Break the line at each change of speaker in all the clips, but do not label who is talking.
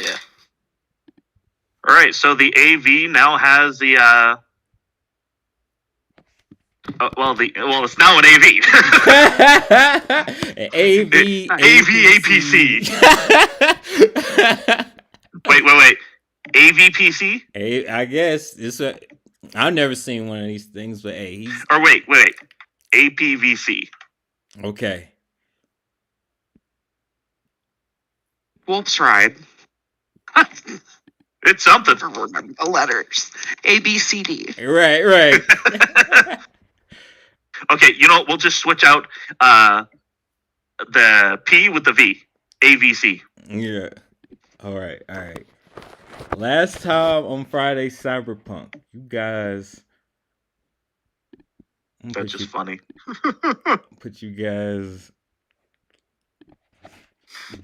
Yeah.
All right, so the AV now has the it's now an AV.
AV
AV APC. Wait. AVPC?
I guess it's a. I've never seen one of these things, but hey, he's.
Or wait. APVC.
Okay.
Wolf's Ride.
It's something.
Remember the letters. A, B, C, D.
Right.
Okay, we'll just switch out the P with the V. AVC.
Yeah. All right. Last time on Friday, Cyberpunk, you guys.
That's just funny.
Put you guys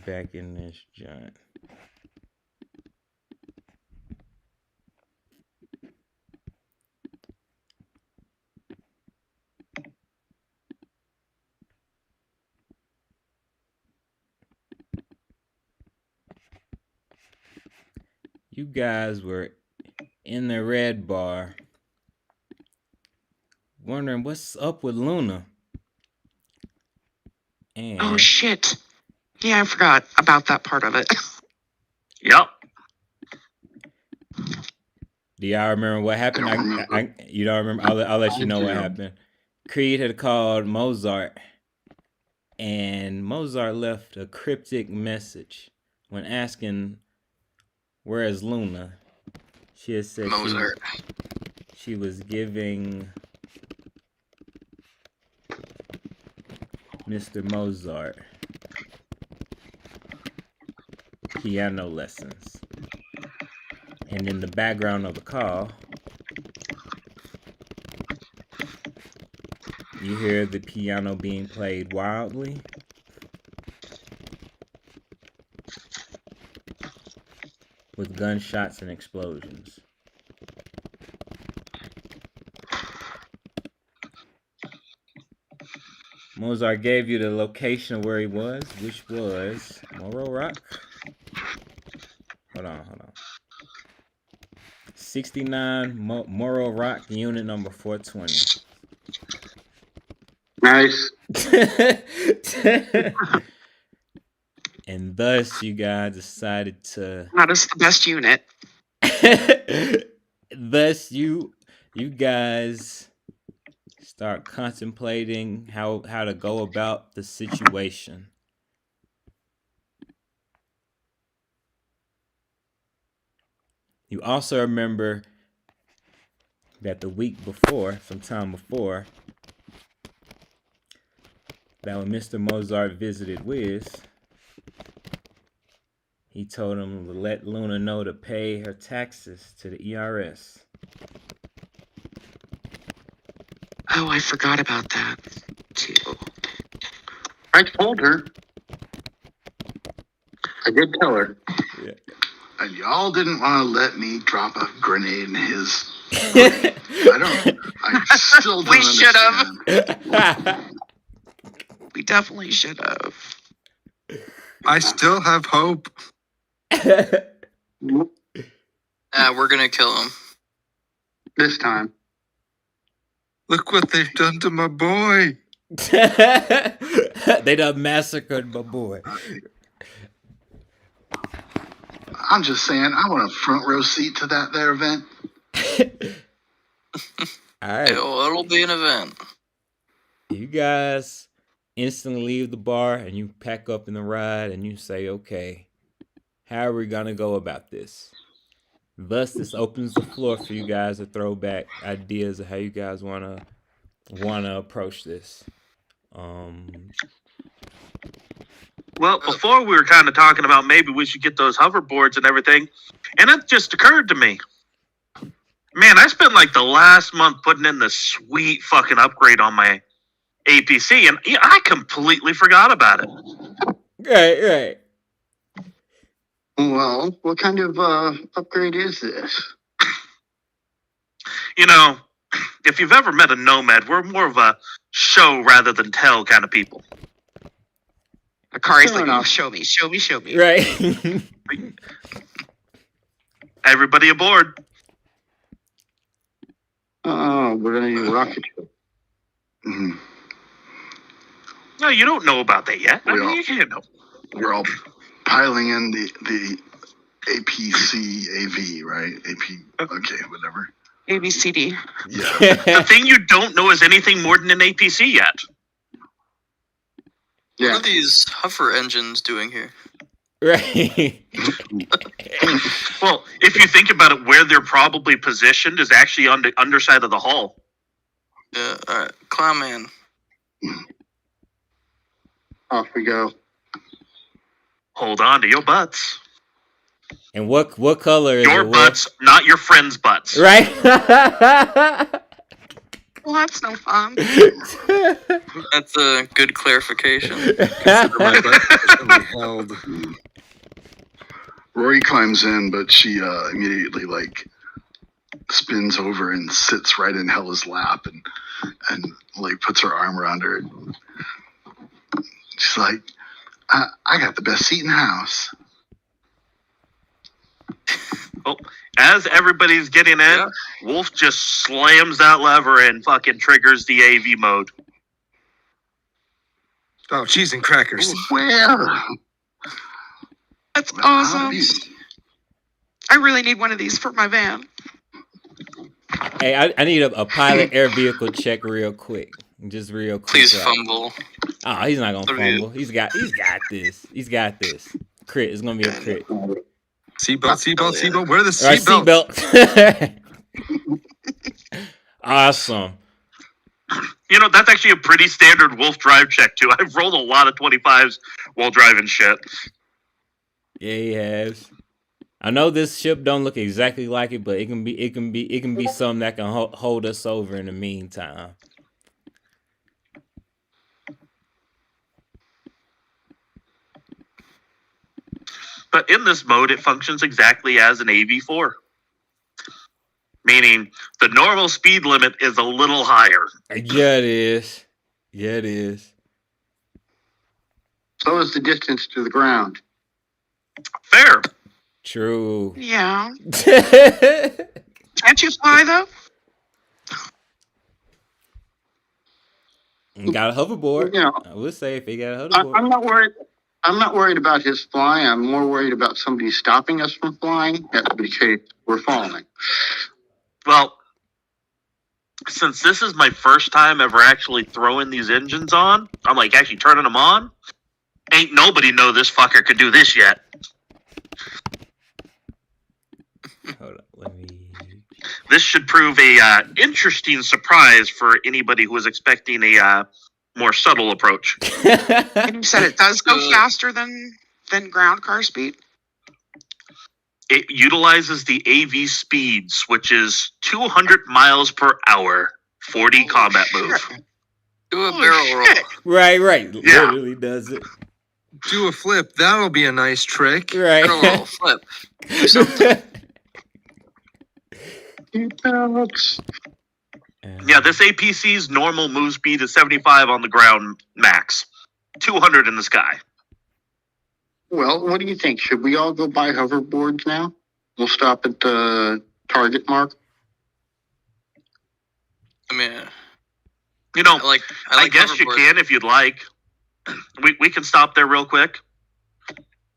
back in this giant. You guys were in the red bar wondering what's up with Luna. And
oh, shit. Yeah, I forgot about that part of it.
Yep.
Do y'all remember what happened? You don't remember? I'll let you know what happened. Creed had called Mozart, and Mozart left a cryptic message when asking, "Where is Luna?" She had said
Mozart.
She was giving Mr. Mozart piano lessons. And in the background of the call, you hear the piano being played wildly. With gunshots and explosions. Mozart gave you the location of where he was, which was Morro Rock. Hold on. 69 Morro Rock, unit number 420.
Nice.
And thus, you guys decided to.
That is the best unit.
Thus, you guys start contemplating how to go about the situation. You also remember that the week before, sometime before, that when Mr. Mozart visited Wiz, he told him to let Luna know to pay her taxes to the ERS.
Oh, I forgot about that, too.
I told her. I did tell her.
Yeah.
And y'all didn't want to let me drop a grenade in his. I still don't
We should have.
understand.
We definitely should have.
I still have hope.
We're gonna kill him.
This time.
Look what they've done to my boy.
They done massacred my boy.
I'm just saying, I want a front row seat to that there event.
All right.
It'll be an event.
You guys instantly leave the bar and you pack up in the ride and you say, okay, how are we going to go about this? Thus, this opens the floor for you guys to throw back ideas of how you guys want to approach this.
Well, before we were kind of talking about maybe we should get those hoverboards and everything, and it just occurred to me, man, I spent like the last month putting in this sweet fucking upgrade on my APC, and I completely forgot about it.
Right.
Well, what kind of upgrade is this?
If you've ever met a nomad, we're more of a show rather than tell kind of people.
Akari's
Fair
like,
enough.
show me.
Right.
Everybody aboard.
Oh, we're gonna need a rocket ship.
Mhm.
No, you don't know about that yet. I
We
mean,
all-
you can't know.
We're all piling in the APC AV, right? AP. Okay, whatever.
ABCD.
Yeah.
The thing you don't know is anything more than an APC yet.
What
Yeah.
are these hover engines doing here?
Right.
Well, if you think about it, where they're probably positioned is actually on the underside of the hull.
Yeah, alright. Clown man.
Off we go.
Hold on to your butts.
And what color is
Your
it, Wolf?
butts, not your friends' butts.
Right.
Well, that's no fun.
That's a good clarification.
Consider my butt officially held.
Rory climbs in, but she immediately like spins over and sits right in Hella's lap and like puts her arm around her. She's like, I got the best seat in the house.
As everybody's getting in,
Yeah.
Wolf just slams that lever and fucking triggers the AV mode.
Oh, cheese and crackers.
Where?
That's
Well, I'll
awesome.
be-
I really need one of these for my van.
Hey, I need a pilot air vehicle check real quick. Just real quick.
Please
right?
fumble.
Oh, he's not gonna
What are you-
fumble. He's got this. He's got this. Crit. It's gonna be a crit. All
Seatbelt. Where are the
right,
seatbelts?
seatbelt. Awesome.
You know, that's actually a pretty standard Wolf drive check, too. I've rolled a lot of 25s while driving shit.
Yeah, he has. I know this ship don't look exactly like it, but it can be something that can hold us over in the meantime.
But in this mode, it functions exactly as an AV4. Meaning, the normal speed limit is a little higher.
Yeah, it is. Yeah, it is.
So is the distance to the ground.
Fair.
True.
Yeah.
You
Can't you fly though?
got a hoverboard.
You know,
I would say if he got a
I,
hoverboard.
I'm not worried. I'm not worried about his flying. I'm more worried about somebody stopping us from flying. That would be the case we're falling.
Well, since this is my first time ever actually throwing these engines on, I'm like actually turning them on. Ain't nobody know this fucker could do this yet.
Hold on, let me.
This should prove a interesting surprise for anybody who was expecting a more subtle approach.
And you said it does go faster than ground car speed.
It utilizes the AV speeds, which is 200 miles per hour, 40 combat move.
Shit.
Do a
Holy
barrel roll.
shit.
Right.
Yeah.
Literally does it.
Do a flip. That'll be a nice trick.
Barrel roll.
Right.
Flip. Do something.
Seatbelts.
Yeah, this APC's normal move speed is 75 on the ground max, 200 in the sky.
Well, what do you think? Should we all go buy hoverboards now? We'll stop at the target mark.
I mean,
You know,
I like
I guess you
hoverboards.
can if you'd like. We can stop there real quick.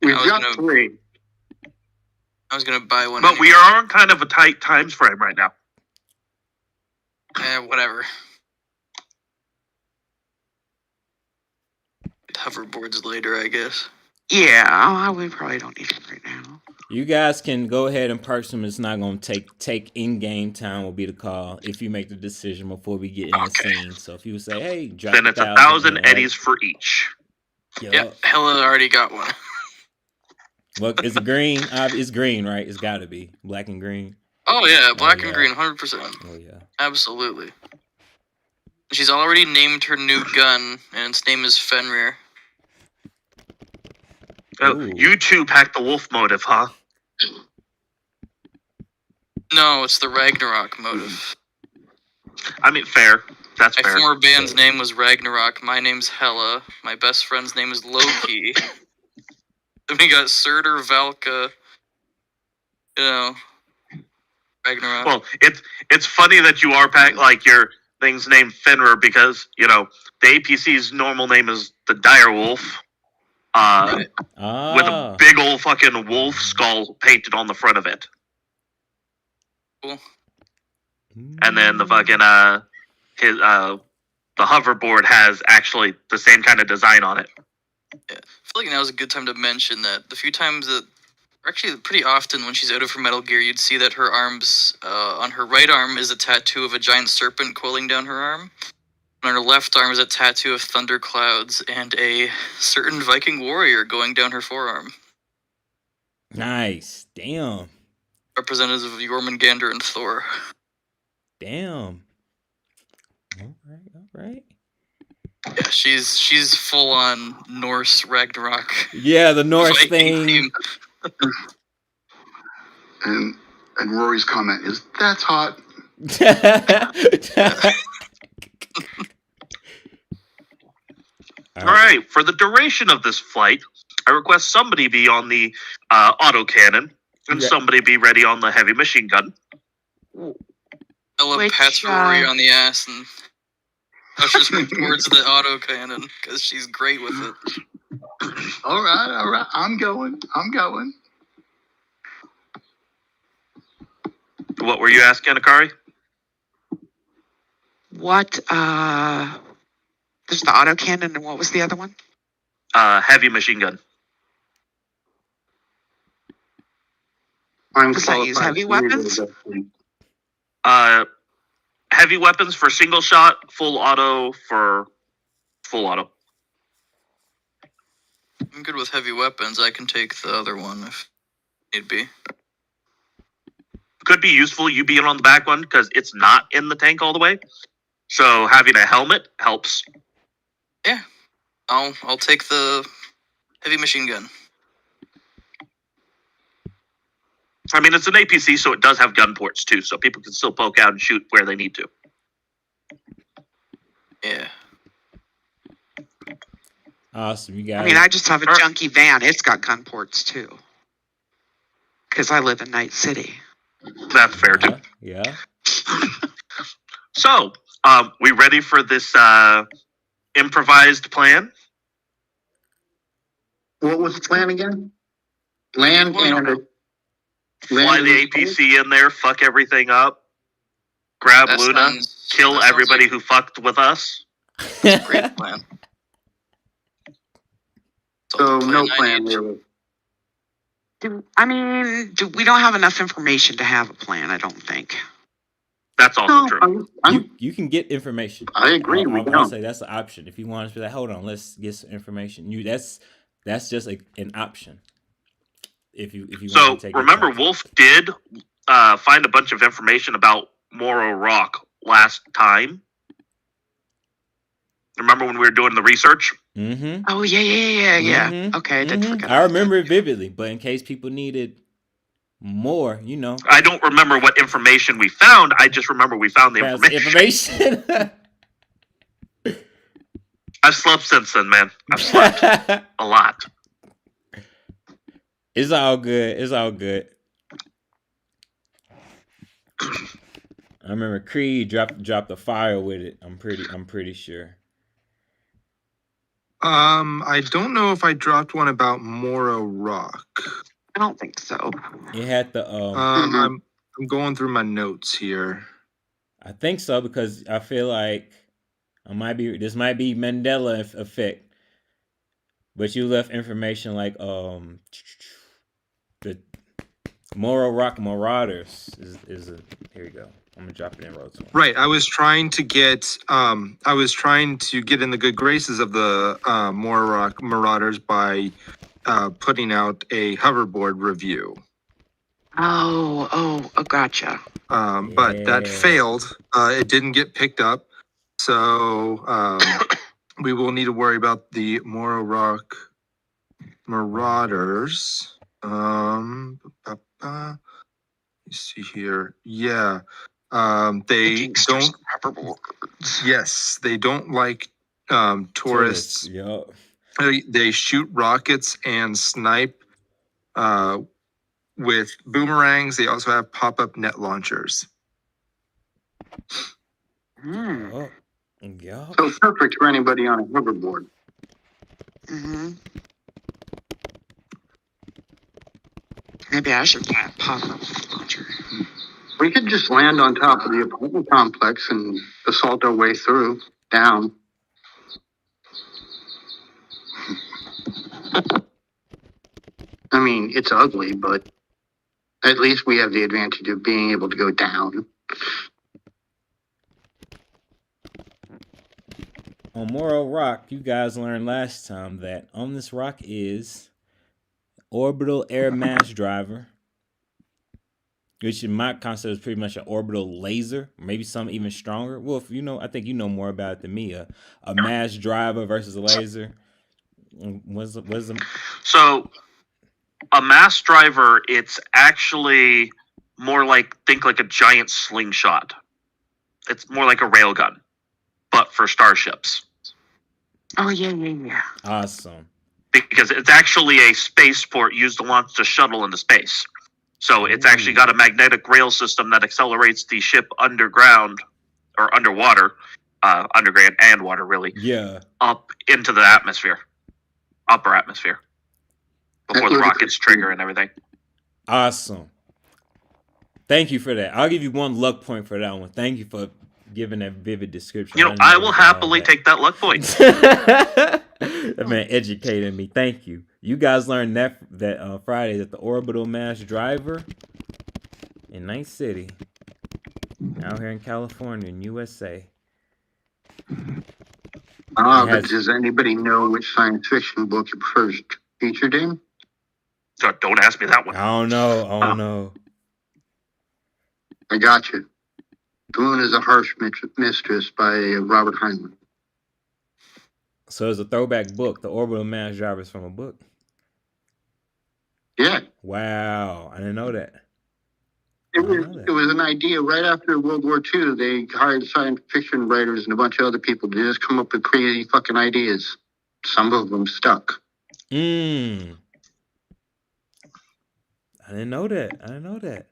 We've
I was
got
gonna-
3.
I was gonna buy one.
But we
anyway.
are on kind of a tight times frame right now.
Whatever. Hoverboards later, I guess.
Yeah, we probably don't need it right now.
You guys can go ahead and purchase them. It's not going to take in-game time will be the call if you make the decision before we get in the
Okay.
scene. So if you say, hey, drop
Then it's 1,000 eddies for each.
Yeah, Hella already got one.
Look, is it green? It's green, right? It's got to be black and green.
Oh yeah, black
yeah.
and green, 100%.
Oh yeah.
Absolutely. She's already named her new gun, and its name is Fenrir.
Oh,
Ooh.
you two packed the wolf motive, huh?
No, it's the Ragnarok motive.
I mean, fair. That's
My
fair.
former band's name was Ragnarok. My name's Hella. My best friend's name is Loki. Then we got Surtur, Valka. You know, Ragnarok.
Well, it's funny that you are like your thing's named Fenrir because the APC's normal name is the Direwolf,
Right.
with a
Ah.
big old fucking wolf skull painted on the front of it,
Cool.
and then the fucking his the hoverboard has actually the same kind of design on it.
Yeah. I feel like now is a good time to mention that the few times that, or actually pretty often when she's out of her Metal Gear, you'd see that her arms, on her right arm is a tattoo of a giant serpent coiling down her arm. And on her left arm is a tattoo of thunderclouds and a certain Viking warrior going down her forearm.
Nice. Damn.
Representatives of Jormungandr and Thor.
Damn. All right.
Yeah, she's full on Norse Ragnarok.
Yeah, the Norse
Viking
thing.
And Rory's comment is, "That's hot."
All right, for the duration of this flight, I request somebody be on the autocannon and
Yeah.
somebody be ready on the heavy machine gun.
Ella
Which,
pats Rory on the ass and ushers her towards the autocannon because she's great with it.
All right. I'm going.
What were you asking, Akari?
What? There's the autocannon, and what was the other one?
Heavy machine gun.
I'm
Does that use
qualified
heavy
to
weapons?
use it.
Heavy weapons for single shot, full auto for full auto.
I'm good with heavy weapons. I can take the other one if need be.
Could be useful you being on the back one because it's not in the tank all the way. So having a helmet helps.
Yeah, I'll take the heavy machine gun.
I mean, it's an APC, so it does have gun ports too, so people can still poke out and shoot where they need to.
Yeah.
Awesome, you guys.
I mean, I just have a junky van. It's got gun ports too. Because I live in Night City.
That's fair too.
Yeah.
So, we ready for this improvised plan?
What was the plan again? Land and
Fly the APC in there, fuck everything up, grab
That
Luna,
sounds-
kill
that sounds
everybody
like
who fucked with us.
a great plan.
So no
I
plan
need.
really.
We don't have enough information to have a plan, I don't think.
That's also
No,
true.
You can get information.
I agree. We
I'll
don't.
say that's an option. If you want to be like, hold on, let's get some information. That's just an option. If you
So
want to take your
remember,
time.
Wolf did find a bunch of information about Morrow Rock last time. Remember when we were doing the research?
Mm-hmm.
Oh, yeah.
Mhm,
Okay, I did forget.
I
about
remember it vividly, but in case people needed more,
I don't remember what information we found. I just remember we found the
that's
information.
information.
I've slept since then, man. I've slept a lot.
It's all good. I remember Creed dropped a fire with it. I'm pretty sure.
I don't know if I dropped one about Morrow Rock.
I don't think so.
It had the
I'm going through my notes here.
I think so because I feel like this might be Mandela effect, but you left information like the Morrow Rock Marauders is here you go. I'm gonna drop it in row 20.
Right, I was trying to get in the good graces of the Morrow Rock Marauders by putting out a hoverboard review.
Oh, gotcha.
But that
Yeah.
failed. It didn't get picked up. So we will need to worry about the Morrow Rock Marauders. Let me see here. Yeah. They don't. Yes, they don't like tourists.
Yup.
They shoot rockets and snipe with boomerangs. They also have pop-up net launchers.
Hmm.
Oh, yup.
So perfect for anybody on a hoverboard.
Mm-hmm. Maybe I should buy a pop-up launcher.
We could just land on top of the apartment complex and assault our way through, down. I mean, it's ugly, but at least we have the advantage of being able to go down.
On Morrow Rock, you guys learned last time that on this rock is orbital air mass driver, which in my concept is pretty much an orbital laser, maybe something even stronger. Wolf, you know, I think you know more about it than me. A mass driver versus a laser. What's the
So a mass driver, it's actually more like, think like a giant slingshot. It's more like a railgun, but for starships.
Oh, yeah.
awesome?
Because it's actually a spaceport used to launch the shuttle into space. So it's actually got a magnetic rail system that accelerates the ship underground or underwater, underground and water really,
Yeah.
up into the atmosphere, upper atmosphere, before the rockets trigger and everything.
Awesome. Thank you for that. I'll give you one luck point for that one. Thank you for giving that vivid description.
You know, I will happily take that luck point.
That man educated me. Thank you. You guys learned that Friday that the orbital mass driver in Night City, out here in California, in USA.
But does anybody know which science fiction book it first featured in?
So don't ask me that one.
I don't know.
I got you. The Moon is a Harsh Mistress by Robert Heinlein.
So it's a throwback book. The orbital mass driver is from a book.
Yeah.
Wow, I didn't know that.
It was an idea right after World War II. They hired science fiction writers and a bunch of other people to just come up with crazy fucking ideas. Some of them stuck.
I didn't know that.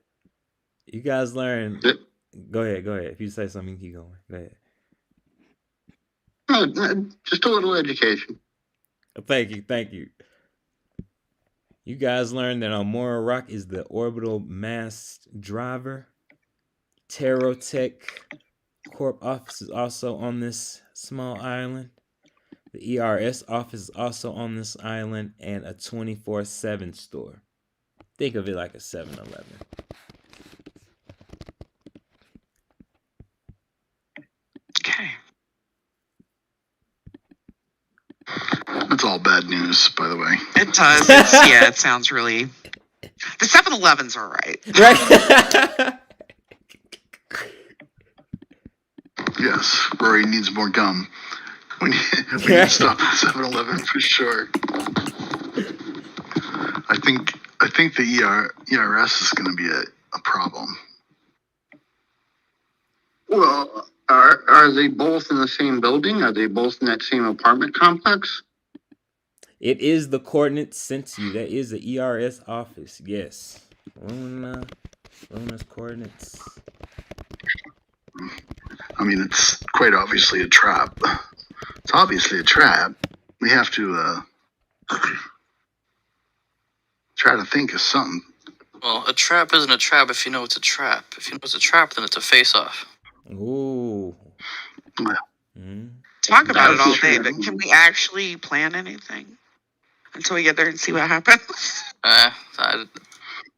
You guys learned. Go ahead. If you say something, keep going. Go ahead.
Just a little education.
Thank you. You guys learned that on Mora Rock is the orbital mass driver. Terrotech Corp office is also on this small island. The ERS office is also on this island, and a 24/7 store. Think of it like a 7-Eleven.
Okay.
That's all bad news, by the way.
It does. It sounds really. The 7-Elevens are right.
Right?
Yes, Rory needs more gum. We need to stop at 7-Eleven for sure. I think the ERS is going to be a problem.
Well, are they both in the same building? Are they both in that same apartment complex?
It is the coordinates sent to you. That is the ERS office. Yes. Luna's coordinates.
I mean, it's quite obviously a trap. It's obviously a trap. We have to try to think of something.
Well, a trap isn't a trap if you know it's a trap. If you know it's a trap, then it's a face-off.
Ooh.
Talk about it all day, but can we actually plan anything until we get there and see what happens?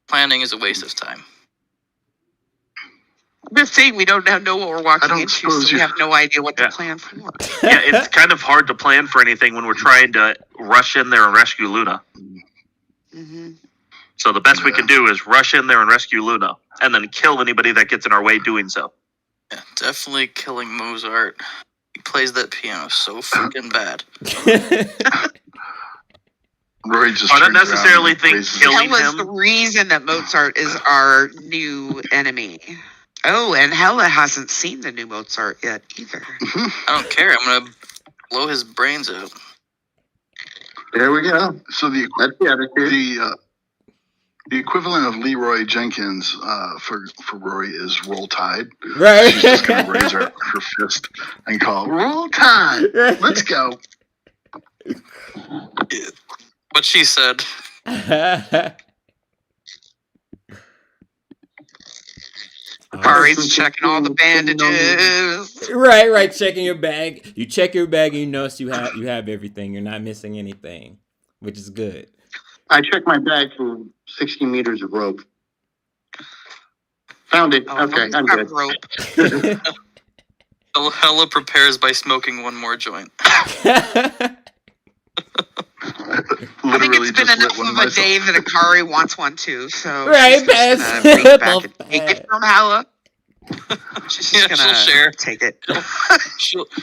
Planning is a waste of time.
I'm just saying we don't know what we're walking into, so we have no idea what to plan for.
Yeah, it's kind of hard to plan for anything when we're trying to rush in there and rescue Luna.
Mm-hmm.
So the best we can do is rush in there and rescue Luna, and then kill anybody that gets in our way doing so.
Yeah, definitely killing Mozart. He plays that piano so freaking bad.
Rory just
I don't necessarily think killing
Hella's
him.
the reason that Mozart is our new enemy. Oh, and Hella hasn't seen the new Mozart yet either.
I don't care. I'm gonna blow his brains out.
There we go.
So the The equivalent of Leroy Jenkins for Rory is Roll Tide.
Right.
She's just gonna raise her fist and call Roll Tide. Let's go.
What she said.
Kari's checking all the bandages.
Right. Checking your bag. You check your bag and you notice you have everything. You're not missing anything, which is good.
I checked my bag for 60 meters of rope. Found it.
Oh,
Okay,
he's
I'm
got
good.
rope.
Hella prepares by smoking one more joint.
I think
Literally
it's been
just lit
enough
one
of a
myself.
day that Akari wants one too. So
Right,
she's just
pass.
gonna reach back
Both
and take
pass.
it from Hella. She's
Yeah,
just
she'll
gonna
share.
take it.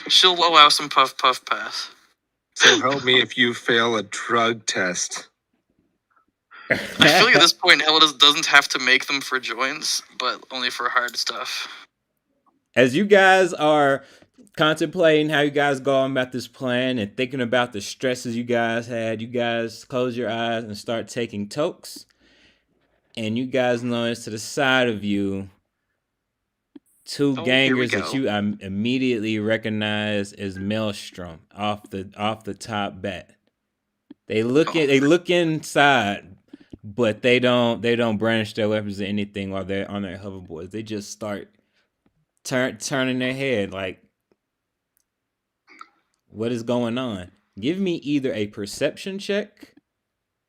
She'll allow some puff pass.
So help me if you fail a drug test.
I feel like at this point, Hella doesn't have to make them for joints, but only for hard stuff.
As you guys are contemplating how you guys go on about this plan and thinking about the stresses you guys had, you guys close your eyes and start taking tokes. And you guys notice to the side of you two
Oh, here we
gangers that
go.
you immediately recognize as Maelstrom off the top bat. They look inside, but they don't brandish their weapons or anything while they're on their hoverboards. They just start turning their head like, what is going on? Give me either a perception check,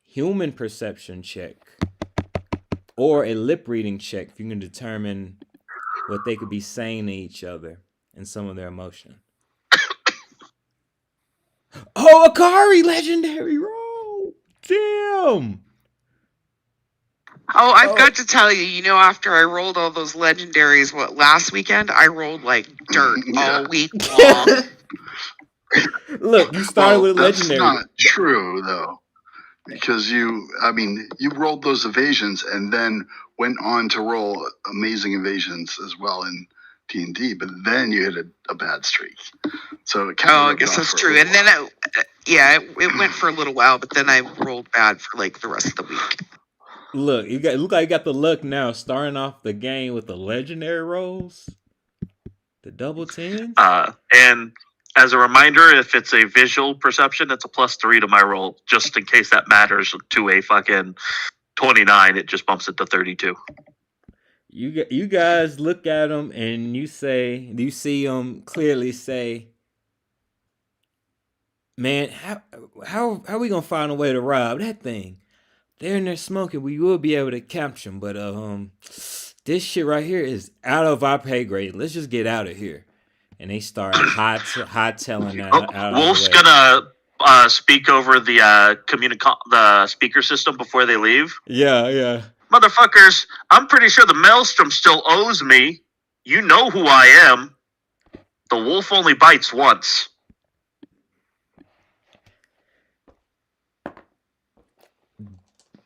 human perception check, or a lip reading check if you can determine what they could be saying to each other and some of their emotion. Oh, Akari, legendary roll! Damn!
Oh, I've got to tell you, after I rolled all those legendaries, last weekend, I rolled like dirt all week long.
Look, you started with a
That's
legendary.
not true though, because you rolled those evasions and then went on to roll amazing evasions as well in D&D, but then you hit a bad streak. So it kind of
I guess that's true. And then it went for a little while, but then I rolled bad for like the rest of the week.
Look, look like you got the luck now, starting off the game with the legendary rolls, the double 10s.
And as a reminder, if it's a visual perception, it's a +3 to my roll, just in case that matters to a fucking 29. It just bumps it to 32.
You guys look at them and you see them clearly say, man, how are we gonna find a way to rob that thing? They're in there smoking. We will be able to capture them, but this shit right here is out of our pay grade. Let's just get out of here. And they start high-tailing that.
Wolf's gonna speak over the the speaker system before they leave.
Yeah.
Motherfuckers, I'm pretty sure the Maelstrom still owes me. You know who I am. The wolf only bites once.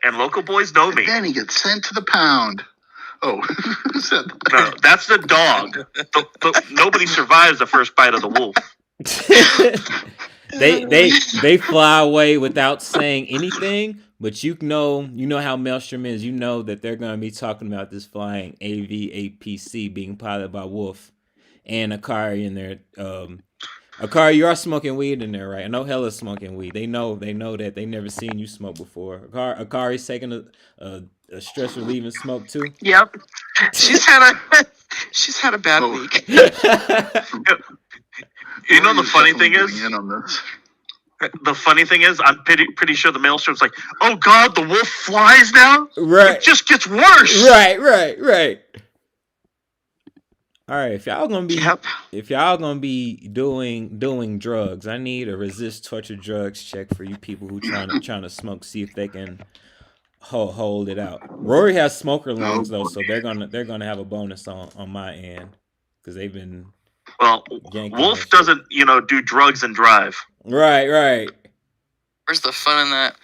And local boys know me.
Then he gets sent to the pound. Oh, who said that?
No, that's the dog. Nobody survives the first bite of the wolf.
they fly away without saying anything, but you know how Maelstrom is. You know that they're gonna be talking about this flying AV-APC being piloted by Wolf and Akari in there. Akari, you are smoking weed in there, right? I know Hella's smoking weed. They know that. They never seen you smoke before. Akari's taking a stress relieving smoke too.
Yep, she's had a bad week.
You know the funny thing is,
Getting in on this.
the funny thing is, I'm pretty sure the Maelstrom's like, oh god, the wolf flies now.
Right.
It just gets worse.
Right. All right, if y'all gonna be doing drugs, I need a resist torture drugs check for you people who trying to smoke. See if they can hold it out. Rory has smoker lungs though, so they're gonna have a bonus on my end because they've been.
Well, Wolf doesn't do drugs and drive.
Right.
Where's the fun in that?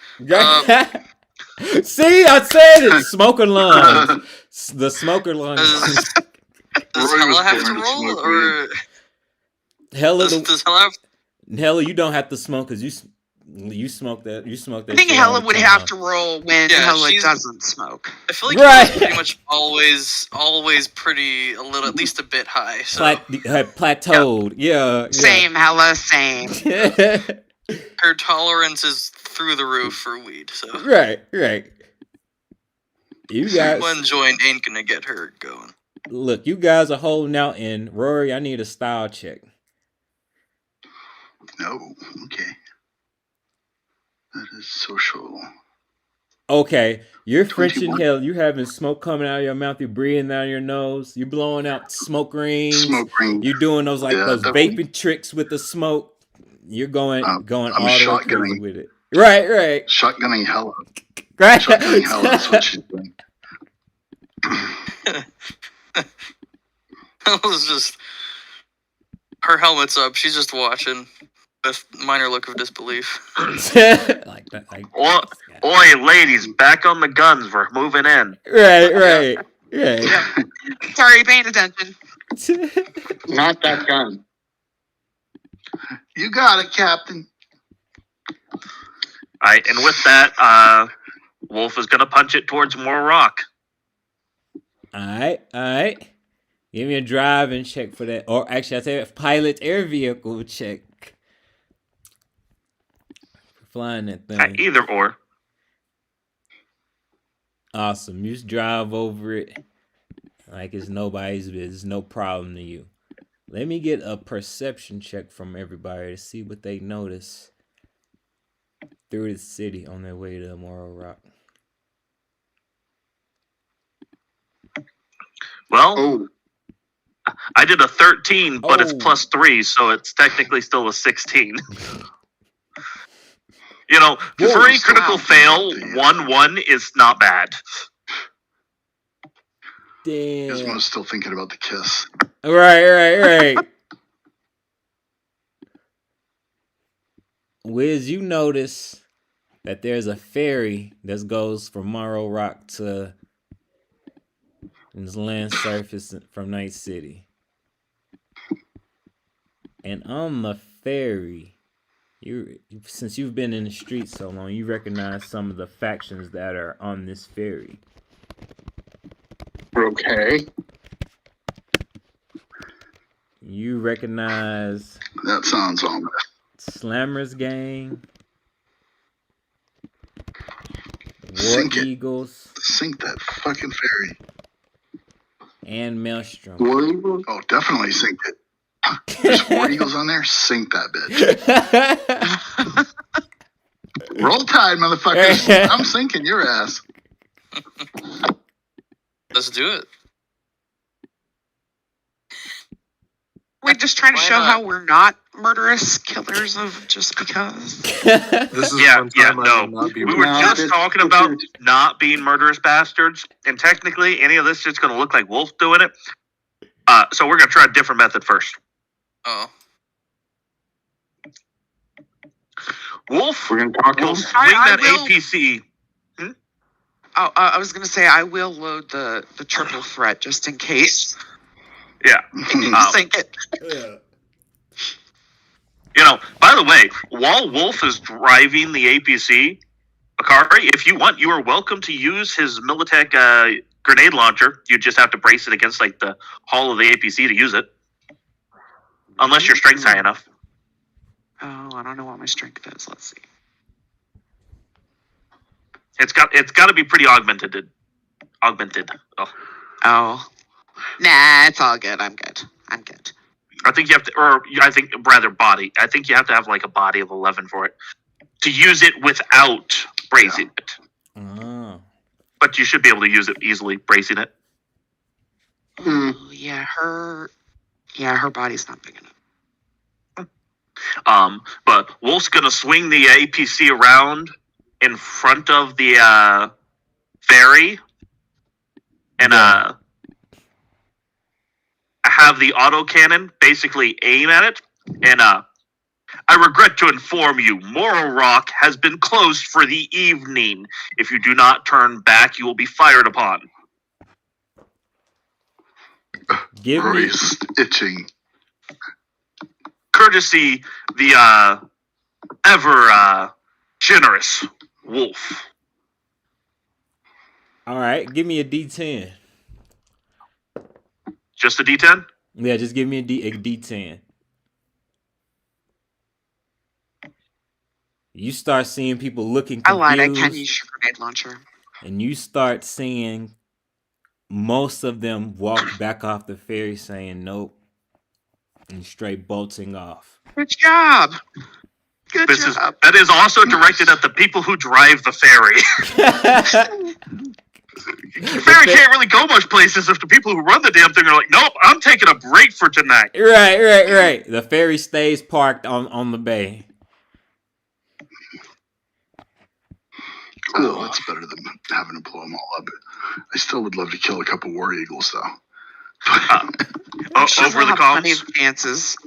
See, I said it. Smoker lungs. The smoker lungs.
Does Hella have to roll, or
Hella,
does Hella have?
Hella, you don't have to smoke because You smoke that. You smoke that.
I think
shit all
Hella
the
would
time.
have to roll when
Yeah,
Hella
she's-
doesn't smoke.
I feel like
Right.
he's pretty much always pretty a little, at least a bit high. So
Plateaued. Yeah.
Same, Hella, same.
Yeah.
her tolerance is through the roof for weed. So
right. You guys,
one joint ain't gonna get her going.
look. You guys are holding out, and Rory, I need a style check.
No. Okay. That is social.
Okay, you're
21.
French in hell. You having smoke coming out of your mouth. You're breathing down your nose. You're blowing out smoke rings.
Smoke ring.
You're doing those
Yeah,
those
definitely.
vaping tricks with the smoke. You're going
I'm
all the way crazy
shotgunning.
with it. Right.
Shotgunning Hella.
Right.
Shotgunning Hella is what she's doing.
It was just her helmet's up. She's just watching with minor look of disbelief.
like that. Like,
Oi, ladies, back on the guns. We're moving in.
right.
Sorry, paying attention.
Not that gun.
You got it, Captain.
All right, and with that, Wolf is gonna punch it towards more rock.
All right. Give me a driving check for that, or actually, I say pilot air vehicle check. Flying that thing.
Either or.
Awesome. You just drive over it like it's nobody's business, no problem to you. Let me get a perception check from everybody to see what they notice through the city on their way to Morrow Rock.
Well,
Oh,
I did a 13, but it's
Oh.
+3, so it's technically still a 16. You know,
Whoa,
for a critical
wow.
fail, 1-1 is not bad.
Damn.
Gizmo's still thinking about the kiss.
Right. Wiz, you notice that there's a ferry that goes from Morrow Rock to this land surface from Night City. And on the ferry, since you've been in the streets so long, you recognize some of the factions that are on this ferry.
okay.
You recognize
That sounds ominous.
Slammer's gang, War
Sink it.
Eagles,
Sink that fucking ferry.
and Maelstrom.
War Eagle?
Oh, definitely sink it. There's War Eagles on there. Sink that bitch. Roll Tide, motherfuckers. I'm sinking your ass.
Let's do it.
We're just trying to
Why
show
not?
how we're not murderous killers of just because.
This is
Yeah,
one time I
no.
will not be
We were
No,
just
this-
talking about not being murderous bastards, and technically, any of this is just going to look like Wolf doing it. So we're going to try a different method first.
Oh,
Wolf
We're going to talk
will
to
swing
I
that
will-
APC.
Oh, I was gonna say I will load the triple threat just in case.
Yeah.
Just think it.
You know, by the way, while Wolf is driving the APC, Akari, if you want, you are welcome to use his Militech grenade launcher. You just have to brace it against like the hull of the APC to use it. Unless your strength's high enough.
Oh, I don't know what my strength is. Let's see.
It's got to be pretty augmented. Oh.
Oh, nah, it's all good. I'm good.
I think you have to, or I think rather body. I think you have to have like a body of 11 for it to use it without bracing it.
Oh.
But you should be able to use it easily, bracing it.
Hmm.
Oh, yeah, her body's not big enough.
But Wolf's gonna swing the APC around in front of the ferry, and have the autocannon basically aim at it. And I regret to inform you, Morrow Rock has been closed for the evening. If you do not turn back, you will be fired upon.
Give me
Rory's itching.
Courtesy the ever Generous wolf.
All right, give me a D10.
Just a D10?
Yeah, just give me a D10. You start seeing people looking
I lied. I can use
confused,
your grenade launcher.
and you start seeing most of them walk back off the ferry saying nope and straight bolting off.
Good job. Good job.
That is also directed at the people who drive the ferry. The ferry can't really go much places if the people who run the damn thing are like, nope, I'm taking a break for tonight.
Right. The ferry stays parked on the bay.
Oh, that's better than having to blow them all up. I still would love to kill a couple war eagles, though.
Over the
plenty
comms?
of chances.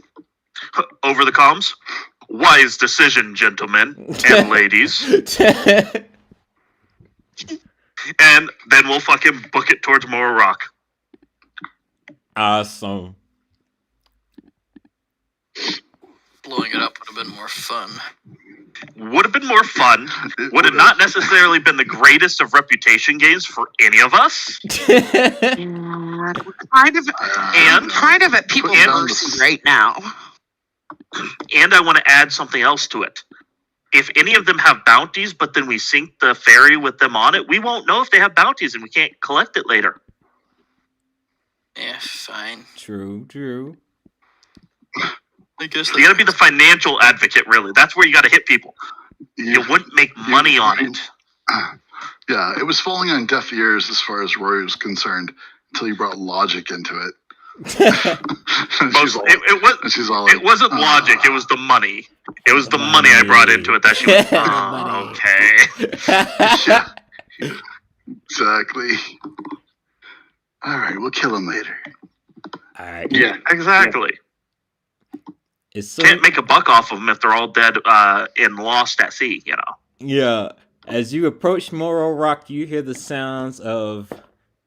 Over the comms? Wise decision, gentlemen and ladies. And then we'll fucking book it towards Mora Rock.
Awesome.
Blowing it up would have been more fun.
Would have been more fun. Would have not necessarily been the greatest of reputation gains for any of us.
And kind of at people's mercy right now.
And I want to add something else to it. If any of them have bounties, but then we sink the ferry with them on it, we won't know if they have bounties and we can't collect it later.
Yeah, fine.
True.
I guess
You gotta be the financial advocate, really. That's where you gotta hit people.
Yeah.
You wouldn't make money on it.
Yeah, it was falling on deaf ears as far as Rory was concerned until you brought logic into it.
It wasn't logic, it was the money. It was the money I brought into it that she was, okay.
Yeah, exactly. All right, we'll kill him later.
All right.
Yeah, exactly.
It's so,
Can't make a buck off of them if they're all dead and lost at sea, you know.
Yeah. As you approach Moro Rock, you hear the sounds of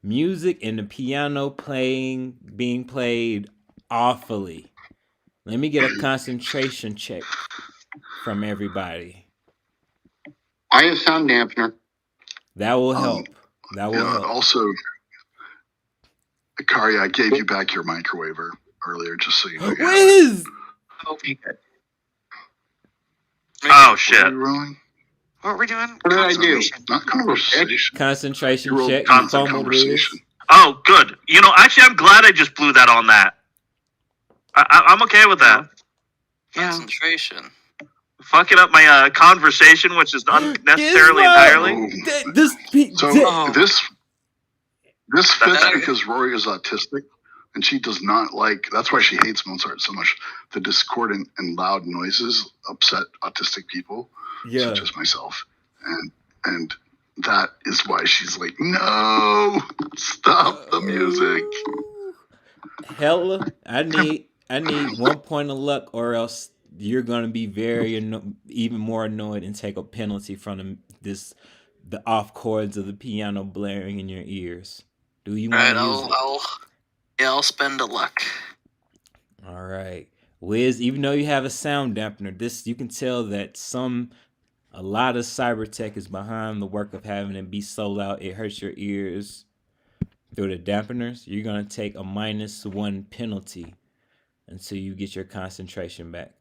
music and the piano being played awfully. Let me get a concentration check from everybody.
I have sound dampener.
That will help. That will help.
Also, Akari, I gave you back your microwaver earlier, just so you know.
Whiz!
Okay, good.
Oh, shit.
What are you rolling?
What are we doing?
What did I do?
Not conversation.
Concentration
You rolled
check.
constant
You fumbled Whiz.
conversation.
Oh, good. You know, actually, I'm glad I just blew that on that. I'm okay with that.
Yeah.
Concentration.
Fucking up my conversation, which is not necessarily entirely.
So this fits
That-
because Rory is autistic, and she does not like. That's why she hates Mozart so much. The discordant and loud noises upset autistic people, such as myself, and that is why she's like, no, stop the music.
Hella, I need 1 point of luck, or else you're gonna be very even more annoyed and take a penalty from the off chords of the piano blaring in your ears. Do you want to use it?
I'll spend a luck.
All right, Wiz. Even though you have a sound dampener, you can tell that a lot of cyber tech is behind the work of having it be so loud it hurts your ears through the dampeners. You're gonna take a -1 penalty until you get your concentration back.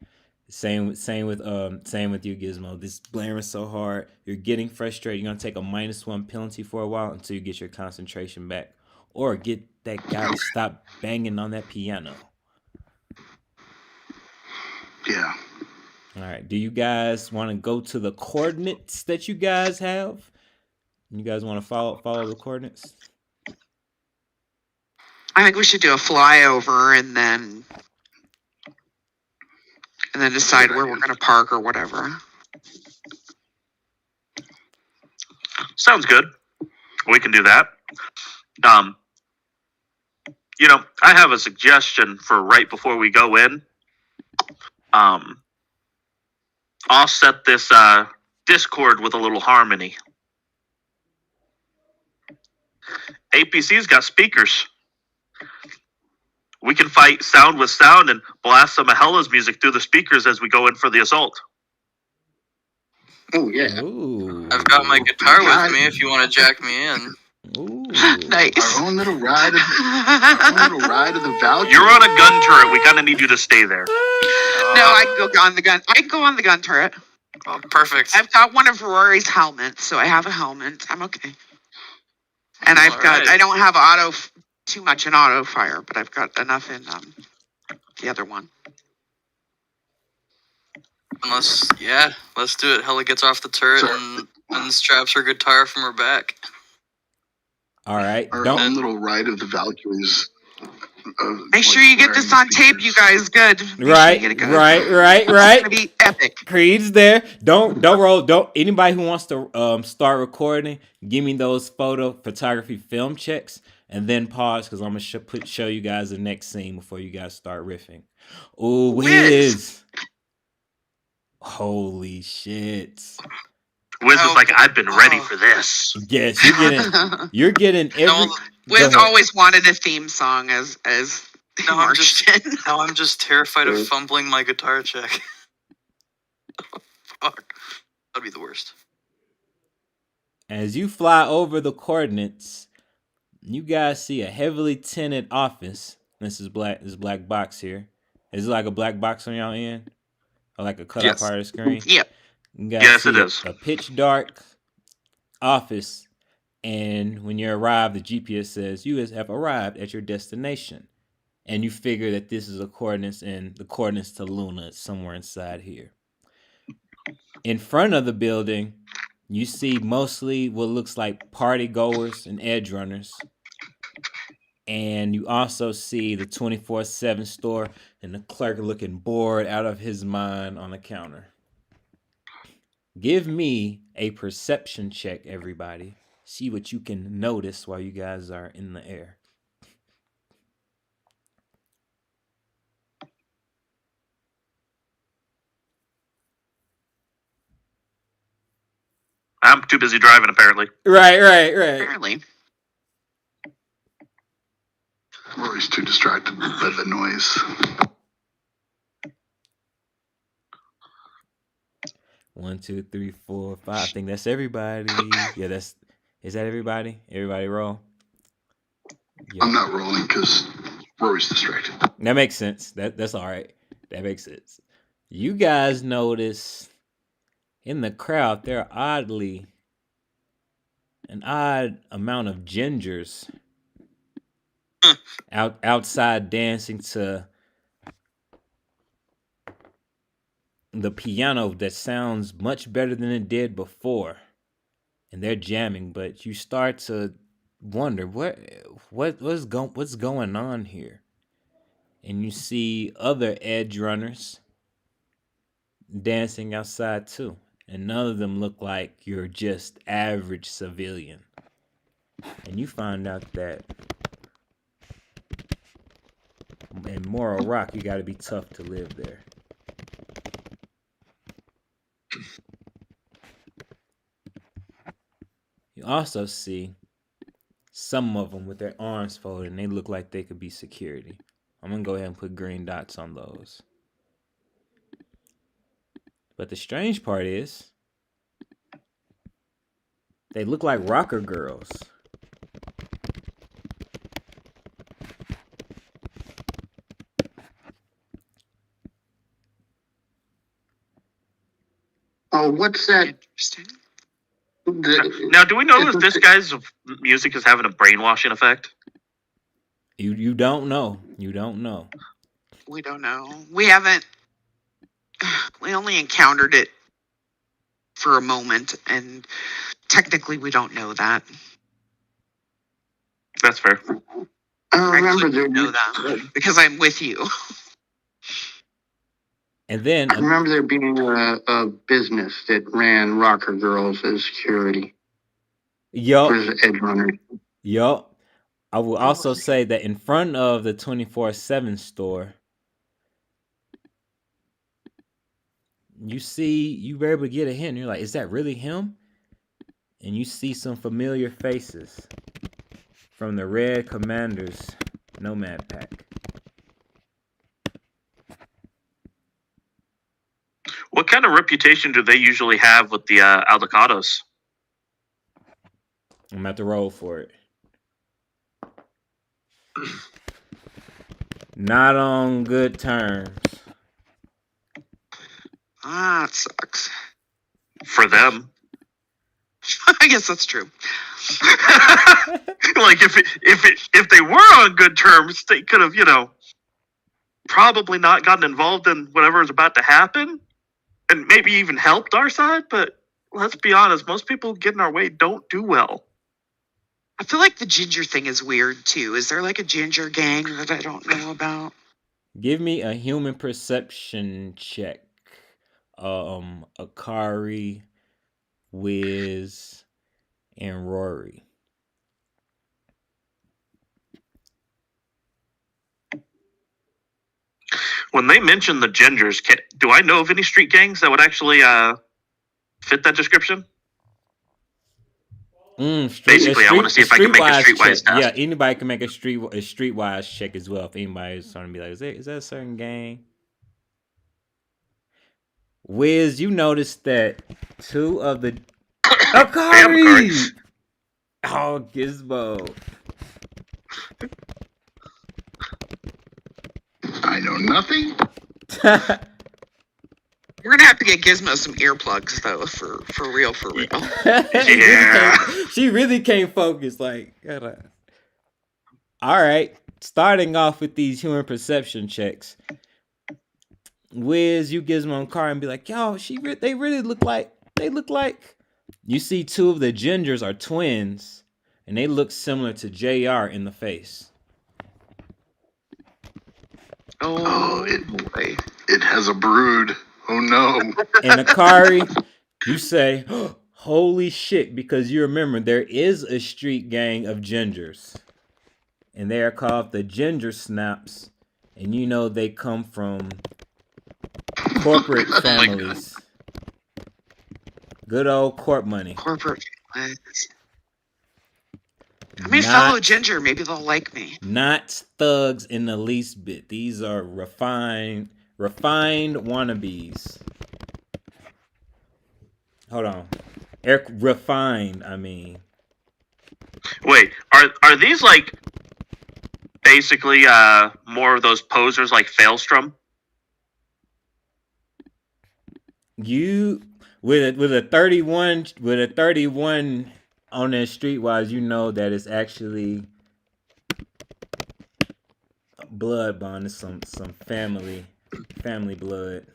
Same with you, Gizmo. This blaring so hard, you're getting frustrated. You're gonna take a -1 penalty for a while until you get your concentration back, or get that guy to stop banging on that piano.
Yeah.
All right. Do you guys want to go to the coordinates that you guys have? You guys want to follow the coordinates?
I think we should do a flyover and then decide where we're going to park or whatever.
Sounds good. We can do that. You know, I have a suggestion for right before we go in. I'll set this Discord with a little harmony. APC's got speakers. We can fight sound with sound and blast some of Hella's music through the speakers as we go in for the assault.
Oh yeah.
Ooh.
I've got my guitar
God.
with me if you want to jack me in.
Ooh.
Nice.
Our own little ride of the Valkyrie.
You're on a gun turret. We kind of need you to stay there.
No, I can go on the gun. I can go on the gun turret.
Oh, perfect.
I've got one of Rory's helmets, so I have a helmet. I'm okay. And I've got.
Alright.
I don't have too much in auto fire, but I've got enough in the other one.
Let's do it. Hella gets off the turret and unstraps her guitar from her back.
All right.
Our
Don't.
own little ride of the Valkyries.
Make sure you get this on tape, you guys. Good. Make sure
Right,
you get it good.
right.
It's gonna be epic.
Creed's there. Don't roll. Don't anybody who wants to start recording, give me those photography film checks, and then pause because I'm gonna show you guys the next scene before you guys start riffing. Ooh, Wiz! Holy shit!
Wiz is like, I've been ready for this.
Yes, you're getting every.
No,
Go
Wiz
ahead.
always wanted a theme song as
No, I'm just-
Martian.
Now I'm just terrified of fumbling my guitar check. Fuck. That'd be the worst.
As you fly over the coordinates, you guys see a heavily tinted office. This black box here. Is it like a black box on y'all end? Or like a cut off
Yes.
part of the screen?
Yep.
You guys
Yes,
see
it is.
a pitch dark office, and when you arrive, the GPS says you have arrived at your destination. And you figure that this is the coordinates to Luna somewhere inside here. In front of the building, you see mostly what looks like party goers and edge runners. And you also see the 24/7 store and the clerk looking bored out of his mind on the counter. Give me a perception check, everybody. See what you can notice while you guys are in the air.
I'm too busy driving, apparently.
Right.
Apparently.
Rory's too distracted by the noise.
1, 2, 3, 4, 5. I think that's everybody. Yeah, is that everybody? Everybody roll. Yeah.
I'm not rolling because Rory's distracted.
That makes sense. That's all right. That makes sense. You guys notice in the crowd there are an odd amount of gingers outside dancing to the piano that sounds much better than it did before, and they're jamming. But you start to wonder what's going on here, and you see other edge runners dancing outside too, and none of them look like your just average civilian. And you find out that in Morro Rock, you got to be tough to live there. You also see some of them with their arms folded, and they look like they could be security. I'm going to go ahead and put green dots on those. But the strange part is, they look like rocker girls.
Oh, what's that?
Interesting.
Now, do we know if this guy's music is having a brainwashing effect?
You don't know. You don't know.
We don't know. We haven't. We only encountered it for a moment, and technically, we don't know that.
That's fair.
I remember
Actually,
there.
we know that because I'm with you.
And then
I remember there being a business that ran rocker girls as security
yup.
or as edge runners.
I will also say that in front of the 24/7 store, you were able to get a hint. You're like, is that really him? And you see some familiar faces from the Red Commander's Nomad Pack.
What kind of reputation do they usually have with the Aldecados?
I'm about to roll for it. Not on good terms.
Ah, it sucks.
For them.
I guess that's true.
Like if they were on good terms, they could have, probably not gotten involved in whatever was about to happen, and maybe even helped our side. But let's be honest, most people who get in our way don't do well.
I feel like the ginger thing is weird too. Is there like a ginger gang that I don't know about?
Give me a human perception check. Akari, Wiz, and Rory.
When they mention the gingers, do I know of any street gangs that would actually fit that description? Basically, I want to see if I can make a streetwise test.
Yeah, anybody can make a streetwise check as well. If anybody's trying to be like, is that a certain gang? Wiz, you noticed that two of the Akari. Oh, Gizmo.
I know nothing.
We're gonna have to get Gizmo some earplugs though, for real.
Yeah.
She really can't focus. Like, all right. Starting off with these human perception checks. Wiz, you Gizmo and Car and be like, yo, they really look like. You see, two of the gingers are twins, and they look similar to JR in the face.
It has a brood. Oh no.
And Akari, you say, oh, holy shit, because you remember there is a street gang of gingers. And they are called the Ginger Snaps. And you know they come from corporate families. Good old corp money.
Corporate families. I may follow Ginger. Maybe they'll like me.
Not thugs in the least bit. These are refined wannabes. Hold on. Refined, I mean.
Wait, are these like basically more of those posers like Failstrom?
You with a 31 on that streetwise, you know that it's actually blood bond. It's some family blood.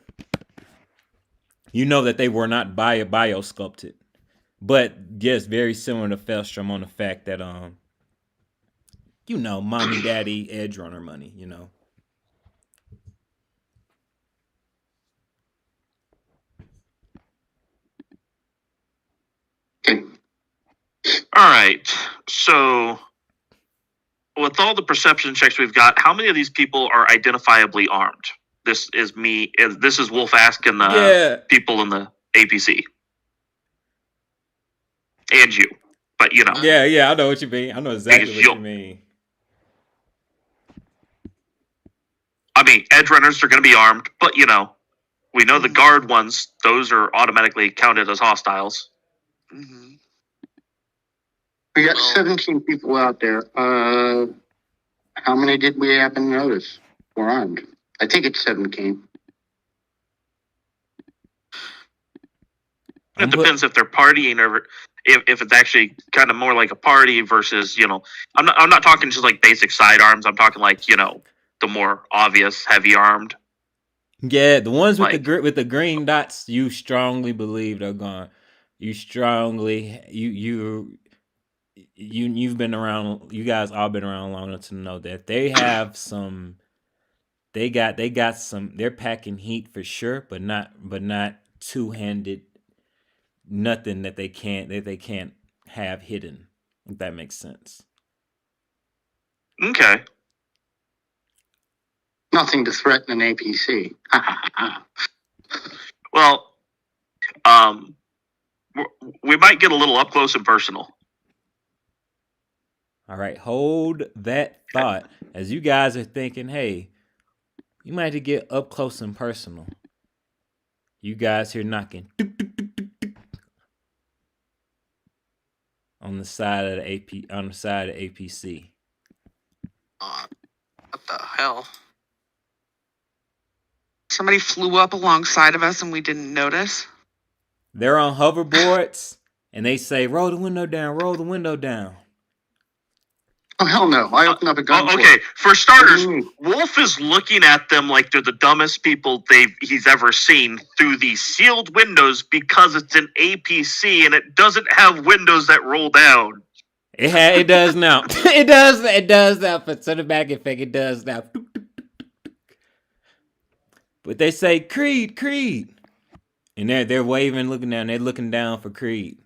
You know that they were not bio sculpted, but yes, very similar to Felstrom on the fact that mommy, daddy, edge runner money.
All right. So, with all the perception checks we've got, how many of these people are identifiably armed? This is me. This is Wolf asking the people in the APC. And you. But,
Yeah, I know what you mean. I know exactly what you mean.
I mean, edge runners are going to be armed, but, we know the guard ones, those are automatically counted as hostiles.
Mm-hmm.
We got 17 people out there. How many did we happen to notice were armed? I think it's 17.
It depends if they're partying or if it's actually kind of more like a party versus, I'm not talking just like basic sidearms. I'm talking like, the more obvious heavy armed.
Yeah, the ones with the green dots, you strongly believe they're gone. You've been around. You guys all been around long enough to know that they have some. They got some. They're packing heat for sure, but not two-handed. Nothing that they can't have hidden. If that makes sense.
Okay.
Nothing to threaten an APC.
Well, we might get a little up close and personal.
All right, hold that thought as you guys are thinking, hey, you might have to get up close and personal. You guys hear knocking on the side of the APC.
What the hell?
Somebody flew up alongside of us and we didn't notice.
They're on hoverboards and they say, "Roll the window down, roll the window down."
Oh, hell no. I open up a gun.
Okay, for starters,
Mm.
Wolf is looking at them like they're the dumbest people he's ever seen through these sealed windows because it's an APC and it doesn't have windows that roll down.
It does now. It does now. For cinematic effect, it does now. But they say Creed, and they're waving, looking down. They're looking down for Creed.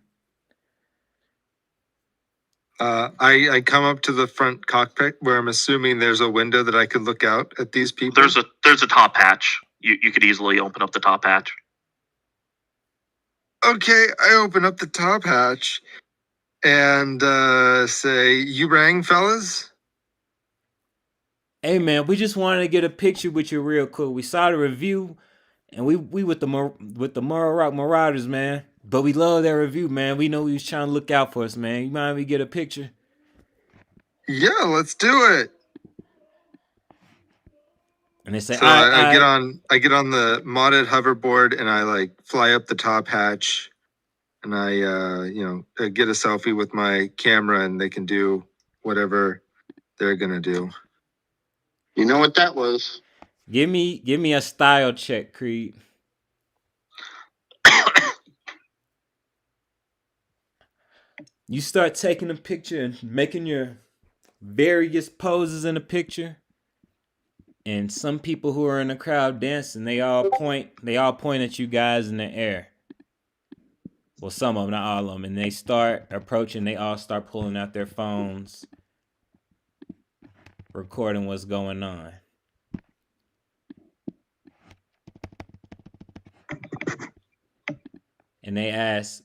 I come up to the front cockpit where I'm assuming there's a window that I could look out at these people.
There's a top hatch. You could easily open up the top hatch.
Okay, I open up the top hatch and say, "You rang, fellas?"
Hey man, we just wanted to get a picture with you real quick. We saw the review, and we with the Murray Rock Marauders, man. But we love that review, man. We know he was trying to look out for us, man. You mind if we get a picture?
Yeah, let's do it.
And they say,
So I get on the modded hoverboard and I like fly up the top hatch, and I get a selfie with my camera, and they can do whatever they're gonna do.
You know what that was?
Give me a style check, Creed. You start taking a picture and making your various poses in the picture. And some people who are in the crowd dancing, they all point at you guys in the air. Well, some of them, not all of them. And they start approaching, they all start pulling out their phones, recording what's going on. And they ask,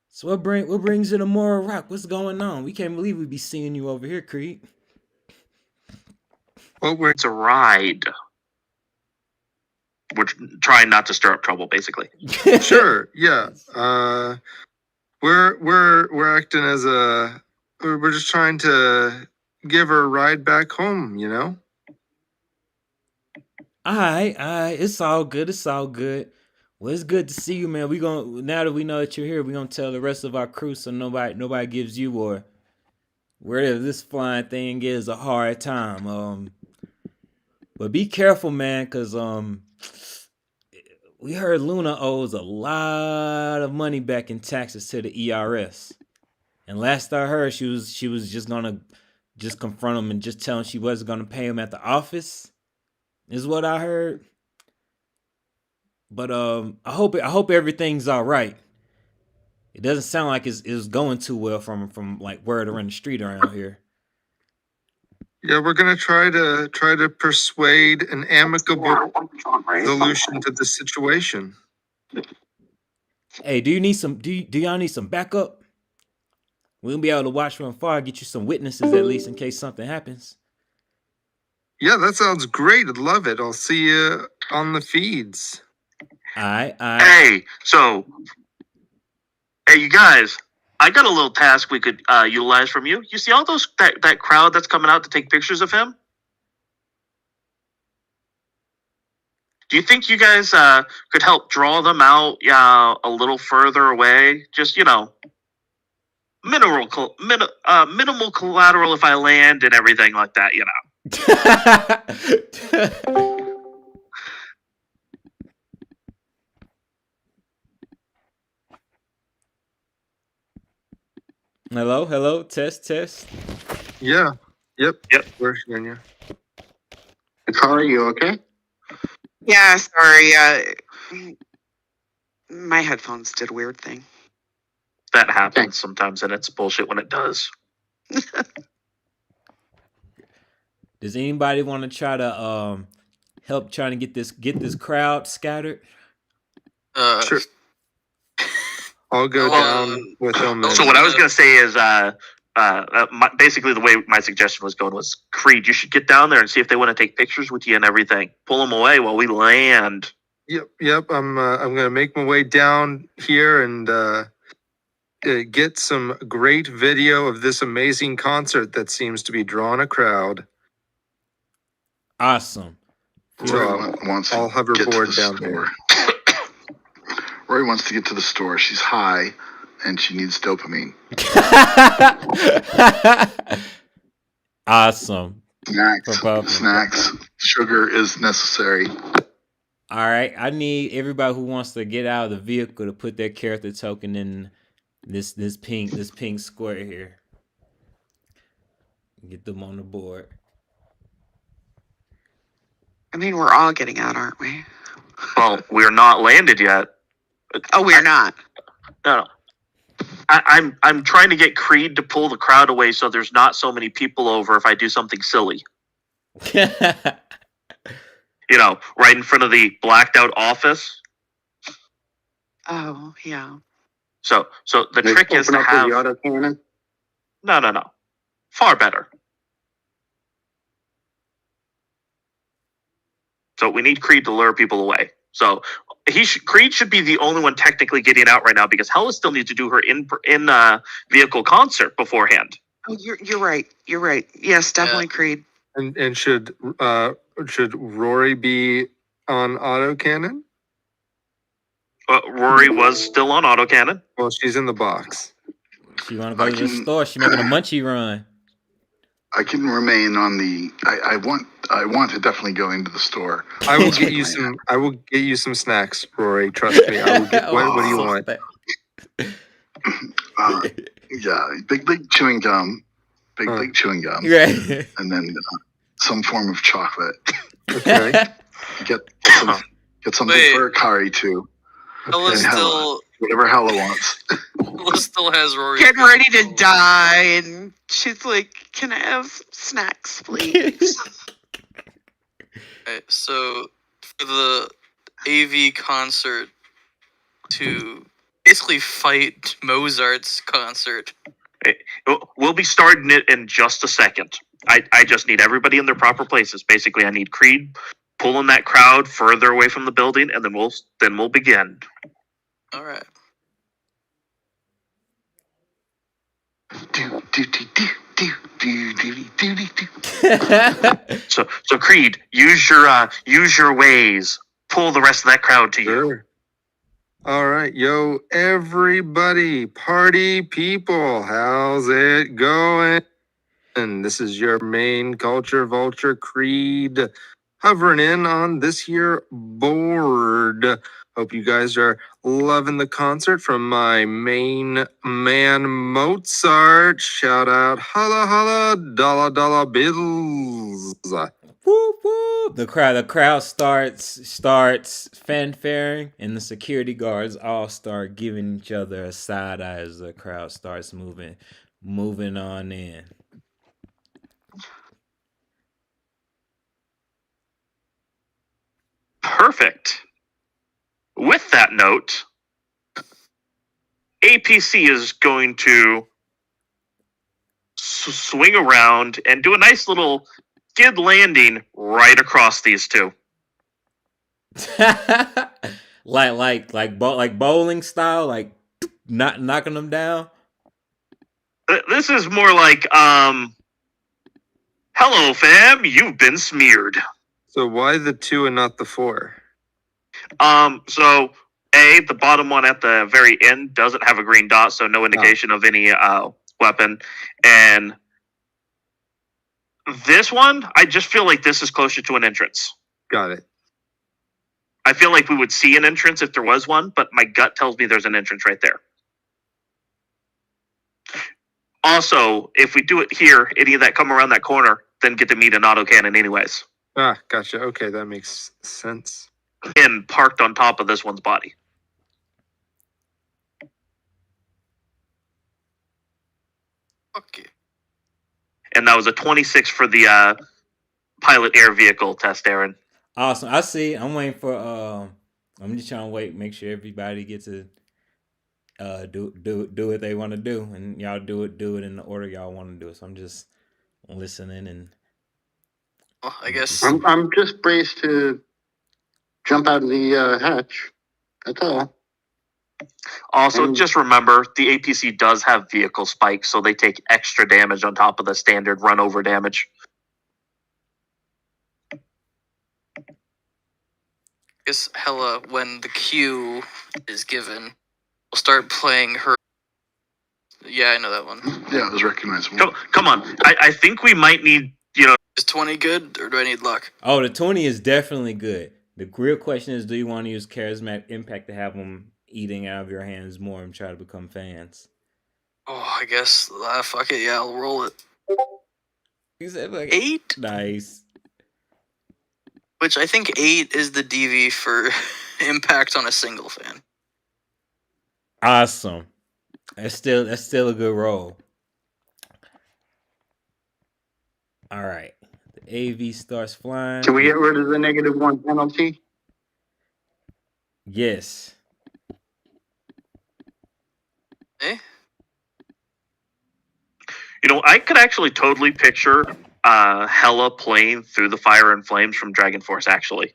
"So what brings you to Murray Rock? What's going on? We can't believe we be seeing you over here, Creed."
Well,
It's a ride. We're trying not to stir up trouble, basically.
sure, yeah. We're acting as we're just trying to give her a ride back home, you know.
All right. It's all good. Well, it's good to see you, man. Now that we know that you're here, we're gonna tell the rest of our crew so nobody gives you or wherever this flying thing is a hard time. But be careful, man, cause we heard Luna owes a lot of money back in taxes to the ERS. And last I heard, she was just gonna confront him and just tell him she wasn't gonna pay him at the office. Is what I heard. But I hope everything's all right. It doesn't sound like it's going too well from like word around the street around here.
Yeah, we're gonna try to persuade an amicable solution to the situation.
Hey, do y'all need some backup? We'll be able to watch from afar, get you some witnesses at least in case something happens.
Yeah, that sounds great. I'd love it. I'll see you on the feeds.
Alright.
Hey, you guys, I got a little task we could utilize from you. You see all that crowd that's coming out to take pictures of him? Do you think you guys could help draw them out a little further away? Just, minimal collateral if I land and everything like that,
Hello, test.
Yeah. Yep. We're hearing you.
Car, are you okay?
Yeah, sorry. My headphones did a weird thing.
That happens sometimes, and it's bullshit when it does.
Does anybody want to try to help trying to get this crowd scattered?
Sure. I'll go down with them.
So what I was gonna say is, basically the way my suggestion was going was, Creed, you should get down there and see if they want to take pictures with you and everything. Pull them away while we land.
Yep. I'm gonna make my way down here and get some great video of this amazing concert that seems to be drawing a crowd.
Awesome.
Rory
So
wants
I'll
to get to
hoverboard
the
down
store. Rory wants to get to the store. She's high, and she needs dopamine.
Awesome.
Snacks. Sugar is necessary.
All right, I need everybody who wants to get out of the vehicle to put their character token in this pink square here. Get them on the board.
I mean, we're all getting out, aren't we?
Well, we're not landed yet.
Oh, we're not.
No. I'm trying to get Creed to pull the crowd away so there's not so many people over if I do something silly. You know, right in front of the blacked out office.
Oh, yeah.
So the trick is to have
the autocannon.
no. Far better. So we need Creed to lure people away. So Creed should be the only one technically getting out right now because Hella still needs to do her in vehicle concert beforehand.
Oh, you're right. You're right. Yes, definitely Creed.
And should Rory be on autocannon?
Rory was still on autocannon.
Well, she's in the box.
She want to go to the store. She making a munchie run.
I can remain on the. I want to definitely go into the store.
I will get you some. I will get you some snacks, Rory. Trust me. I will get. What do you want?
Yeah, big chewing gum, big chewing gum,
Right.
and then some form of chocolate.
Okay.
Get something for Akari too.
Hella
And
still,
whatever Hella wants.
Hella still has Rory.
Getting ready to die, and she's like, "Can I have some snacks, please?"
Okay, so for the AV concert to basically fight Mozart's concert.
We'll be starting it in just a second. I just need everybody in their proper places. Basically, I need Creed pulling that crowd further away from the building, and then we'll begin.
All right.
So Creed, use your ways. Pull the rest of that crowd to you.
Sure. All right, yo, everybody, party people, how's it going? And this is your main culture vulture Creed hovering in on this here board. Hope you guys are loving the concert from my main man Mozart. Shout out, holla holla, dollar bills.
Whoop whoop. The crowd starts fanfaring, and the security guards all start giving each other a side eye as the crowd starts moving on in.
Perfect. With that note, APC is going to swing around and do a nice little skid landing right across these two.
like bowling style, like not knocking them down.
This is more like, hello, fam, you've been smeared.
So why the 2 and not the 4?
So the bottom one at the very end doesn't have a green dot, so no indication of any weapon. And this one, I just feel like this is closer to an entrance.
Got it.
I feel like we would see an entrance if there was one, but my gut tells me there's an entrance right there. Also, if we do it here, any of that come around that corner, then get to meet an autocannon anyways.
Ah, gotcha. Okay, that makes sense.
And parked on top of this one's body.
Okay.
And that was a 26 for the pilot air vehicle test, Aaron.
Awesome. I see. I'm waiting for I'm just trying to make sure everybody gets to do what they want to do, and y'all do it in the order y'all want to do it. So I'm just listening and
Well, I guess
I'm just braced to jump out of the hatch. That's all.
Also,
And-
just remember the APC does have vehicle spikes, so they take extra damage on top of the standard run over damage.
I guess Hella, when the cue is given, will start playing her. Yeah, I know that one.
Yeah, it was recognizable.
Come on. I think we might need,
Is 20 good, or do I need luck?
Oh, the 20 is definitely good. The real question is, do you want to use Charismatic Impact to have them eating out of your hands more and try to become fans?
Oh, I guess. Fuck it, yeah, I'll roll it.
You said like
8?
Nice.
Which I think 8 is the DV for impact on a single fan.
Awesome. That's still a good roll. All right. The AV starts flying.
Can we get rid of the -1 penalty?
Yes.
Eh?
I could actually totally picture Hella playing through the Fire and Flames from Dragon Force, actually.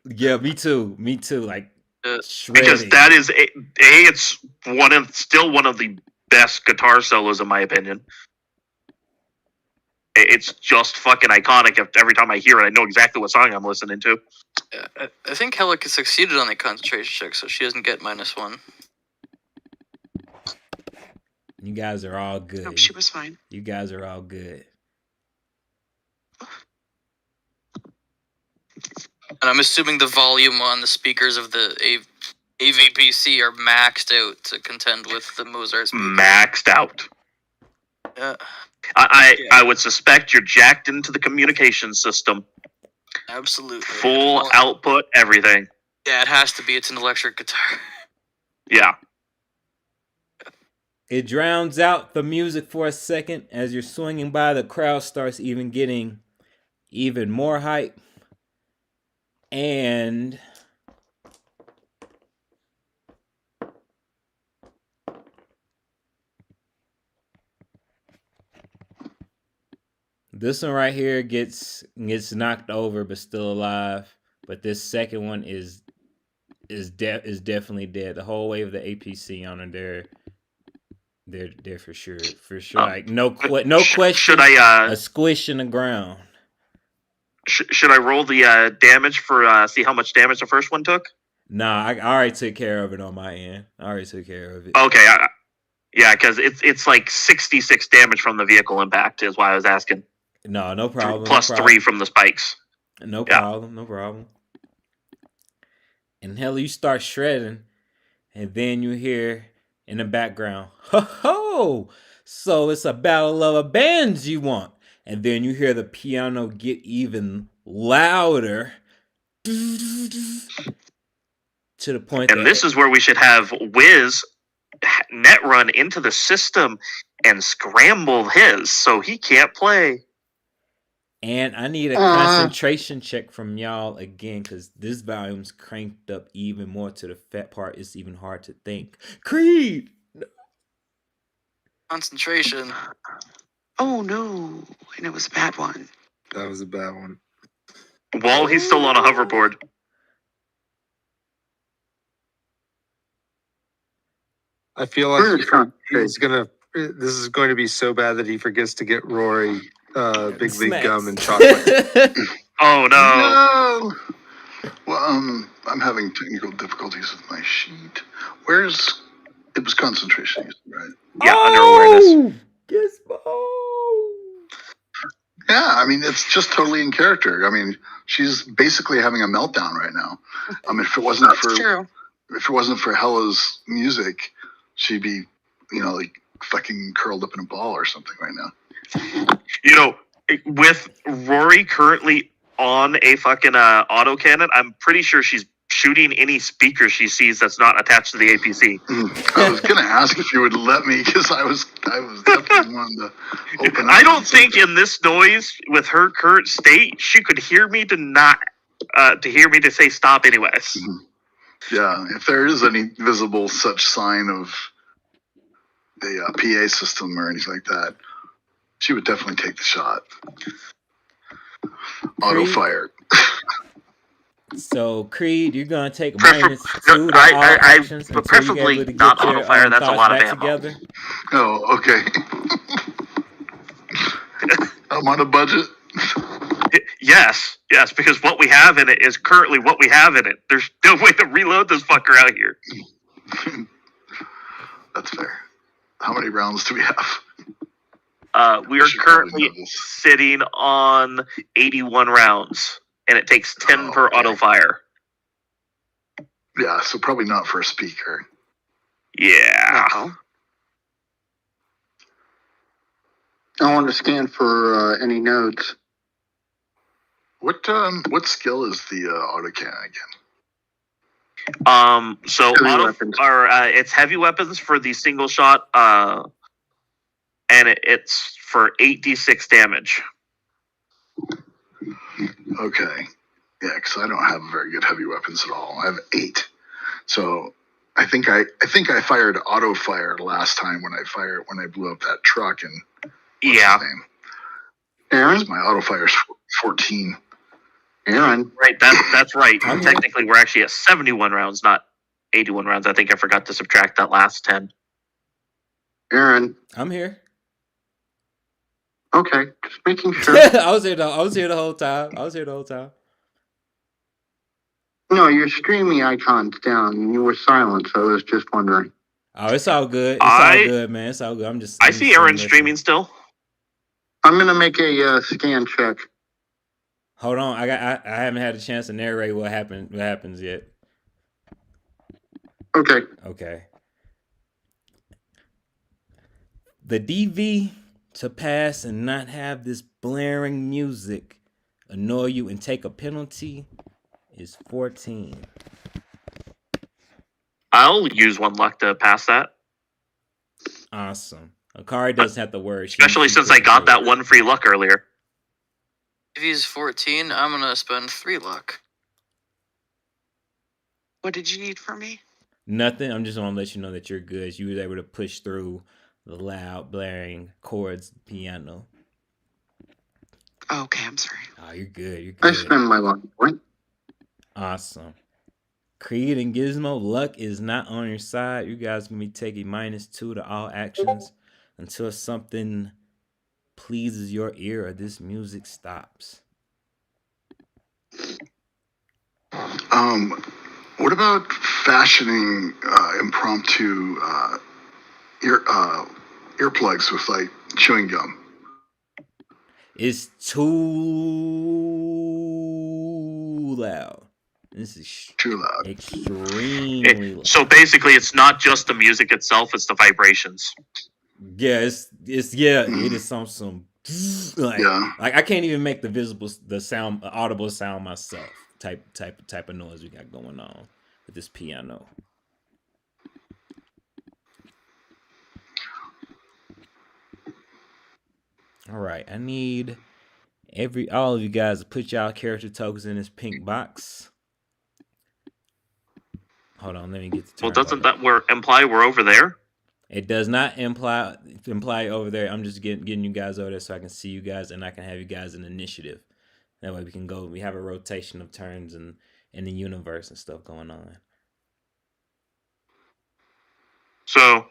Yeah, me too. Like
Because
shredding.
that is it's still one of the best guitar solos in my opinion. It's just fucking iconic. Every time I hear it, I know exactly what song I'm listening to.
Yeah, I think Hella succeeded on the concentration check, so she doesn't get -1.
You guys are all good.
No, she was fine.
You guys are all good.
And I'm assuming the volume on the speakers of the AVPC are maxed out to contend with the Mozart speakers.
Maxed out.
Yeah,
I would suspect you're jacked into the communication system.
absolutely.
Full
Well,
output, everything.
Yeah, it has to be. It's an electric guitar.
Yeah.
It drowns out the music for a second. As you're swinging by, the crowd starts getting even more hype. And this one right here gets knocked over but still alive. But this second one is definitely dead. The whole way of the APC on it, they're for sure. Like no question.
Should I
a squish in the ground.
should I roll the damage for see how much damage the first one took?
Nah, I already took care of it on my end. I already took care of it.
Okay, yeah, because it's like 66 damage from the vehicle impact is why I was asking.
No problem.
Plus
no problem.
3 from the spikes.
No problem. And hell, you start shredding, and then you hear in the background, ho ho! So it's a battle of the bands you want. And then you hear the piano get even louder. To the point
And this is where we should have Wiz net run into the system and scramble his so he can't play.
And I need a concentration check from y'all again, because this volume's cranked up even more to the fat part. It's even hard to think. Creed!
Concentration.
Oh no, and it was a bad one.
That was a bad one.
While he's still on a hoverboard.
I feel like he's gonna. This is going to be so bad that he forgets to get Rory Big League gum and chocolate.
Oh no!
No. Well, I'm having technical difficulties with my sheet. It was concentration, right?
Yeah, under awareness.
Gizmo!
Yeah, I mean, it's just totally in character. I mean, she's basically having a meltdown right now. If it wasn't for Hella's music, she'd be, like fucking curled up in a ball or something right now.
With Rory currently on a fucking autocannon, I'm pretty sure she's shooting any speaker she sees that's not attached to the APC.
I was gonna ask if you would let me, because I was definitely wanting to open up.
I don't think in this noise, with her current state, she could hear me to say stop anyways.
Yeah, if there is any visible such sign of a PA system or anything like that, she would definitely take the shot. Auto fire.
So Creed, you're gonna take
Prefer-
minus 2 to all actions
but
until you're
preferably
able to
not
get your
auto fire. That's a
thoughts
lot of
back
ammo.
together.
Oh, okay. I'm on a budget.
Yes, because what we have in it is currently what we have in it. There's no way to reload this fucker out here.
That's fair. How many rounds do we have?
We
I
are
should probably
currently
know this.
sitting on 81 rounds, and it takes 10
Oh,
per
okay.
auto fire.
Yeah, so probably not for a speaker.
Yeah.
Uh-oh.
I want to scan for any nodes.
What skill is the autocan again?
So
Heavy
auto
weapons.
or it's heavy weapons for the single shot. And it's for 8d6 damage.
Okay. Yeah, because I don't have very good heavy weapons at all. I have 8. So I think I fired auto fire last time when I blew up that truck and what's
Yeah.
his name?
Aaron?
My auto fire's 14.
Aaron?
Right, that's right.
I'm here.
Technically, we're actually at 71 rounds, not 81 rounds. I think I forgot to subtract that last 10.
Aaron?
I'm here.
Okay, just making sure.
I was here the whole time.
No, your streaming icon's down and you were silent, so I was just wondering.
Oh, it's all good. It's all good, man. It's all good.
I see Aaron streaming still.
I'm going to make a scan check.
Hold on. I haven't had a chance to narrate what happens yet.
Okay.
Okay. The DV to pass and not have this blaring music annoy you and take a penalty is 14.
I'll use 1 luck to pass that.
Awesome. Akari doesn't have to worry.
Especially since I got that 1 free luck earlier.
If he's 14, I'm gonna spend 3 luck.
What did you need from me?
Nothing. I'm just gonna let you know that you're good. You was able to push through the loud blaring chords piano.
Okay, I'm sorry.
Oh, you're good. You're
I
good.
spend my luck point.
Awesome. Creed and Gizmo, luck is not on your side. You guys gonna be taking -2 to all actions until something pleases your ear or this music stops.
What about fashioning impromptu earplugs with like chewing gum?
It's too loud. This is
Too loud.
extremely loud.
So basically, it's not just the music itself; it's the vibrations.
Yeah, it is some like
Yeah.
I can't even make the audible sound myself. Type of noise we got going on with this piano. All right, I need all of you guys to put y'all character tokens in this pink box. Hold on, let me get the turn.
Well, doesn't that imply we're over there?
It does not imply over there. I'm just getting you guys over there so I can see you guys and I can have you guys in initiative. That way we can go. We have a rotation of turns in the universe and stuff going on.
So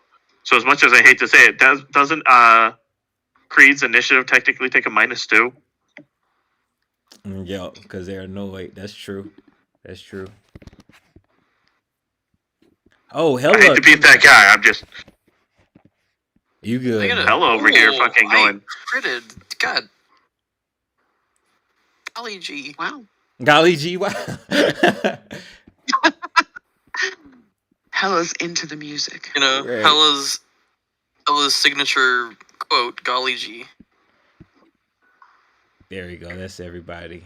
as much as I hate to say it, doesn't Creed's initiative technically take a -2?
Yeah, because there are no wait. That's true. That's true. Oh, hell!
I hate to beat that guy. I'm just
you good?
Hella over here, fucking going.
Critted. God. Golly gee.
Wow.
Golly gee, wow.
Hella's into the music.
You know,
Right.
Hella's signature quote, golly gee.
There you go. That's everybody.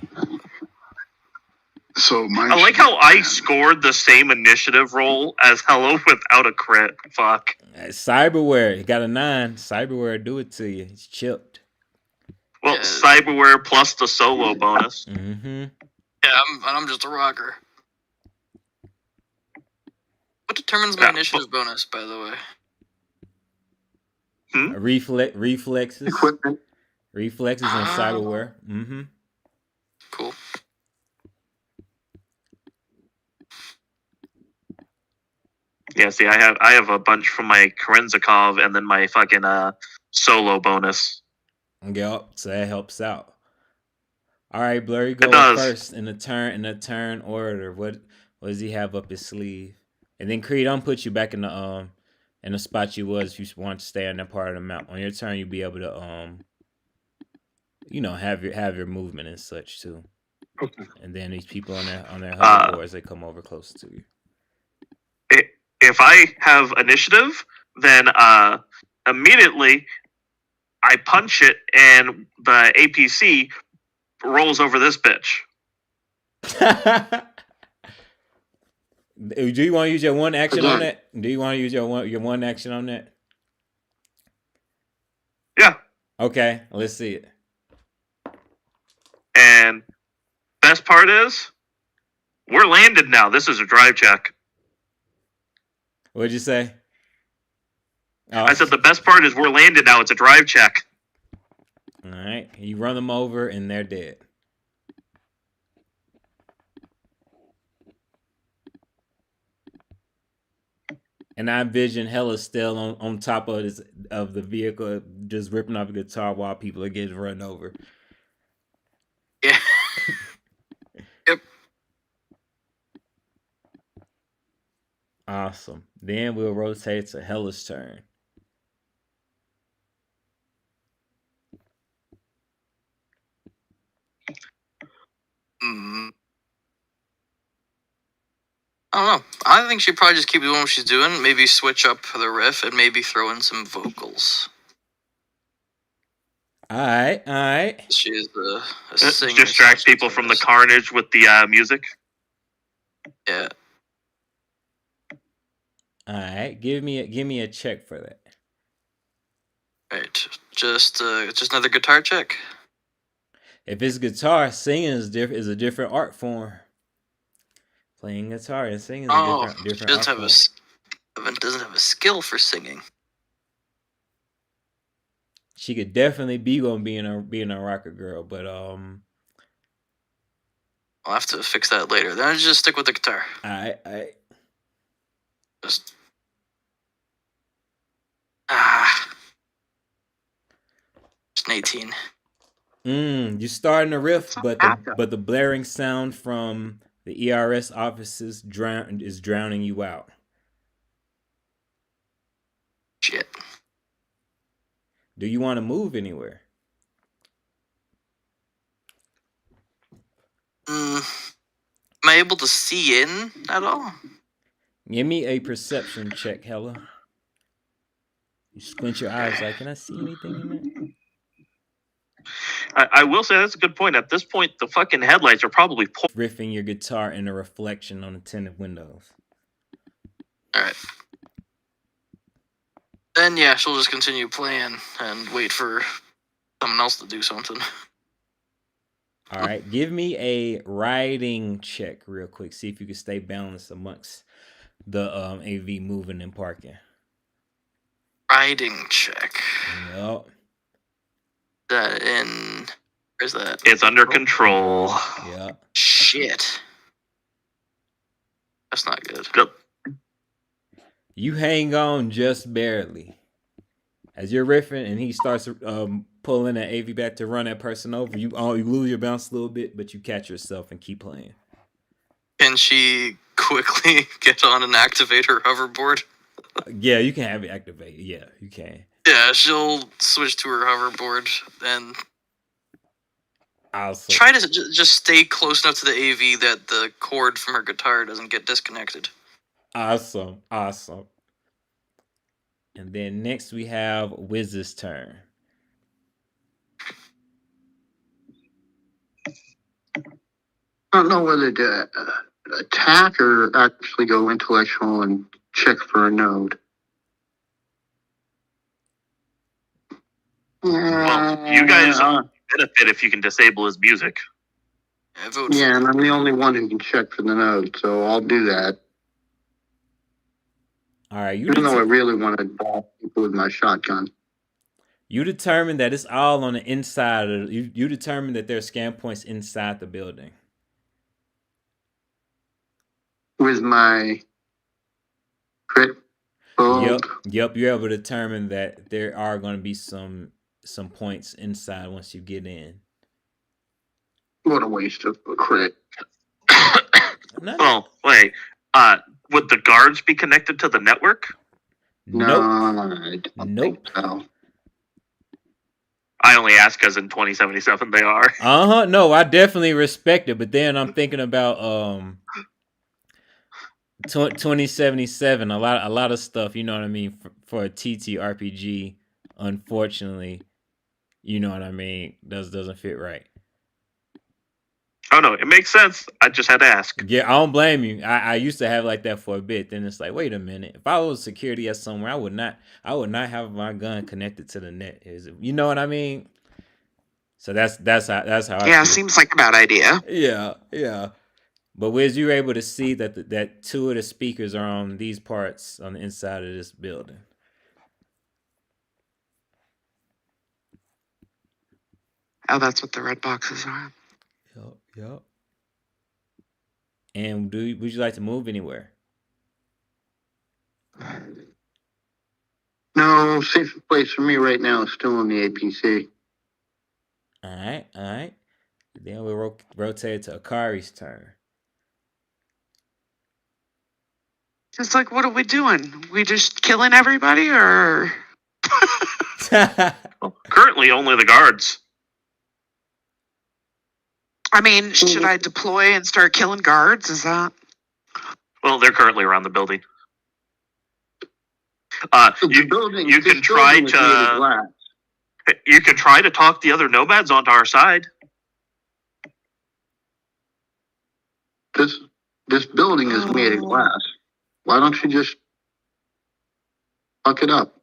So
I like how I scored the same initiative roll as Hello without a crit. Fuck.
Cyberware, you got a 9. Cyberware, do it to you. It's chipped.
Well,
Yeah.
Cyberware plus the solo bonus.
Mm-hmm.
Yeah, I'm just a rocker. What determines my initiative bonus, by the way?
Reflexes.
Equipment.
Reflexes and cyberware. Mm-hmm.
Cool.
Yeah, see, I have a bunch from my Kerenzikov and then my fucking solo bonus.
Yep, so that helps out. All right, Blur, you
It
go
does.
first in the turn order. What does he have up his sleeve? And then Creed, I'm put you back in the spot you was if you want to stay on that part of the map. On your turn, you'll be able to have your movement and such too.
Okay.
And then these people on their hoverboards, they come over closer to you.
If I have initiative, then immediately I punch it and the APC rolls over this bitch.
Do you want to use your one action on that? Do you want to use your one action on that?
Yeah.
Okay, let's see it.
And best part is, we're landed now. This is a drive check.
What'd you say? Oh.
I said the best part is we're landed now. It's a drive check.
All right, you run them over and they're dead. And I envision Hella still on top of the vehicle, just ripping off a guitar while people are getting run over.
Yeah. Yep.
Awesome. Then we'll rotate to Hella's turn.
I don't know. I think she'd probably just keep doing what she's doing. Maybe switch up the riff and maybe throw in some vocals.
All right.
She's a singer.
Distract people from the carnage with the music.
Yeah.
All right. Give me a check for that.
Right. Just another guitar check.
If it's guitar, singing is a different art form. Playing guitar and singing is a different art form.
Doesn't have a skill for singing.
She could definitely be being a rocker girl, but
I'll have to fix that later. Then I just stick with the guitar.
I
Just an 18.
You're starting a riff, but the blaring sound from the ERS offices is drowning you out.
Shit.
Do you want to move anywhere?
Am I able to see in at all?
Give me a perception check, Hella. You squint your eyes like, can I see anything in there?
I will say that's a good point. At this point, the fucking headlights are probably
riffing your guitar in a reflection on the tinted windows.
All right. Then yeah, she'll just continue playing and wait for someone else to do something.
All right, give me a riding check real quick. See if you can stay balanced amongst the AV moving and parking.
Riding check.
Yep.
That in. Where's that?
It's under control.
Yeah.
Shit. That's not good.
Good.
You hang on just barely. As you're riffing and he starts pulling that AV back to run that person over, you lose your bounce a little bit, but you catch yourself and keep playing.
Can she quickly get on and activate her hoverboard?
Yeah, you can have it activated. Yeah, you can.
Yeah, she'll switch to her hoverboard and
awesome.
Try to just stay close enough to the AV that the cord from her guitar doesn't get disconnected.
Awesome. And then next we have Wiz's turn.
I don't know whether to attack or actually go intellectual and check for a node.
Well, you guys benefit if you can disable his music.
Yeah, and I'm the only one who can check for the node, so I'll do that.
All right,
even though I really want to ball people with my shotgun.
You determine that it's all on the inside of you determine that there are scan points inside the building.
With my Crit.
Yep,
Bug.
yep. You're able to determine that there are going to be some points inside once you get in.
What a waste of a crit.
Not,
Oh, wait. Would the guards be connected to the network?
nope.
No, I don't think
Nope.
so.
I only ask because in 2077 they are.
No, I definitely respect it, but then I'm thinking about 2077. A lot of stuff. You know what I mean for a TTRPG. Unfortunately, you know what I mean. Doesn't fit right.
Oh no, it makes sense. I just had to ask.
Yeah, I don't blame you. I used to have like that for a bit. Then it's like, wait a minute. If I was security at somewhere, I would not have my gun connected to the net. You know what I mean? So that's how I
Yeah,
feel.
seems like a bad idea.
Yeah. But Wiz, you were able to see that that two of the speakers are on these parts on the inside of this building.
Oh, that's what the red boxes are.
Yep. And would you like to move anywhere?
No, safest place for me right now is still on the APC.
All right. Then we'll rotate to Akari's turn.
Just like, what are we doing? We just killing everybody, or?
Well, currently, only the guards.
I mean, should I deploy and start killing guards? Is that?
Well, they're currently around the building.
The building,
you
this
can try
building is made of
to
glass.
you can try to talk the other nomads onto our side.
This building is made of glass. Why don't you just fuck it up?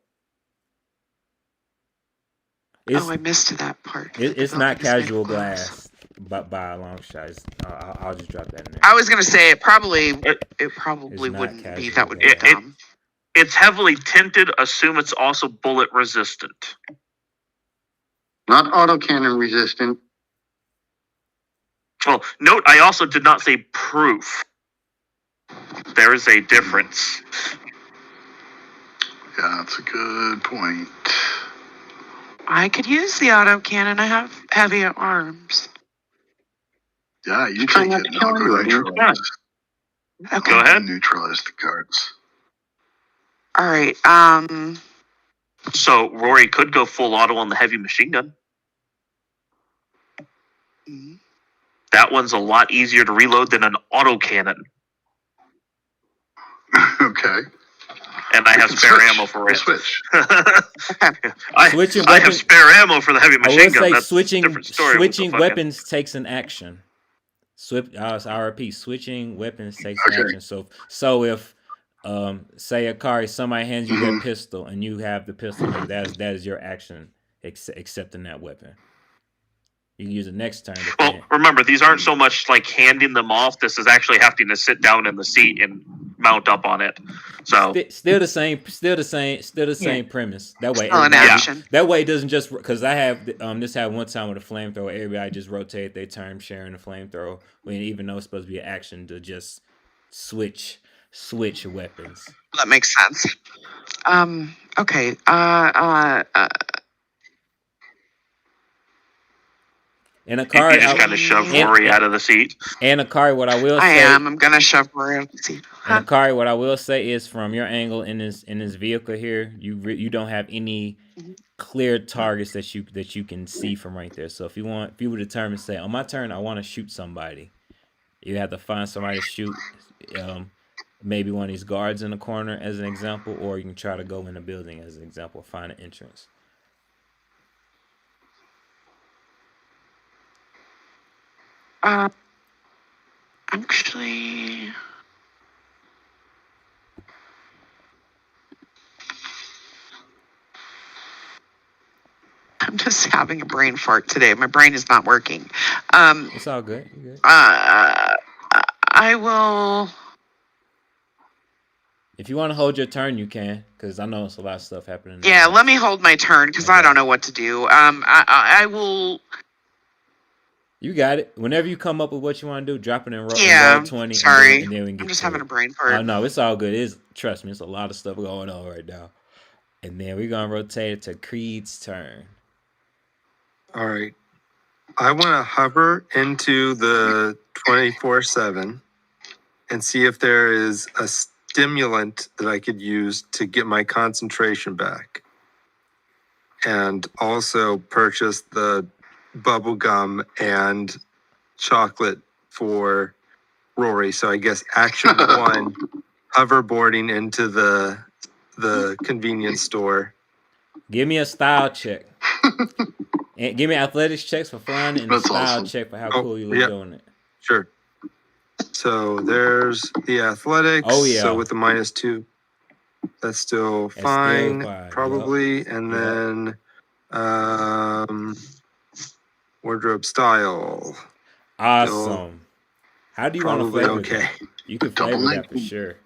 I missed that part.
It's not casual glass, but by a long shot. I'll just drop that in there.
I was gonna say it probably
It's
wouldn't
not
be.
casual
That would be
glass.
dumb.
It's heavily tinted. Assume it's also bullet resistant.
Not autocannon resistant.
Well, note I also did not say proof. There is a difference.
Yeah, that's a good point.
I could use the autocannon. I have heavy arms.
Yeah, you
Try
take
not
it
to
and
kill
I'll go
anybody.
neutralize.
Okay.
Go ahead.
Neutralize the guards.
All right.
So Rory could go full auto on the heavy machine gun.
Mhm.
That one's a lot easier to reload than an autocannon.
Okay.
And I have
can
spare
switch.
ammo for
We'll
it.
switch.
Switching
I have
weapons-
spare ammo for the heavy
I will
machine gun.
say
That's a different story.
switching weapons takes an action. I repeat, switching weapons takes an
Okay.
action. So if say Akari, somebody hands you their pistol and you have the pistol, that is your action, accepting that weapon. You can use it next turn. but
Well,
then-
remember, these aren't so much like handing them off. This is actually having to sit down in the seat and mount up on it. So
still the same premise. That way,
Still an
everybody-
action.
that way it doesn't just because I have this happened one time with a flamethrower. Everybody just rotate their turn sharing the flamethrower, when even though it's supposed to be an action to just switch weapons.
That makes sense. Okay.
And
you
Akari,
just kind of shove
and-
Rory out of the seat.
and Akari, what I will
I
say,
am. I'm gonna shove her out the seat.
and Akari, what I will say is from your angle in this vehicle here, you don't have any clear targets that you can see from right there. So if you were determined to say on my turn I want to shoot somebody, you have to find somebody to shoot. Maybe one of these guards in the corner as an example, or you can try to go in a building as an example, find an entrance.
Actually, I'm just having a brain fart today. My brain is not working.
It's all good. You're good.
I will.
If you want to hold your turn, you can, because I know it's a lot of stuff happening.
Yeah, let me hold my turn because I don't know what to do. I will.
You got it. Whenever you come up with what you want to do, drop it in roll
Yeah,
20,
sorry.
and then we can
I'm
get
just
to
having
it.
a brain
Oh
fart.
no, it's all good. Trust me, it's a lot of stuff going on right now. And then we're gonna rotate it to Creed's turn.
All right. I want to hover into the 24/7 and see if there is a stimulant that I could use to get my concentration back. And also purchase the bubble gum and chocolate for Rory. So I guess action one, hoverboarding into the convenience store.
Give me a style check. And give me athletics checks for fun and a
That's
style
awesome.
check for how
Oh,
cool you look
yeah.
doing it.
Sure. So there's the athletics.
Oh, yeah.
So with the -2, that's still
That's
fine,
still fine,
probably. And
Yup.
then wardrobe style.
Awesome. How do you want to
Probably
flavor
okay.
that? You can
Double
flavor that for
19.
sure.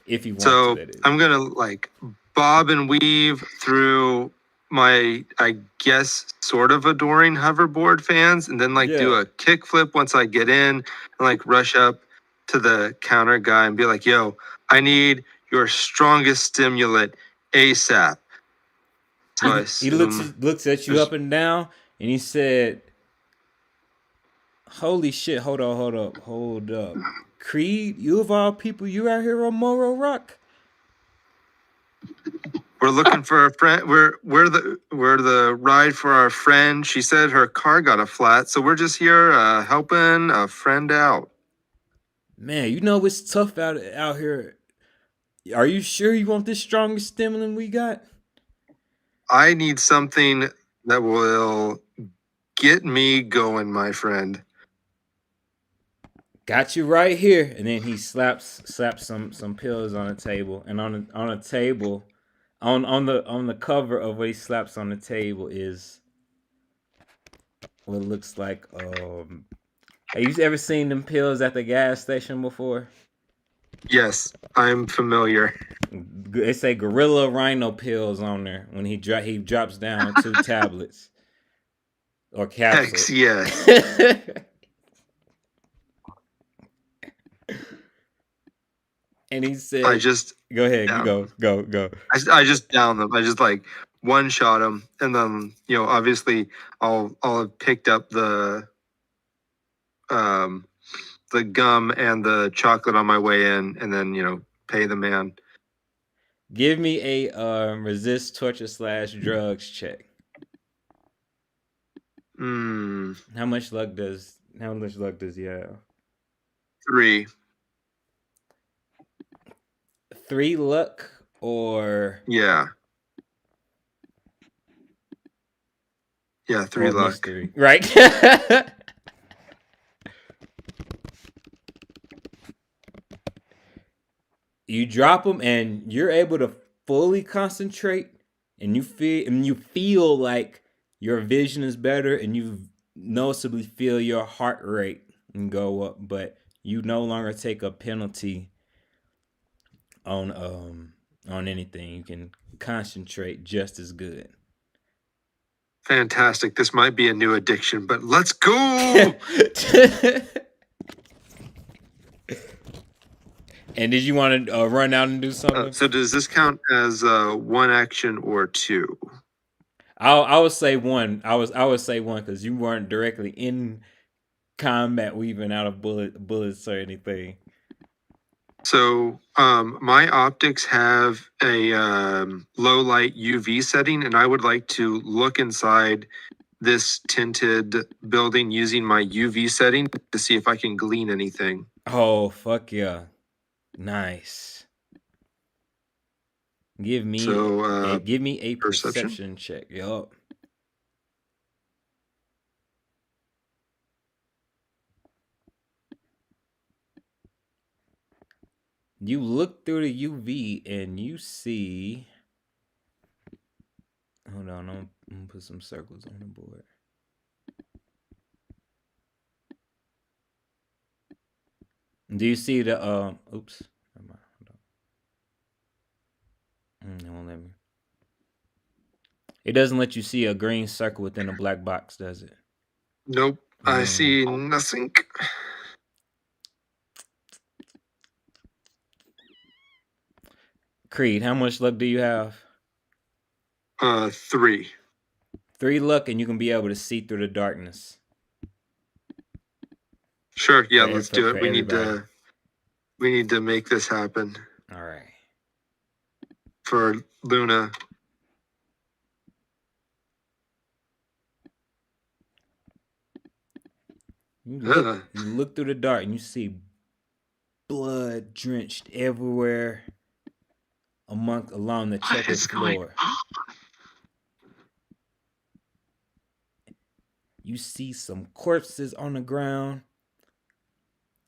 If you want
So
to, that is.
I'm gonna like bob and weave through my, I guess, sort of adoring hoverboard fans, and then like do
Yeah.
a kickflip once I get in, and like rush up to the counter guy and be like, "Yo, I need your strongest stimulant ASAP." So I
He looks at you
there's-
up and down, and he said, "Holy shit! Hold up, Creed, you of all people, you out here on Morrow Rock?"
We're looking for a friend. We're the ride for our friend. She said her car got a flat, so we're just here helping a friend out.
Man, you know it's tough out here. Are you sure you want this strongest stimulant we got?
I need something that will get me going, my friend.
Got you right here. And then he slaps some pills on the table, and on a table, on the cover of what he slaps on the table is what looks like have you ever seen them pills at the gas station before?
Yes, I'm familiar.
They say Gorilla Rhino pills on there when he drops down 2 tablets or capsules.
Hex yes.
And he said,
I just
"Go ahead,
down
you go."
I just down them. I just like one shot them, and then obviously I'll have picked up the gum and the chocolate on my way in, and then pay the man.
Give me a resist torture / drugs check. How much luck does he have?
3.
3 luck or
Yeah, 3
or
luck.
mystery, right? You drop them and you're able to fully concentrate, and you feel like your vision is better, and you noticeably feel your heart rate go up, but you no longer take a penalty on anything. You can concentrate just as good.
Fantastic. This might be a new addiction, but let's go.
And did you want to run out and do something?
So does this count as 1 action or 2?
I would say 1. I would say 1 because you weren't directly in combat weaving out of bullets or anything.
So my optics have a low light UV setting, and I would like to look inside this tinted building using my UV setting to see if I can glean anything.
Oh, fuck yeah. Nice. Give me a perception check. Yup. You look through the UV and you see. Hold on, I'm gonna put some circles on the board. Do you see the oops. Hold on. It won't let me. It doesn't let you see a green circle within a black box, does it?
Nope. I see nothing.
Creed, how much luck do you have?
3.
3 luck, and you can be able to see through the darkness.
Sure, yeah,
For-
let's
for-
do
for
it. We
everybody.
need to make this happen
All right.
for Luna.
You
Ugh.
look through the dark and you see blood drenched everywhere along the
What
checkered
is going
floor.
on?
You see some corpses on the ground.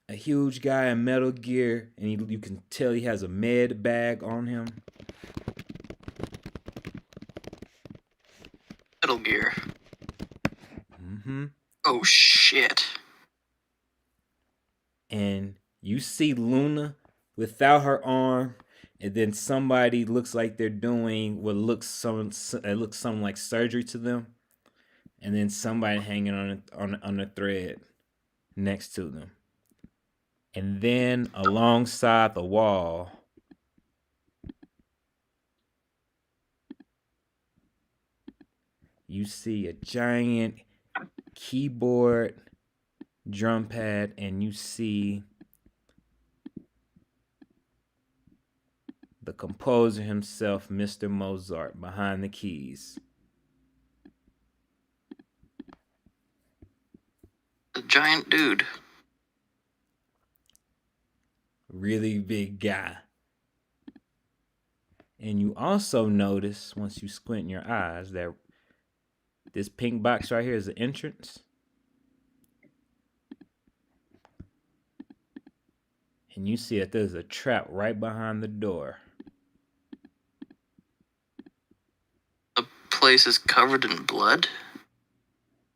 A huge guy in metal gear, and you can tell he has a med bag on him.
Metal Gear.
Mm-hmm.
Oh shit.
And you see Luna without her arm, and then somebody looks like they're doing what looks something like surgery to them, and then somebody hanging on a thread next to them. And then alongside the wall, you see a giant keyboard, drum pad, and you see the composer himself, Mr. Mozart, behind the keys.
The giant dude.
Really big guy. And you also notice, once you squint your eyes, that this pink box right here is the entrance. And you see that there's a trap right behind the door.
The place is covered in blood.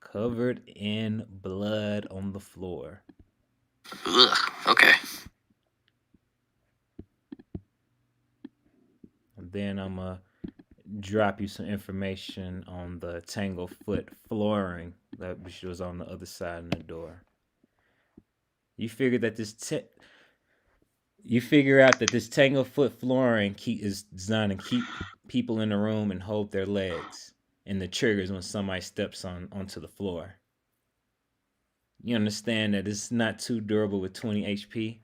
Covered in blood on the floor.
Ugh. Okay.
And then I'm going to drop you some information on the Tanglefoot flooring that was on the other side of the door. You figure out that this Tanglefoot flooring is designed to keep people in the room and hold their legs, and the triggers when somebody steps onto the floor. You understand that it's not too durable with 20 HP,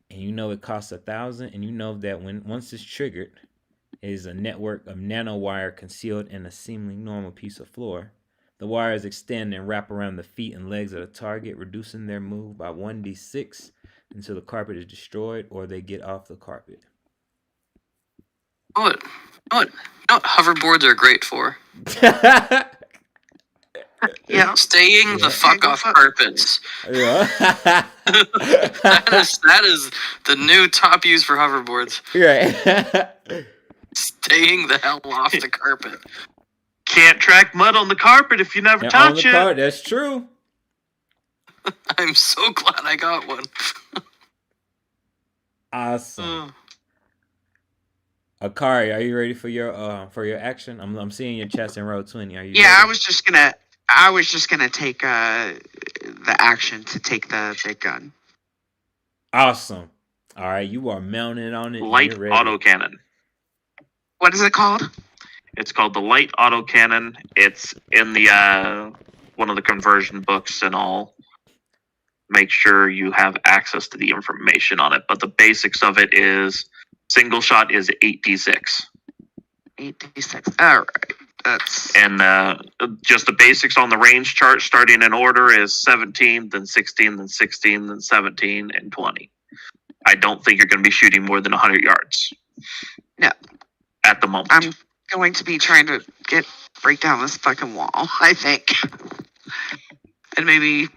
and you know it costs 1,000, and you know that once it's triggered, it is a network of nanowire concealed in a seemingly normal piece of floor. The wires extend and wrap around the feet and legs of the target, reducing their move by 1d6 until the carpet is destroyed or they get off the carpet.
What hoverboards are great for?
Yeah.
Staying the fuck off carpets.
Yeah.
that is the new top use for hoverboards.
Right.
Staying the hell off the carpet.
Can't track mud on the carpet if you never
And on
touch
the
it.
card, that's true.
I'm so glad I got one.
Awesome. Akari, are you ready for your action? I'm seeing your chest in row 20. Are you
Yeah,
ready?
I was just gonna take the action to take the big gun.
Awesome. All right, you are mounted on it.
Light
You're ready.
autocannon.
What is it called?
It's called the light autocannon. It's in the one of the conversion books and all. Make sure you have access to the information on it. But the basics of it is single shot is 8d6.
8d6. All right. That's
And just the basics on the range chart starting in order is 17, then 16, then 16, then 17, and 20. I don't think you're going to be shooting more than 100 yards.
No.
At the moment.
I'm going to be trying to break down this fucking wall, I think. And maybe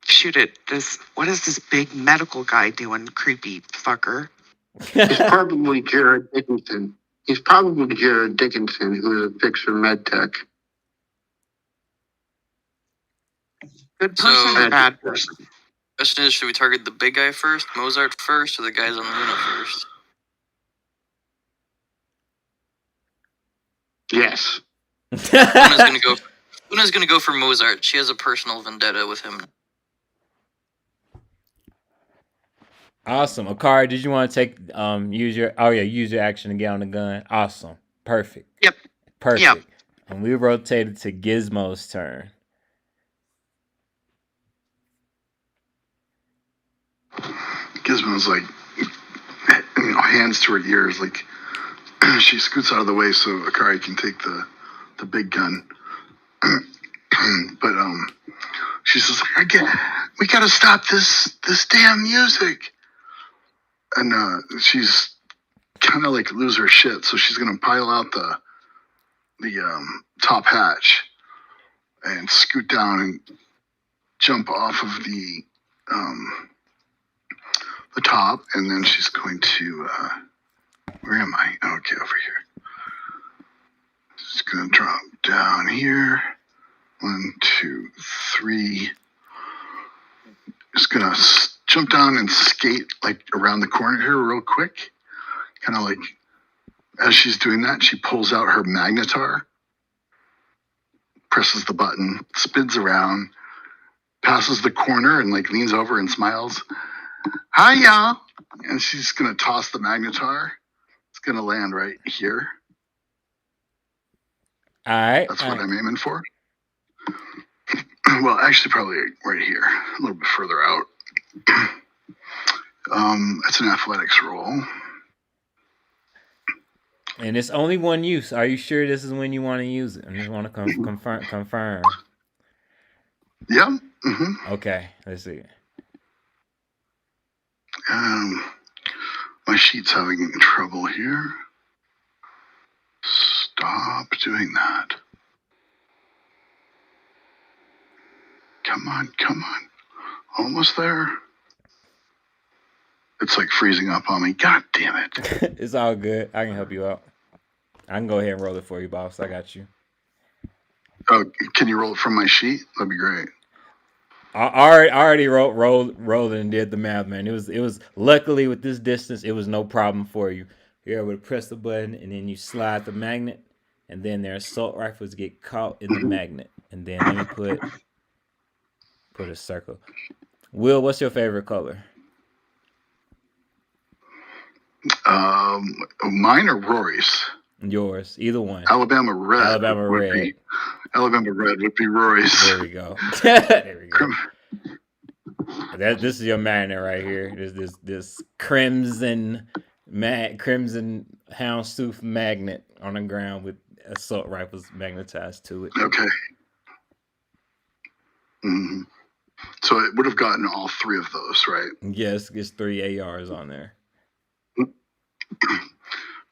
shoot at this. What is this big medical guy doing, creepy fucker?
It's probably Jared Dickinson. He's probably Jared Dickinson, who is a fixer med tech.
Good person
So-
or bad person?
Question is, should we target the big guy first, Mozart first, or the guys on Luna first?
Yes.
Luna's gonna go Luna's gonna go for Mozart. She has a personal vendetta with him.
Awesome. Akari, did you want to take use your action to get on the gun? Awesome. Perfect.
Yep.
Perfect.
Yep.
And we rotated to Gizmo's turn.
Gizmo's like, hands to her ears, like she scoots out of the way so Akari can take the big gun. But she's just like, we gotta stop this damn music. And she's kind of like lose her shit, so she's gonna pile out the top hatch and scoot down and jump off of the top, and then she's going to where am I? Okay, over here. She's gonna drop down here. 1, 2, 3. Just gonna jump down and skate like around the corner here real quick. Kind of like as she's doing that, she pulls out her magnetar, presses the button, spins around, passes the corner, and like leans over and smiles. Hi, y'all. And she's gonna toss the magnetar. It's gonna land right here.
All right.
That's what I'm aiming for. Well, actually, probably right here, a little bit further out. It's an athletics roll.
And it's only one use. Are you sure this is when you want to use it? I just want to confirm.
Yeah. Mm-hmm.
Okay. Let's see.
My sheet's having trouble here. Stop doing that. Come on. Almost there. It's like freezing up on me. God damn it.
It's all good. I can help you out. I can go ahead and roll it for you, boss. I got you.
Oh, can you roll it from my sheet? That'd be great.
I already rolled and did the math, man. It was luckily with this distance, it was no problem for you. You're able to press the button and then you slide the magnet, and then their assault rifles get caught in the magnet. And then let me put a circle. Will, what's your favorite color?
Mine or Rory's?
Yours, either one.
Alabama Red.
Alabama Red.
Alabama Red would be Rory's.
There we go. There we go. This is your magnet right here. This crimson houndstooth magnet on the ground with assault rifles magnetized to it.
Okay. Mm-hmm. So it would have gotten all 3 of those, right?
Yes, it's 3 ARs on there.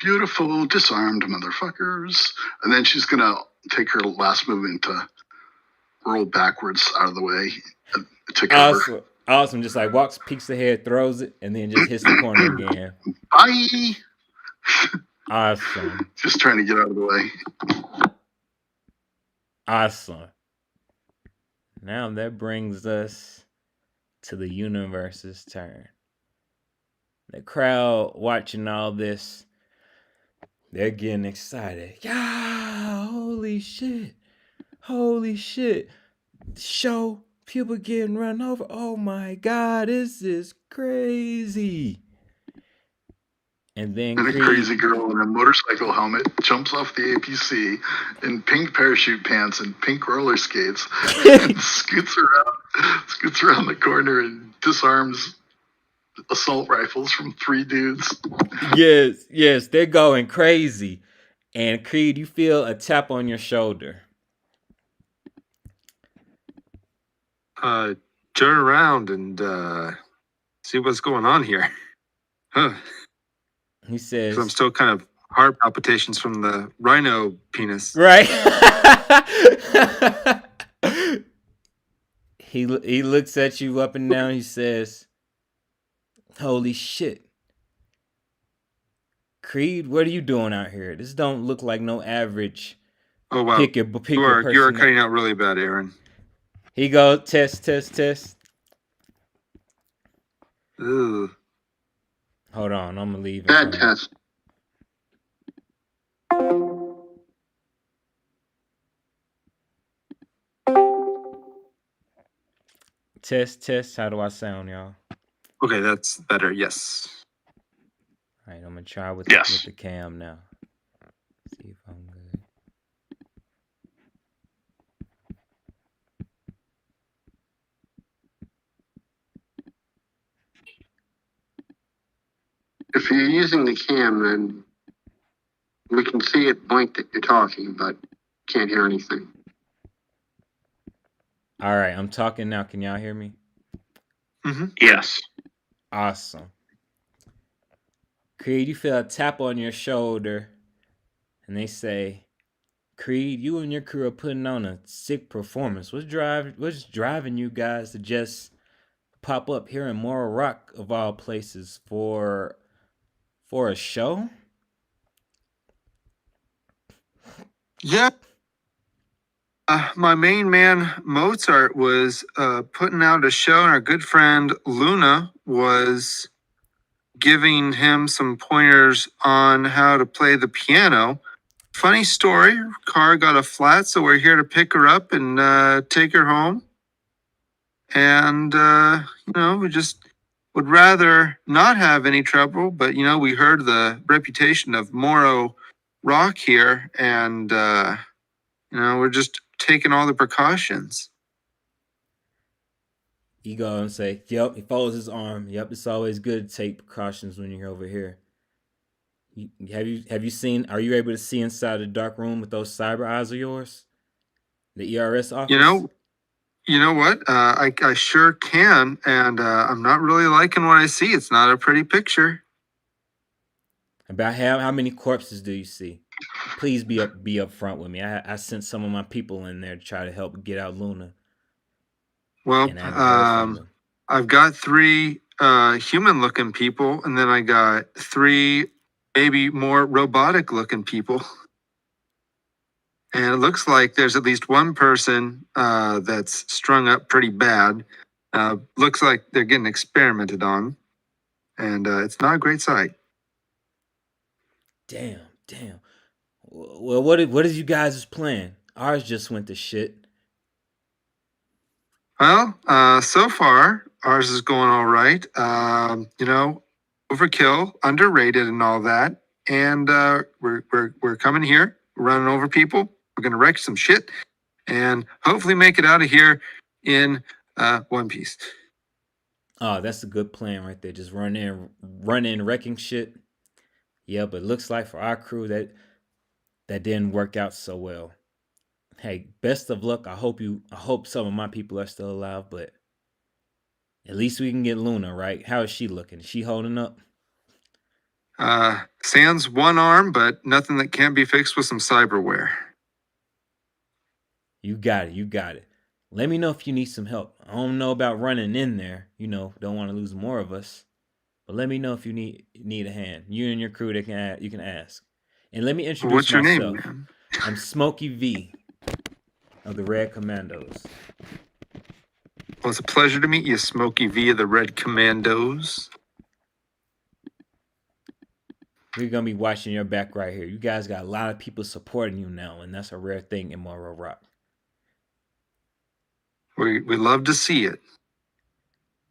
Beautiful, disarmed motherfuckers. And then she's gonna take her last movement to roll backwards out of the way to cover.
Awesome. Just like walks, peeks ahead, throws it, and then just hits the corner again.
Bye.
Awesome.
Just trying to get out of the way.
Awesome. Now that brings us to the universe's turn. The crowd watching all this, they're getting excited. Yeah, holy shit. Show, people getting run over. Oh my God, this is crazy. And then
a crazy girl in a motorcycle helmet jumps off the APC in pink parachute pants and pink roller skates and scoots around the corner and disarms assault rifles from 3 dudes.
Yes, they're going crazy. And Creed, you feel a tap on your shoulder.
Turn around and see what's going on here. Huh.
He says,
I'm still kind of heart palpitations from the rhino penis.
Right. He looks at you up and down. He says, holy shit. Creed, what are you doing out here? This don't look like no average.
Oh, wow. You are cutting out really bad, Aaron.
He goes, test.
Ugh.
Hold on, I'm gonna leave.
Bad test.
Test. How do I sound, y'all?
Okay, that's better. Yes.
All right, I'm gonna try with
Yes.
the cam now. See if I'm good.
If you're using the cam, then we can see it blink that you're talking, but can't hear anything.
All right, I'm talking now. Can y'all hear me?
Mm-hmm.
Yes.
Awesome. Creed, you feel a tap on your shoulder, and they say, "Creed, you and your crew are putting on a sick performance. What's driving you guys to just pop up here in Morro Rock of all places for a show?"
Yeah. My main man Mozart was putting out a show, and our good friend Luna was giving him some pointers on how to play the piano. Funny story, car got a flat, so we're here to pick her up and take her home. And we just would rather not have any trouble, but we heard the reputation of Morro Rock here, and we're just taking all the precautions.
You go and say, "Yep." He folds his arm. "Yep, it's always good to take precautions when you're over here." Have you seen? Are you able to see inside the dark room with those cyber eyes of yours? The ERS office.
You know what? I sure can, and I'm not really liking what I see. It's not a pretty picture.
About how many corpses do you see? Please be up front with me. I sent some of my people in there to try to help get out Luna.
Well,
And I haven't heard from them.
I've got 3 human-looking people, and then I got 3 maybe more robotic-looking people. And it looks like there's at least one person that's strung up pretty bad. Looks like they're getting experimented on, and it's not a great sight.
Damn. Well, what is you guys' plan? Ours just went to shit.
Well, so far ours is going all right. Overkill, underrated, and all that. And we're coming here, running over people. We're gonna wreck some shit, and hopefully make it out of here in one piece.
Oh, that's a good plan right there. Just run in, wrecking shit. Yeah, but looks like for our crew that didn't work out so well. Hey, best of luck. I hope some of my people are still alive, but at least we can get Luna, right? How is she looking? Is she holding up?
Sans one arm, but nothing that can't be fixed with some cyberware.
You got it. Let me know if you need some help. I don't know about running in there. Don't want to lose more of us. But let me know if you need a hand. You and your crew, you can ask. And let me introduce
What's your
myself.
name, man?
I'm Smokey V of the Red Commandos.
Well, it's a pleasure to meet you, Smokey V of the Red Commandos.
We're gonna be watching your back right here. You guys got a lot of people supporting you now, and that's a rare thing in Morro Rock.
We love to see it.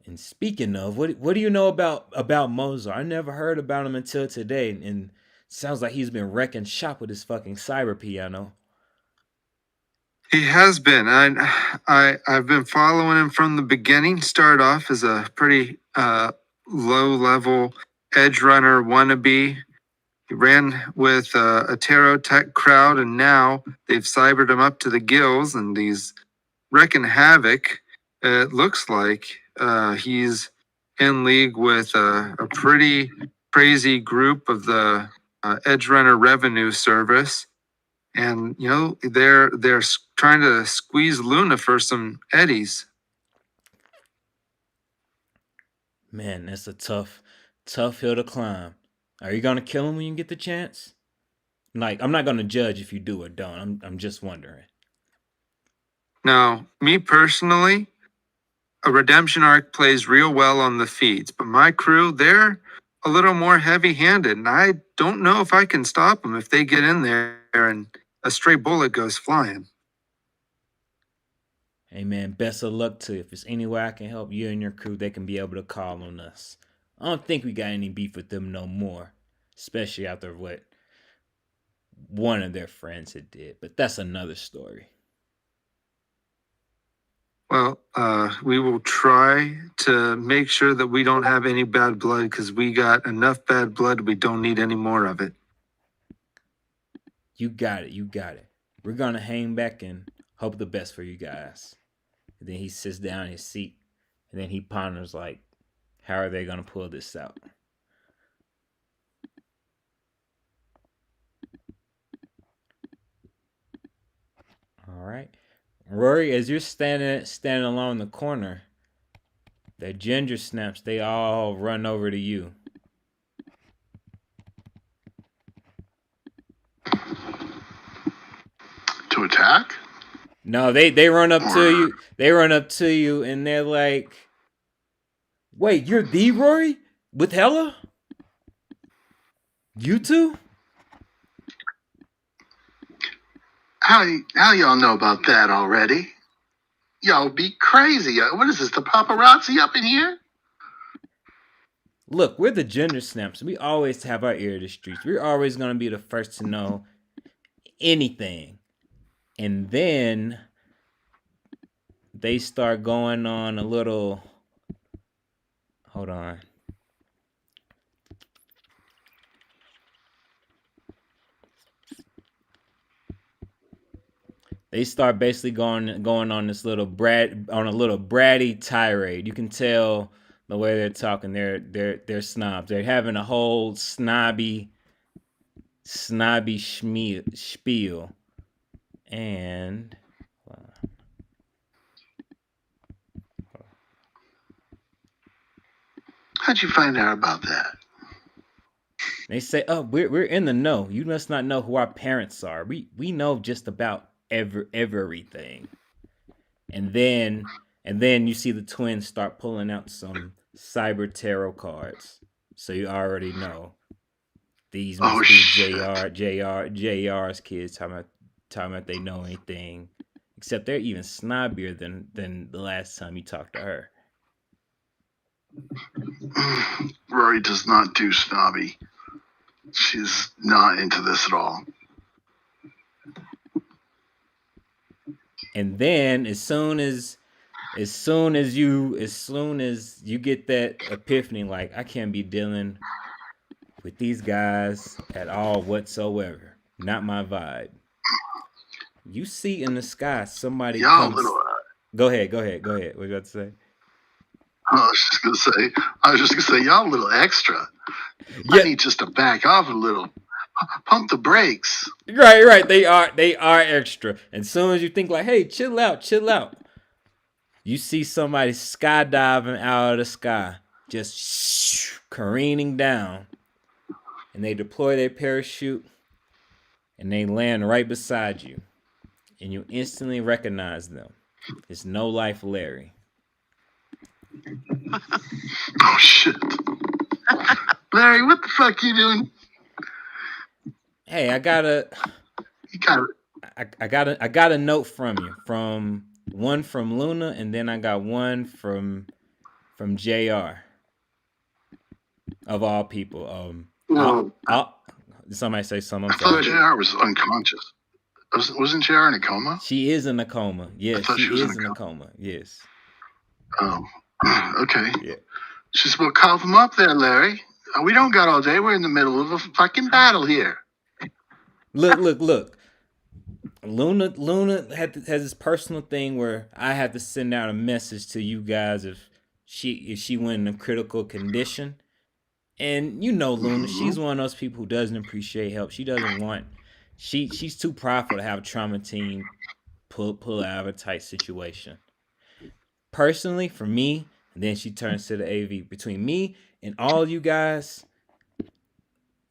And speaking of, what do you know about Mozart? I never heard about him until today, and sounds like he's been wrecking shop with his fucking cyber piano.
He has been. I've been following him from the beginning. Started off as a pretty low level edge runner wannabe. He ran with a tarot tech crowd, and now they've cybered him up to the gills, and he's wrecking havoc. It looks like he's in league with a pretty crazy group of the Edge Runner Revenue Service, and they're trying to squeeze Luna for some eddies.
Man, that's a tough hill to climb. Are you gonna kill him when you get the chance? Like, I'm not gonna judge if you do or don't. I'm just wondering.
Now, me personally, a redemption arc plays real well on the feeds, but my crew, they're a little more heavy-handed, and I don't know if I can stop them if they get in there and a stray bullet goes flying.
Hey man, best of luck to you. If there's any way I can help you and your crew, they can be able to call on us. I don't think we got any beef with them no more, especially after what one of their friends had did. But that's another story.
Well, we will try to make sure that we don't have any bad blood because we got enough bad blood. We don't need any more of it.
You got it. You got it. We're going to hang back and hope the best for you guys. And then he sits down in his seat. And then he ponders, like, how are they going to pull this out? All right. Rory, as you're standing along the corner, the ginger snaps, they all run over to you.
To attack?
No, they run up to you. They run up to you and they're like, "Wait, you're the Rory with Hella? You two?"
How y'all know about that already? Y'all be crazy. What is this, the paparazzi up in here?
Look, we're the ginger snaps. We always have our ear to the streets. We're always going to be the first to know anything. And then they start going on a little... Hold on. They start basically going on this little bratty tirade. You can tell the way they're talking. They're snobs. They're having a whole snobby spiel. And
How'd you find out about that?
they say, "Oh, we're in the know. You must not know who our parents are. We know just about everything." And then you see the twins start pulling out some cyber tarot cards. So you already know these must be JR's kids talking about they know anything. Except they're even snobbier than the last time you talked to her.
Rory does not do snobby. She's not into this at all.
And then as soon as you get that epiphany, like, I can't be dealing with these guys at all whatsoever. Not my vibe. You see in the sky somebody
Y'all
comes.
little.
Go ahead. What you about to say?
I was just gonna say, y'all a little extra. I need just to back off a little. Pump the brakes.
Right. They are extra. And as soon as you think like, hey, chill out, you see somebody skydiving out of the sky, just careening down, and they deploy their parachute, and they land right beside you, and you instantly recognize them. It's No Life Larry.
Oh shit, Larry, what the fuck you doing?
Hey, I got a note from you, from one from Luna, and then I got one from JR. Of all people, somebody say something.
I thought JR was unconscious. Wasn't JR in a coma?
She is in a coma. Yes, she is in a coma. Yes.
Oh, okay.
Yeah.
Just about cough him up there, Larry. We don't got all day. We're in the middle of a fucking battle here.
Look. Luna has this personal thing where I have to send out a message to you guys if she went in a critical condition. And you know Luna, she's one of those people who doesn't appreciate help. She doesn't want. She's too prideful to have a trauma team pull out of a tight situation. Personally, for me, and then she turns to the AV. Between me and all you guys,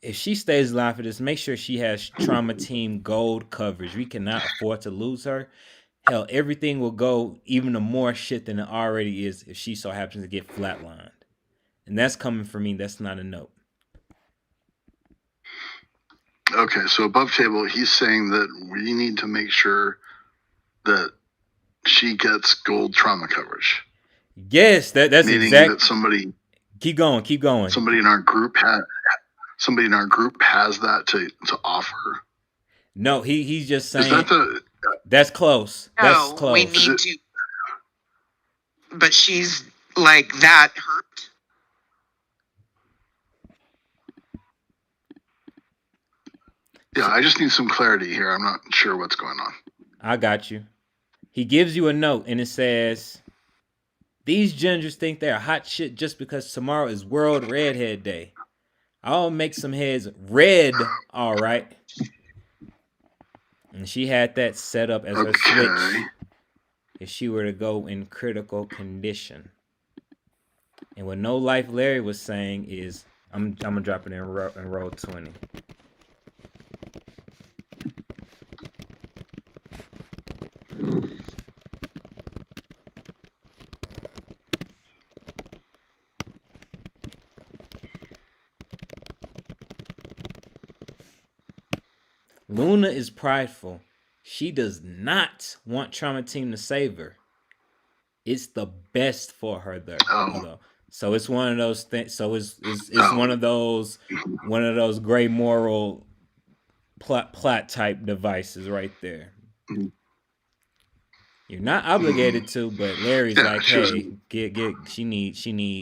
if she stays alive for this, make sure she has trauma team gold coverage. We cannot afford to lose her. Hell, everything will go even to more shit than it already is if she so happens to get flatlined. And that's coming from me. That's not a note.
Okay, so above table, he's saying that we need to make sure that she gets gold trauma coverage.
Yes, that's
Meaning
exact.
that somebody
Keep going.
somebody in our group has that to offer.
No, he's just
Is
saying
that the
that's close. That's
No,
close.
we
Is
need
it-
to. But she's like that hurt.
yeah, I just need some clarity here. I'm not sure what's going on.
I got you. He gives you a note and it says, "These gingers think they're hot shit just because tomorrow is World Redhead Day. I'll make some heads red, all right." And she had that set up as her
Okay.
switch if she were to go in critical condition. And what No Life Larry was saying is, I'm gonna drop it in roll 20. Luna is prideful. She does not want Trauma Team to save her. It's the best for her though. So it's one of those things. So it's one of those gray moral plot type devices right there. You're not obligated to, but Larry's like, hey,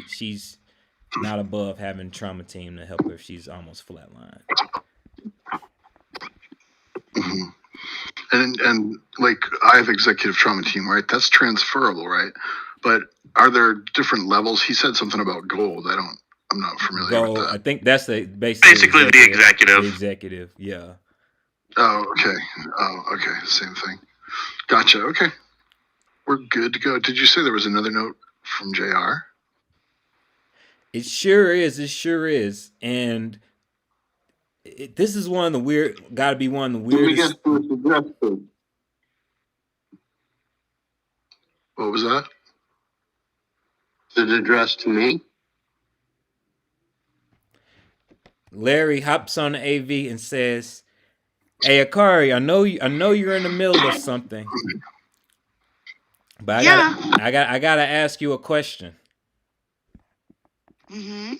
she's not above having Trauma Team to help her if she's almost flatlined.
Mm-hmm. And like I have executive trauma team, right? That's transferable, right? But are there different levels? He said something about gold. I'm not familiar with that.
I think that's basically
the executive.
The executive, yeah.
Oh, okay. Same thing. Gotcha. Okay. We're good to go. Did you say there was another note from JR?
It sure is. And this is one of the weirdest.
What was that?
Is it addressed to me?
Larry hops on the AV and says, "Hey, Akari, I know you're in the middle of something, but I gotta ask you a question.
Mm-hmm.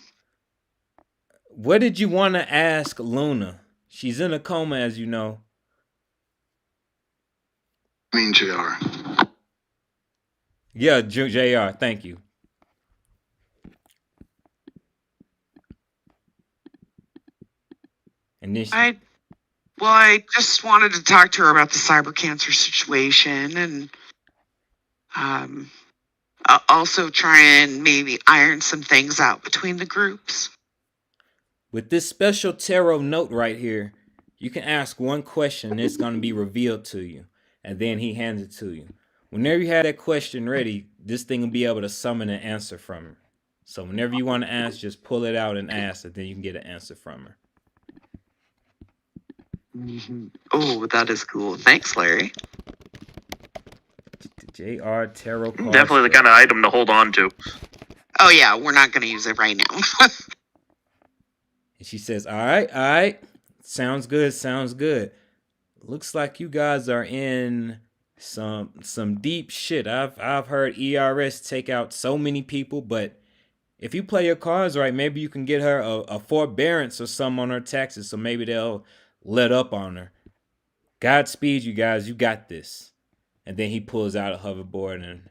What did you want to ask Luna? She's in a coma, as you know."
I mean, JR.
Yeah, JR. Thank you. And then
I just wanted to talk to her about the cyber cancer situation and also try and maybe iron some things out between the groups.
with this special tarot note right here, you can ask one question and it's going to be revealed to you. And then he hands it to you. Whenever you have that question ready, this thing will be able to summon an answer from her. So whenever you want to ask, just pull it out and ask it. Then you can get an answer from her.
Mm-hmm. Oh, that is cool. Thanks, Larry.
The JR Tarot card.
Definitely the kind of item to hold on to.
Oh, yeah. We're not going to use it right now.
And she says, all right. Sounds good. Looks like you guys are in some deep shit. I've heard ERS take out so many people, but if you play your cards right, maybe you can get her a forbearance or something on her taxes, so maybe they'll let up on her. Godspeed, you guys. You got this. And then he pulls out a hoverboard and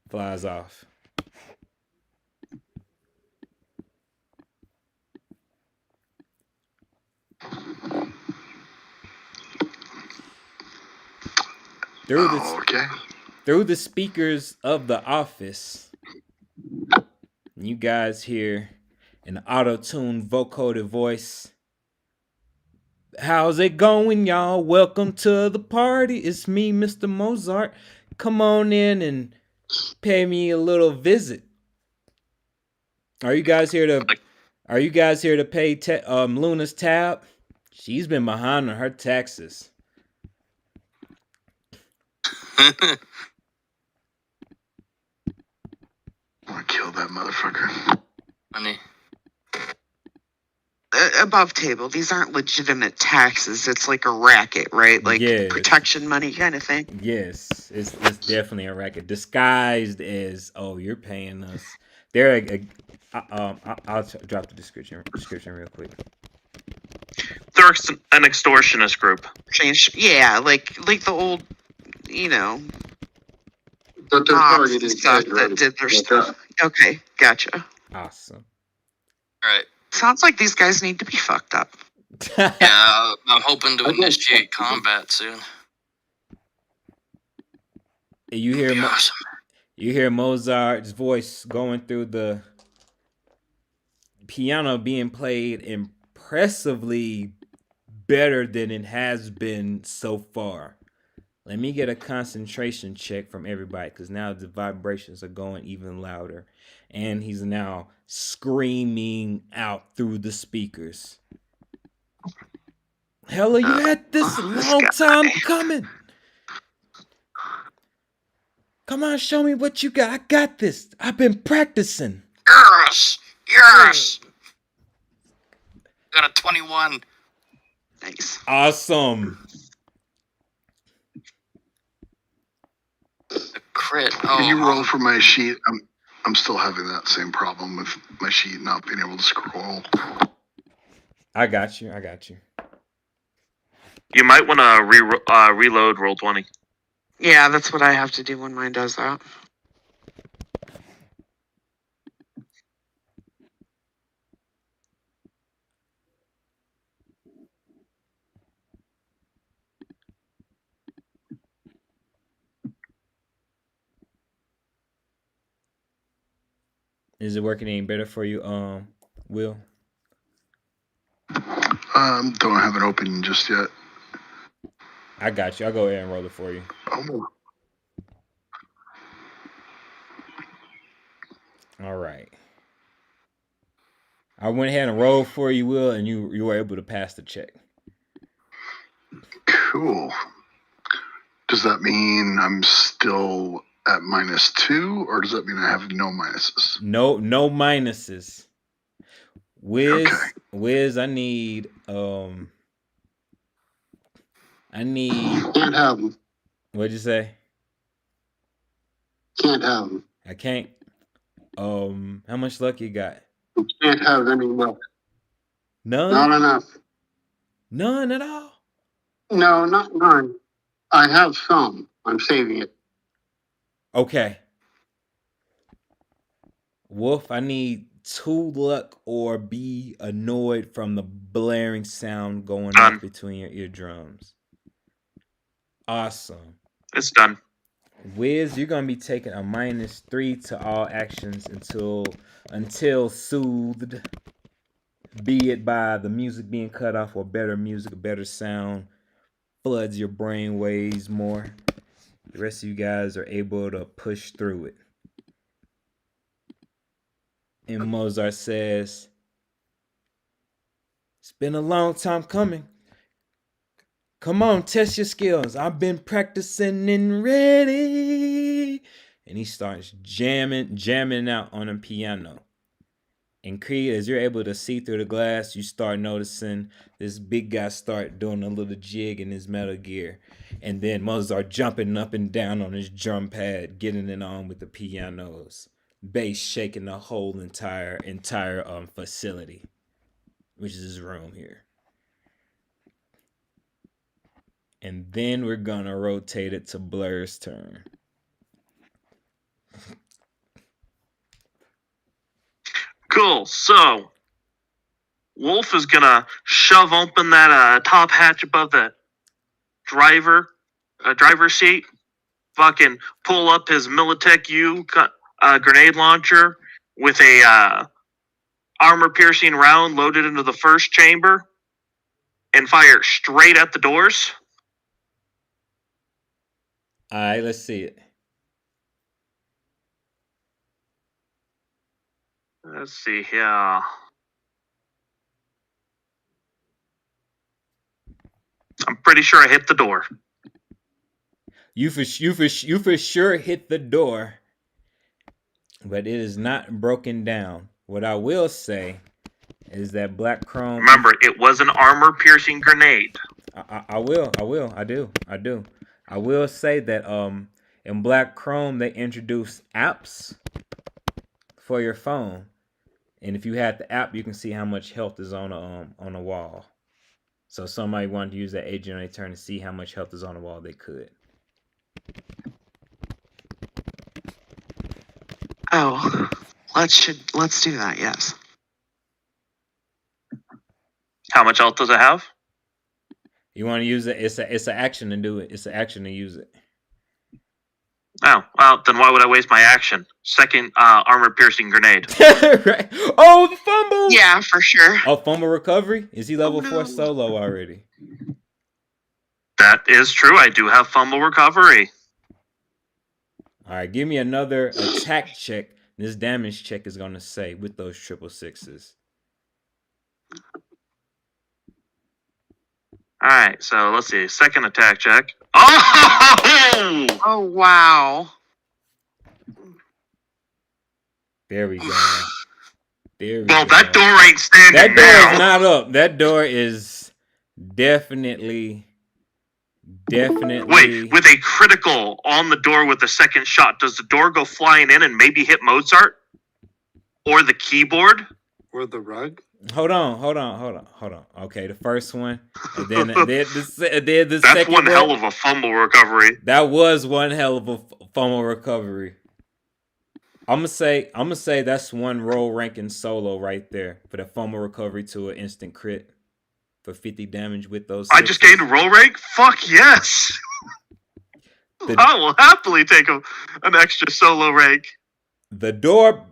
flies off. Through the speakers of the office, you guys hear an auto-tuned vocoder voice. "How's it going, y'all? Welcome to the party. It's me, Mr. Mozart. Come on in and pay me a little visit." Are you guys here to pay Luna's tab? She's been behind on her taxes.
I want to kill that motherfucker.
Funny.
above table. These aren't legitimate taxes. It's like a racket, right? Like
Yes.
protection money kind of thing.
Yes, it's definitely a racket disguised as, oh, you're paying us. They're I'll drop the description real quick.
They're an extortionist group.
Yeah, like the old,
But their
mobs
target
and
is
stuff
treasurer.
that did their
Like
stuff. Okay, gotcha.
Awesome.
All right.
Sounds like these guys need to be fucked up.
Yeah, I'm hoping to initiate combat soon.
You hear
Be awesome.
you hear Mozart's voice going through the piano, being played impressively better than it has been so far. Let me get a concentration check from everybody, because now the vibrations are going even louder. And he's now screaming out through the speakers. Hella, you had this long time coming. Come on, show me what you got. I got this. I've been practicing.
Yes! Yes! Got a 21.
Nice.
Awesome.
The crit.
Can you
Oh,
roll for my sheet? I'm still having that same problem with my sheet not being able to scroll.
I got you.
You might want to reload roll 20.
Yeah, that's what I have to do when mine does that.
Is it working any better for you, Will?
Don't have it open just yet.
I got you. I'll go ahead and roll it for you.
Oh.
All right. I went ahead and rolled for you, Will, and you were able to pass the check.
Cool. Does that mean I'm still at -2, or does that mean I have no minuses?
No minuses. Wiz,
Okay.
Wiz, I need
Can't have them.
What'd you say?
Can't have them.
I can't. How much luck you got?
You can't have any luck.
None?
Not enough.
None at all?
No, not none. I have some. I'm saving it.
Okay. Wolf, I need 2 luck or be annoyed from the blaring sound going off between your eardrums. Awesome.
It's done.
Wiz, you're gonna be taking a -3 to all actions until soothed, be it by the music being cut off or better music, a better sound floods your brain waves more. The rest of you guys are able to push through it. And Mozart says, "It's been a long time coming. Come on, test your skills. I've been practicing and ready." And he starts jamming out on the piano. And Creed, as you're able to see through the glass, you start noticing this big guy start doing a little jig in his Metal Gear. And then Mozart jumping up and down on his drum pad, getting it on with the pianos. Bass shaking the whole entire facility, which is his room here. And then we're gonna rotate it to Blur's turn.
Cool. So, Wolf is gonna shove open that top hatch above the driver's seat. Fucking pull up his Militech U grenade launcher with a armor-piercing round loaded into the first chamber, and fire straight at the doors.
All right, let's see it.
Let's see here. I'm pretty sure I hit the door.
You for sure hit the door, but it is not broken down. What I will say is that black chrome.
Remember, it was an armor-piercing grenade.
I do. I will say that in Black Chrome they introduced apps for your phone, and if you had the app, you can see how much health is on a wall. So somebody wanted to use that agent on their turn to see how much health is on the wall, they could.
Oh, let's do that. Yes.
How much health does it have?
You want to use it? It's an action to do it. It's an action to use it.
Oh, well, then why would I waste my action? Second armor-piercing grenade.
Right. Oh, the fumble!
Yeah, for sure.
Oh, fumble recovery? Is he level 4
no.
solo already?
That is true. I do have fumble recovery.
All right, give me another attack check. This damage check is going to say with those 666s.
All right, so let's see. Second attack check. Oh!
Oh wow.
There we go. There we
Well,
go.
that door ain't standing
That door
now.
is not up. That door is definitely.
Wait, with a critical on the door with the second shot, does the door go flying in and maybe hit Mozart? Or the keyboard?
Or the rug?
Hold on. Okay, the first one, and then the
That's
second
one hell of a fumble recovery.
That was one hell of a fumble recovery. I'm gonna say that's one roll ranking solo right there for the fumble recovery to an instant crit for 50 damage with those.
I just gained a roll rank? Fuck yes! I will happily take an extra solo rank.
The door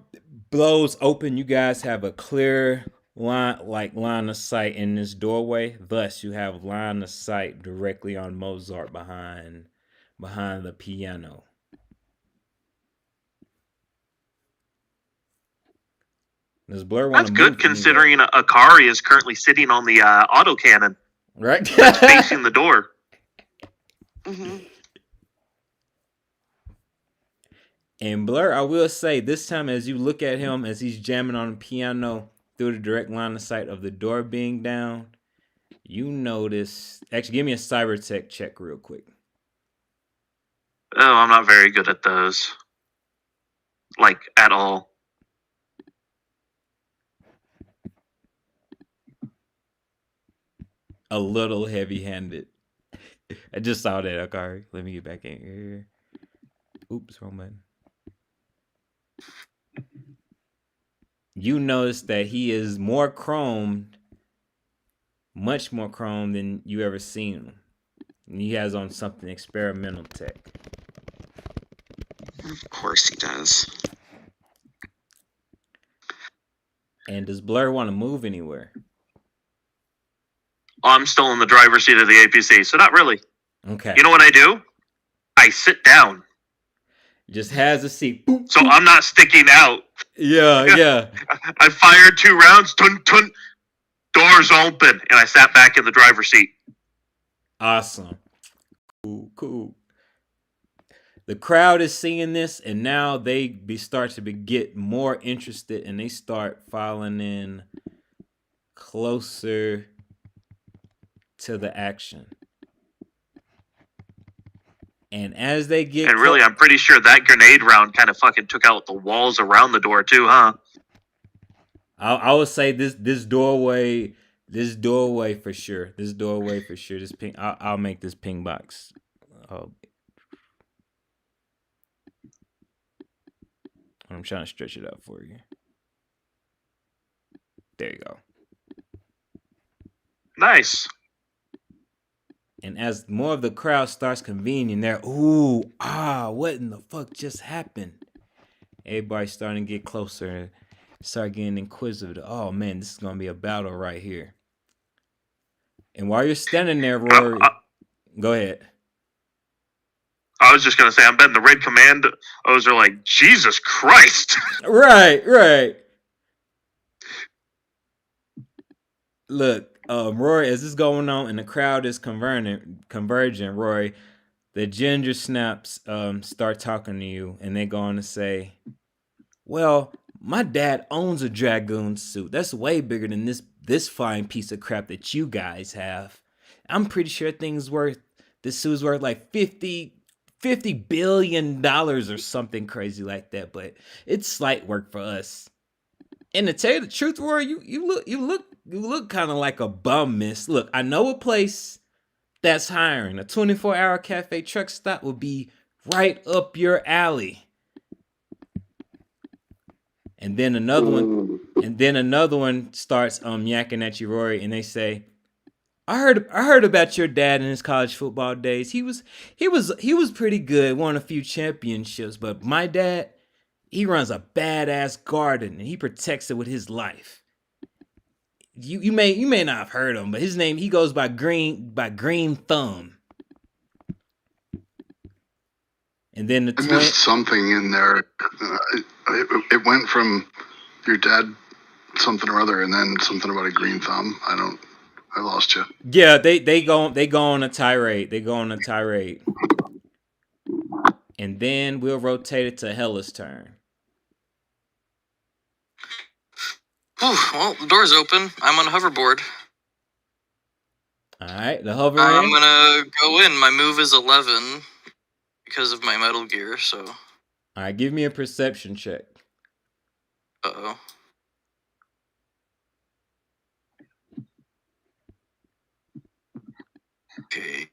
blows open. You guys have a clear line of sight in this doorway. Thus, you have line of sight directly on Mozart behind the piano. Does Blur want
That's
to
good
move
considering Akari is currently sitting on the autocannon.
Right?
That's facing the door.
Mm-hmm.
And Blur, I will say, this time as you look at him as he's jamming on the piano through the direct line of sight of the door being down, you notice... Actually, give me a cyber tech check real quick.
Oh, I'm not very good at those. Like, at all.
A little heavy-handed. I just saw that, Akari. Let me get back in here. Oops, wrong button. You notice that he is more chromed, much more chromed than you ever seen him. And he has on something experimental tech.
Of course he does.
And does Blur want to move anywhere?
I'm still in the driver's seat of the APC, so not really.
Okay.
You know what I do? I sit down.
Just has a seat. Boop,
So
boop.
I'm not sticking out.
Yeah.
I fired 2 rounds. Tun, tun. Doors open. And I sat back in the driver's seat.
Awesome. Cool. The crowd is seeing this, and now they start to get more interested, and they start filing in closer to the action. And as they get...
And really, I'm pretty sure that grenade round kind of fucking took out the walls around the door too, huh?
I would say this doorway for sure. This ping. I'll make this ping box. I'm trying to stretch it out for you. There you go.
Nice.
And as more of the crowd starts convening, they're, what in the fuck just happened? Everybody's starting to get closer and start getting inquisitive. Oh man, this is gonna be a battle right here. And while you're standing there, Rory, go ahead.
I was just gonna say, I'm betting the Red Commandos are like, Jesus Christ.
Right. Look, Rory, as this is going on and the crowd is converging, Rory, the ginger snaps start talking to you, and they're going to say, well, My dad owns a Dragoon suit. That's way bigger than this fine piece of crap that you guys have. I'm pretty sure this suit's worth like $50 billion or something crazy like that, but it's slight work for us. And to tell you the truth, Rory, you look kind of like a bum, miss. Look, I know a place that's hiring. A 24-hour cafe truck stop will be right up your alley. And then another one starts yakking at you, Rory, and they say, I heard about your dad in his college football days. He was pretty good, won a few championships, but my dad, he runs a badass garden and he protects it with his life. You may not have heard him, but his name, he goes by Green Thumb. And then
I missed something in there. It went from your dad something or other, and then something about a green thumb. I lost you.
Yeah, they go on a tirade. And then we'll rotate it to Hella's turn.
Ooh, well, the door's open. I'm on a hoverboard.
Alright, the hover
I'm gonna go in. My move is 11 because of my Metal Gear, so.
Alright, give me a perception check.
Uh-oh. Okay.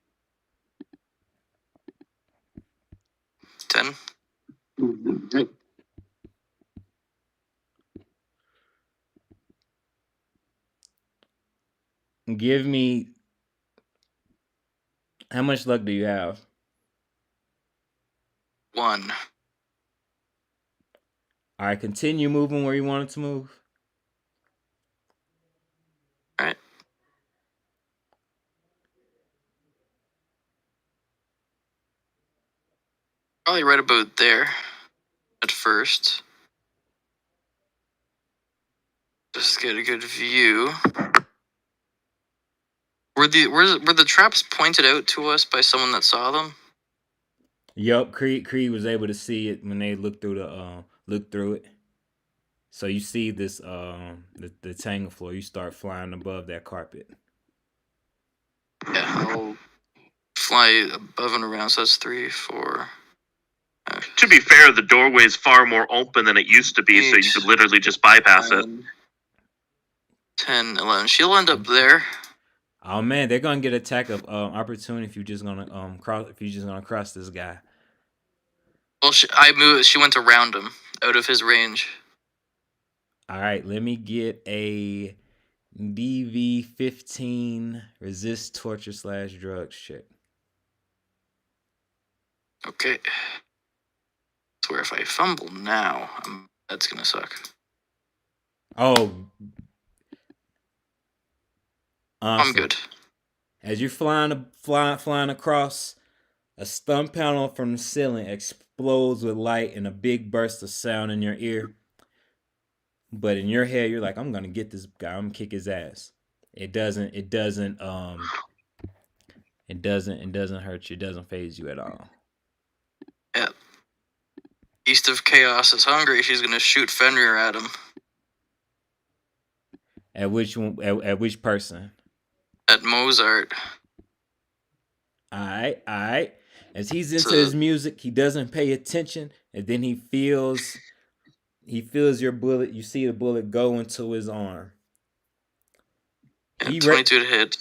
10.
Give me, how much luck do you have?
1.
Alright, continue moving where you wanted to move.
Alright. Probably right about there at first. Just get a good view. Were the traps pointed out to us by someone that saw them?
Yup, Creed was able to see it when they looked through it. So you see this the tangle floor. You start flying above that carpet.
Yeah, I'll fly above and around. So that's 3, 4.
To be fair, the doorway is far more open than it used to be, so you could literally just bypass it.
10, 11. She'll end up there.
Oh man, they're gonna get attack of opportunity if you're just gonna cross this guy.
Well, she went around him, out of his range.
All right, let me get a DV15 resist torture / drugs check.
Okay. I swear if I fumble now, that's gonna suck.
Oh. Awesome.
I'm good.
As you're flying across, a stun panel from the ceiling explodes with light and a big burst of sound in your ear. But in your head, you're like, I'm gonna get this guy. I'm gonna kick his ass. It doesn't hurt you. It doesn't phase you at all.
Yeah. East of Chaos is hungry. She's gonna shoot Fenrir at him.
At which one? At which person?
At Mozart.
Alright. As he's into his music, he doesn't pay attention, and then he feels your bullet. You see the bullet go into his arm.
Yeah, 22 to hit.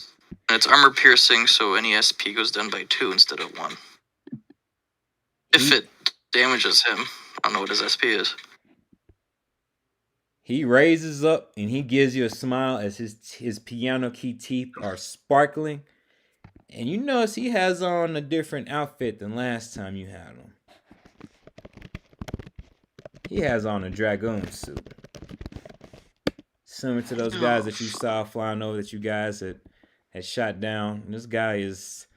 And it's armor piercing, so any SP goes down by 2 instead of 1. If it damages him. I don't know what his SP is.
He raises up and he gives you a smile as his piano key teeth are sparkling. And you notice he has on a different outfit than last time you had him. He has on a Dragoon suit. Similar to those guys that you saw flying over that you guys had shot down. And this guy is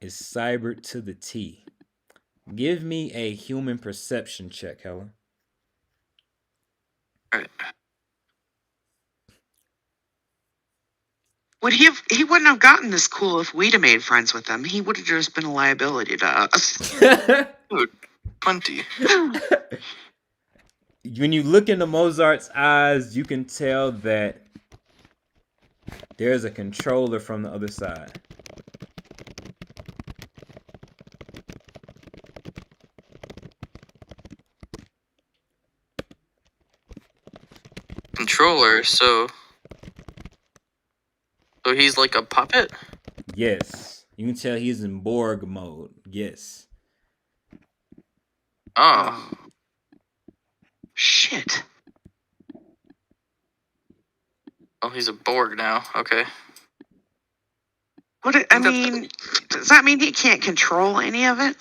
cyber to the T. Give me a human perception check, Helen.
Alright.
He wouldn't have gotten this cool if we'd have made friends with him. He would have just been a liability to us.
Dude, 20.
when you look into Mozart's eyes, you can tell that there's a controller from the other side.
Controller, so he's like a puppet?
Yes. You can tell he's in Borg mode. Yes.
Oh.
Shit.
Oh, he's a Borg now. Okay.
I mean, does that mean he can't control any of it?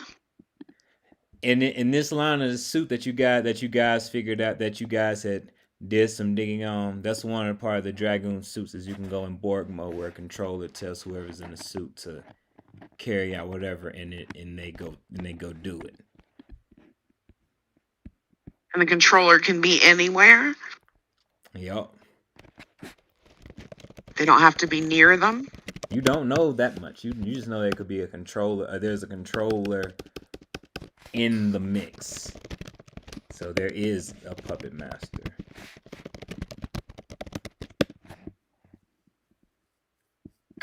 In this line of the suit that you guys figured out, that you guys had did some digging on, that's one of the part of the Dragoon suits is you can go in Borg mode where a controller tells whoever's in the suit to carry out whatever in it, and they go do it.
And the controller can be anywhere?
Yup.
They don't have to be near them?
You don't know that much. You just know there could be a controller. There's a controller in the mix. So there is a puppet master.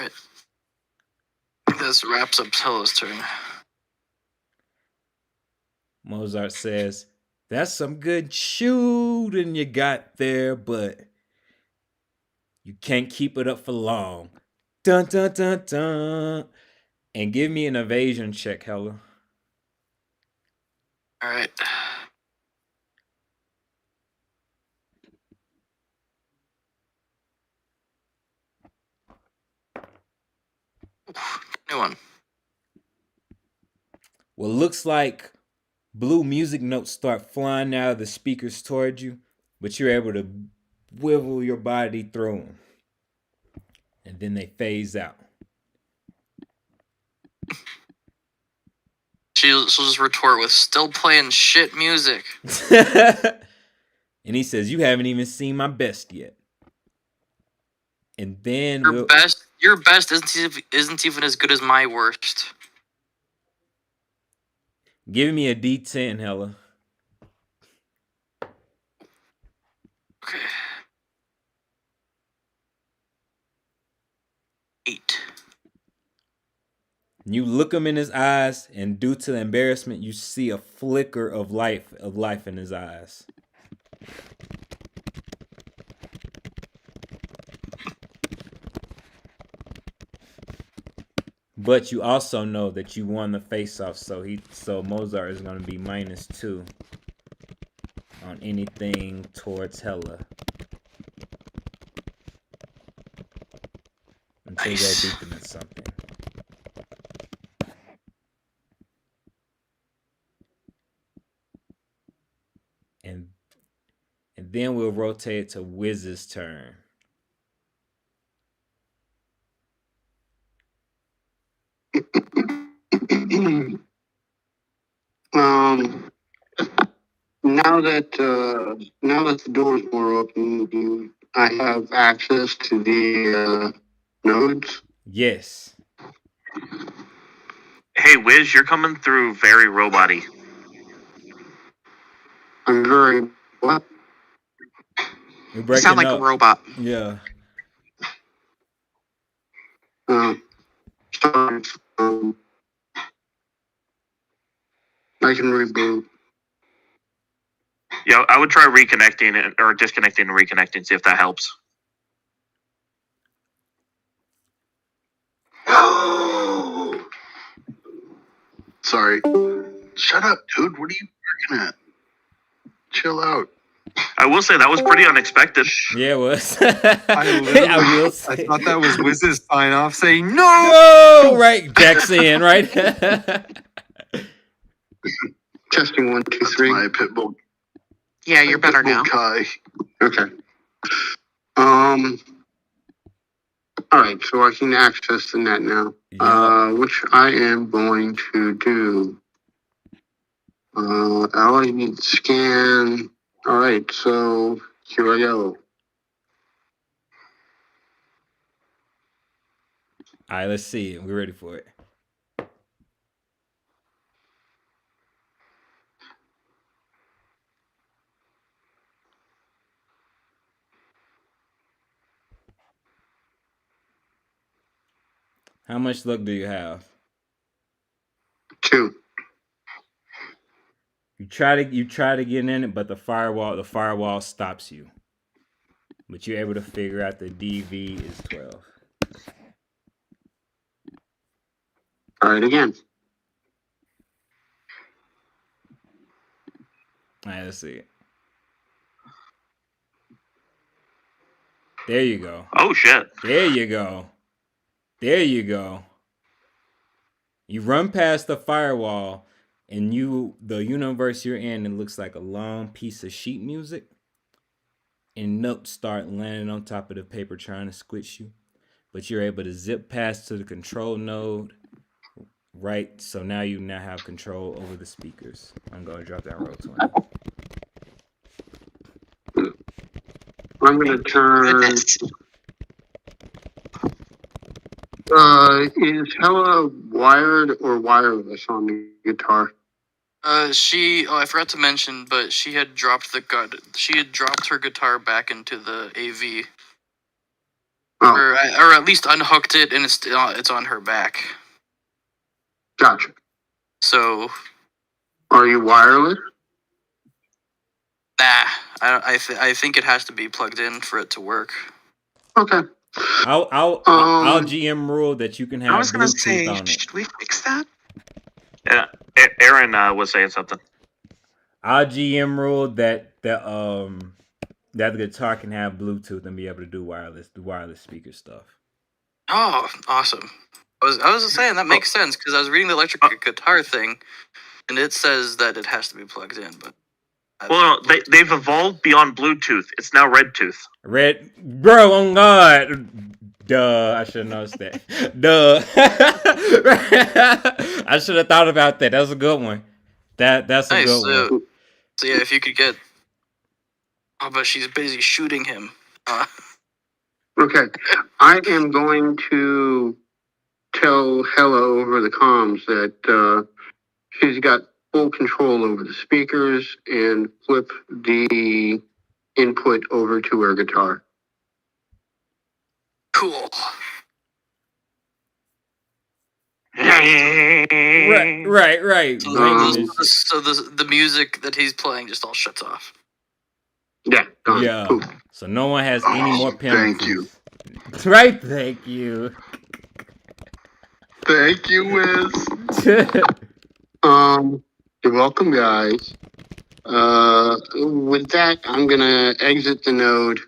Right. I think this wraps up Tella's turn.
Mozart says, "That's some good shooting you got there, but you can't keep it up for long." Dun dun dun dun. And give me an evasion check, Hella.
All right. New one.
Well, looks like blue music notes start flying out of the speakers toward you, but you're able to wiggle your body through them. And then they phase out.
She'll just retort with still playing shit music.
And he says, "You haven't even seen my best yet." And then
Your best isn't even as good as my worst.
Give me a D10, Hella.
Okay. 8.
You look him in his eyes, and due to the embarrassment, you see a flicker of life in his eyes. But you also know that you won the face-off, so Mozart is going to be -2 on anything towards Hella until you beat them at something. And then we'll rotate it to Wiz's turn.
Now that the doors were open, I have access to the nodes.
Yes.
Hey, Wiz, you're coming through very robot-y.
I'm very what?
You
sound like a robot.
Yeah.
Sorry. I can reboot.
Yeah, I would try reconnecting it or disconnecting and reconnecting, see if that helps.
Sorry. Shut up, dude. What are you working at? Chill out.
I will say that was pretty unexpected.
Yeah, it was.
I
will say.
I thought that was Wiz's sign off saying no.
No, right, Jack's in, right?
Testing 1, 2, 3.
My pit bull.
Yeah, you're better now.
Kai.
Okay. All right, so I can access the net now.
Yeah.
Which I am going to do. I need to scan. All right, so here I go.
All right, let's see it. We're ready for it. How much luck do you have?
2.
You try to get in it, but the firewall stops you. But you're able to figure out the DV is 12.
Try it again.
All right, let's see it. There you go.
Oh shit!
There you go. There you go. You run past the firewall, and the universe you're in, it looks like a long piece of sheet music. And notes start landing on top of the paper trying to squish you. But you're able to zip past to the control node. Right, so now you have control over the speakers. I'm going to drop that roll 20.
I'm going to turn.
Goodness.
Is Hella wired or wireless on the guitar?
I forgot to mention, but she had dropped her guitar back into the AV,
Oh,
or at least unhooked it, and it's on her back.
gotcha.
So,
Are you wireless?
nah, I think it has to be plugged in for it to work.
Okay.
I'll GM rule that you can have
I was gonna
Bluetooth
say,
on it.
should we fix that?
Yeah, Aaron was saying something.
I'll GM rule that the guitar can have Bluetooth and be able to do wireless speaker stuff.
Oh, awesome! I was saying that makes sense because I was reading the electric guitar thing, and it says that it has to be plugged in, but.
Well, they've evolved beyond Bluetooth. It's now RedTooth.
Red, bro, oh God. Duh, I should have noticed that. Duh. I should have thought about that. That was a good one. That's a
Nice.
good one.
So yeah, if you could get. Oh, but she's busy shooting him.
Okay. I am going to tell Hella over the comms that she's got full control over the speakers and flip the input over to her guitar.
Cool.
Right.
So the music that he's playing just all shuts off.
Yeah, gone.
Yeah.
Poof.
So no one has any more penalties.
Thank you.
Right, thank you.
Thank you, Wiz.
You're welcome, guys. With that, I'm gonna exit the node.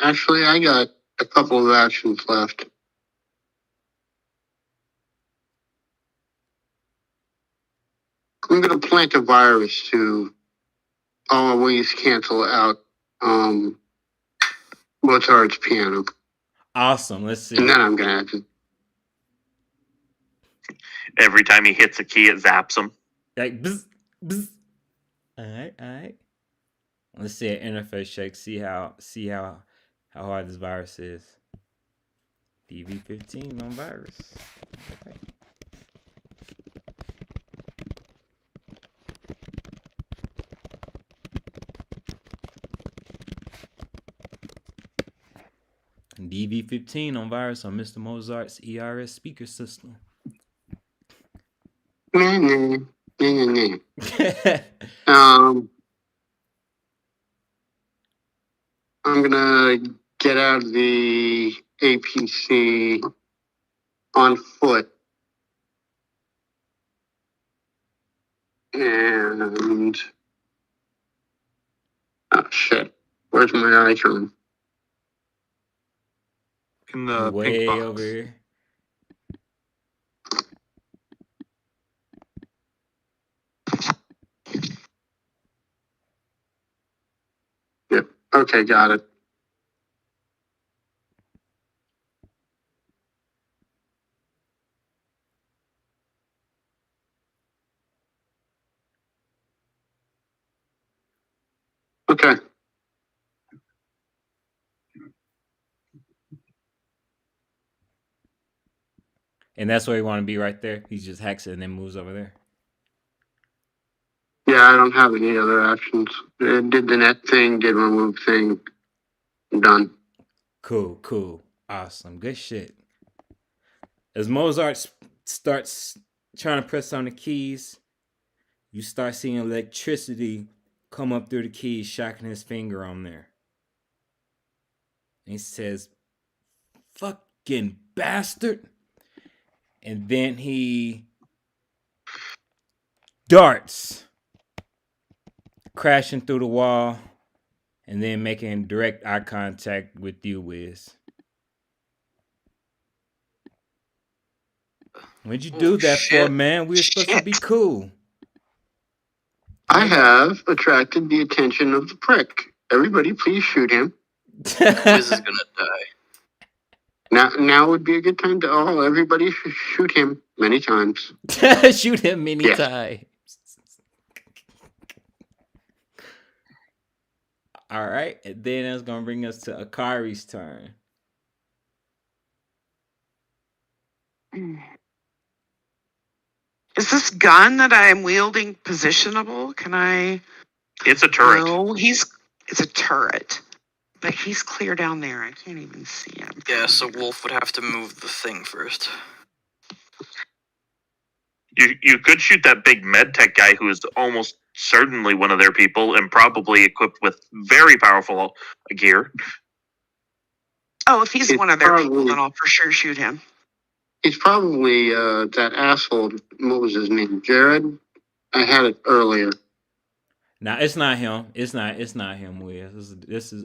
Actually, I got a couple of actions left. I'm gonna plant a virus to always cancel out Mozart's piano,
Awesome. Let's see.
and then I'm gonna exit.
Every time he hits a key, it zaps him.
Like, bzz, bzz. All right. Let's see an interface check. See how hard this virus is. DV15 on virus. Okay. DV15 on virus on Mr. Mozart's ERS speaker system.
Nah. I'm gonna get out of the APC on foot. And oh shit. Where's my icon?
In the
Way
pink box.
over here.
Yep. Okay, got it. Okay.
And that's where you want to be right there. He just hacks it and then moves over there.
Yeah, I don't have any other actions. Did the net thing, did remove thing. I'm done.
Cool. Awesome. Good shit. As Mozart starts trying to press on the keys, you start seeing electricity come up through the keys, shocking his finger on there. And he says, "Fucking bastard." And then he darts, crashing through the wall, and then making direct eye contact with you, Wiz. What'd you do that for,
shit.
man? We were supposed to be cool.
I have attracted the attention of the prick. Everybody, please shoot him.
Wiz is gonna die.
Now would be a good time to everybody shoot him many times.
Shoot him many
Yeah.
times. All right, and then that's gonna bring us to Akari's turn.
Is this gun that I am wielding positionable? Can I?
It's a turret.
No, it's a turret. But he's clear down there. I can't even see him.
Yeah, so Wolf would have to move the thing first.
You could shoot that big medtech guy who is almost certainly one of their people and probably equipped with very powerful gear.
Oh, if he's
It's
one of their people,
probably-
then I'll for sure shoot him.
He's probably that asshole. What was his name? Jared. I had it earlier.
Now it's not him. It's not him, Wiz. This is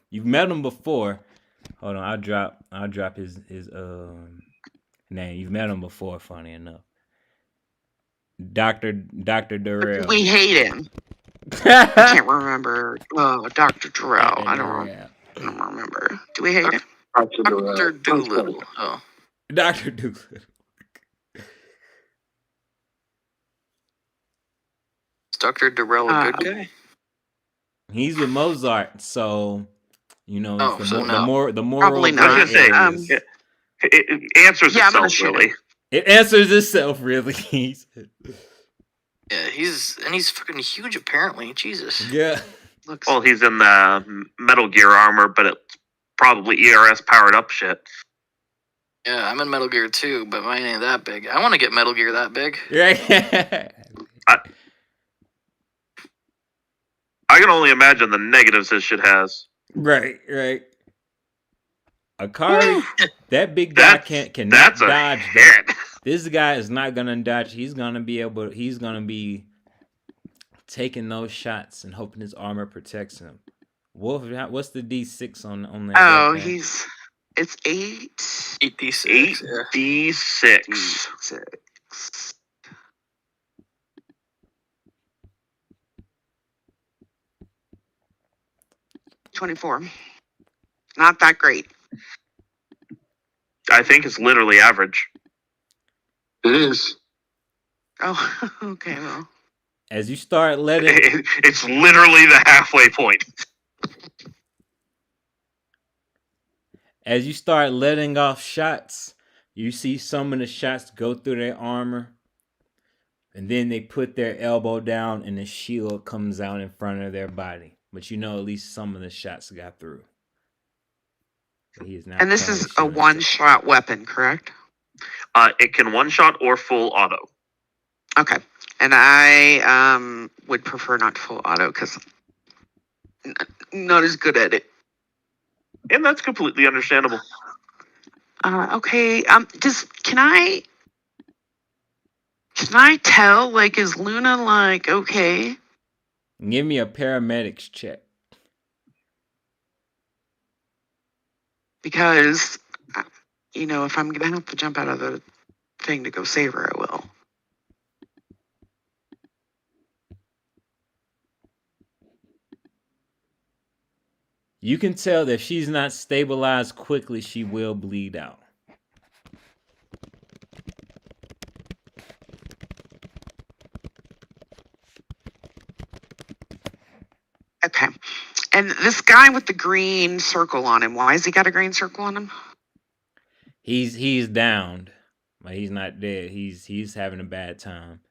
you've met him before. Hold on, I'll drop his name. You've met him before, funny enough. Dr. Durrell.
We hate him. I can't remember. Oh, Dr. Durrell. I don't remember. Do we hate him?
Dr. Doolittle. Oh.
Dr. Doolittle.
Is Dr. Durrell a good guy?
He's with Mozart, so you know
Oh,
the,
so
mo-
no.
the more the
Probably
moral
not.
gray areas.
It answers
Yeah, I'm gonna
itself,
shoot
really.
It answers itself, really.
Yeah, he's fucking huge apparently. Jesus.
Yeah.
Looks.
Well, he's in the Metal Gear armor, but it's probably ERS powered up shit.
Yeah, I'm in Metal Gear 2, but mine ain't that big. I want to get Metal Gear that big.
Right.
I can only imagine the negatives this shit has.
right. Akari, that big guy cannot
That's a
dodge that.
hit.
This guy is not gonna dodge. He's gonna be taking those shots and hoping his armor protects him. Wolf, what's the D6 on that?
Oh,
weapon?
it's 8.
8d6. Yeah.
D6.
6. $24. Not that great.
I think it's literally average.
It is.
Oh, okay. Well,
As you start letting
It's literally the halfway point.
off shots, you see some of the shots go through their armor, and then they put their elbow down, and the shield comes out in front of their body. But you know, at least some of the shots got through. But he is now.
and this is a one-shot weapon, correct?
It can one shot or full auto.
Okay. And I would prefer not full auto because not as good at it.
And that's completely understandable.
Okay. Can I tell? Like, is Luna like okay?
Give me a paramedics check.
Because if I'm gonna have to jump out of the thing to go save her, I will.
You can tell that if she's not stabilized quickly, she will bleed out.
Okay. And this guy with the green circle on him, why has he got a green circle on him?
He's downed, but he's not dead. He's having a bad time.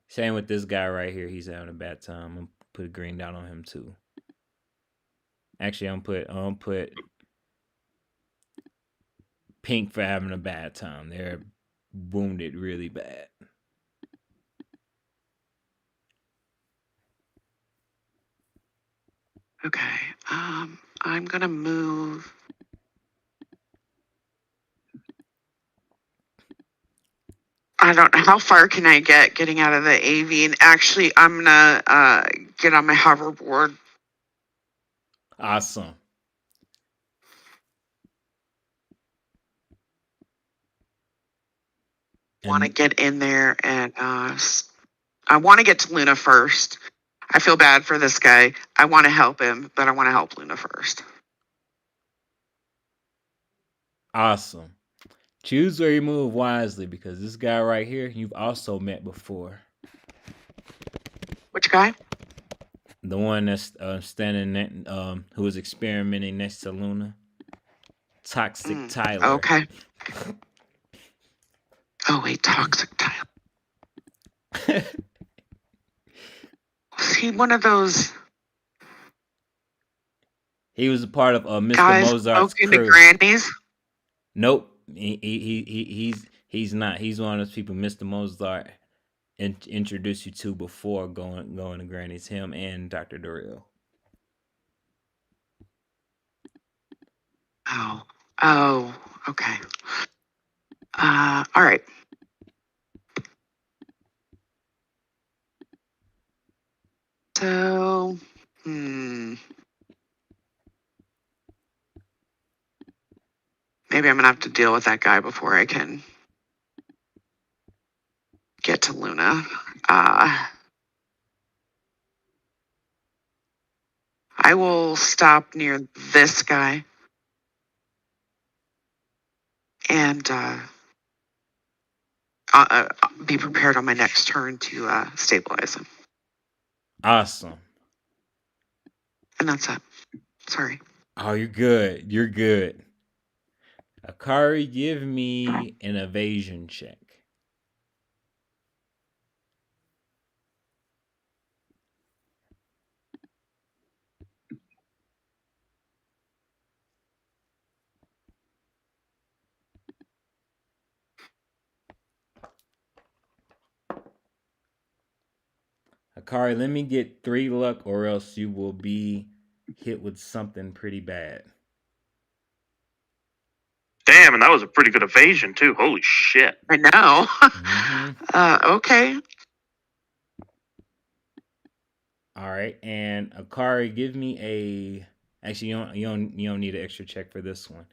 Same with this guy right here. He's having a bad time. I'm gonna put a green dot on him too. Actually, I'm gonna put Pink for having a bad time. They're wounded really bad.
Okay. I'm gonna move. I don't know how far can I get getting out of the AV, and actually, I'm gonna get on my hoverboard.
Awesome.
Want to
And
get in there, and I want to get to Luna first. I feel bad for this guy. I want to help him, but I want to help Luna first.
awesome. Choose where you move wisely because this guy right here, you've also met before.
Which guy?
The one that's standing, who was experimenting next to Luna. Toxic Tyler.
Okay. Oh wait, Toxic Tyler. Was he one of those
He was a part of Mr.
guys
Mozart's
smoking the
crew.
grannies?
Nope, he's not. He's one of those people Mr. Mozart introduced you to before going to Granny's. Him and Dr. Dorrell.
Oh, okay. All right. So, maybe I'm gonna have to deal with that guy before I can get to Luna. I will stop near this guy and be prepared on my next turn to stabilize him.
Awesome.
And that's it. Sorry.
Oh, you're good. You're good. Akari, give me an evasion check. Akari, let me get 3 luck or else you will be hit with something pretty bad.
Damn, and that was a pretty good evasion too. Holy shit!
I know.
Mm-hmm.
Okay.
All right, and Akari, give me a. Actually, you don't need an extra check for this one.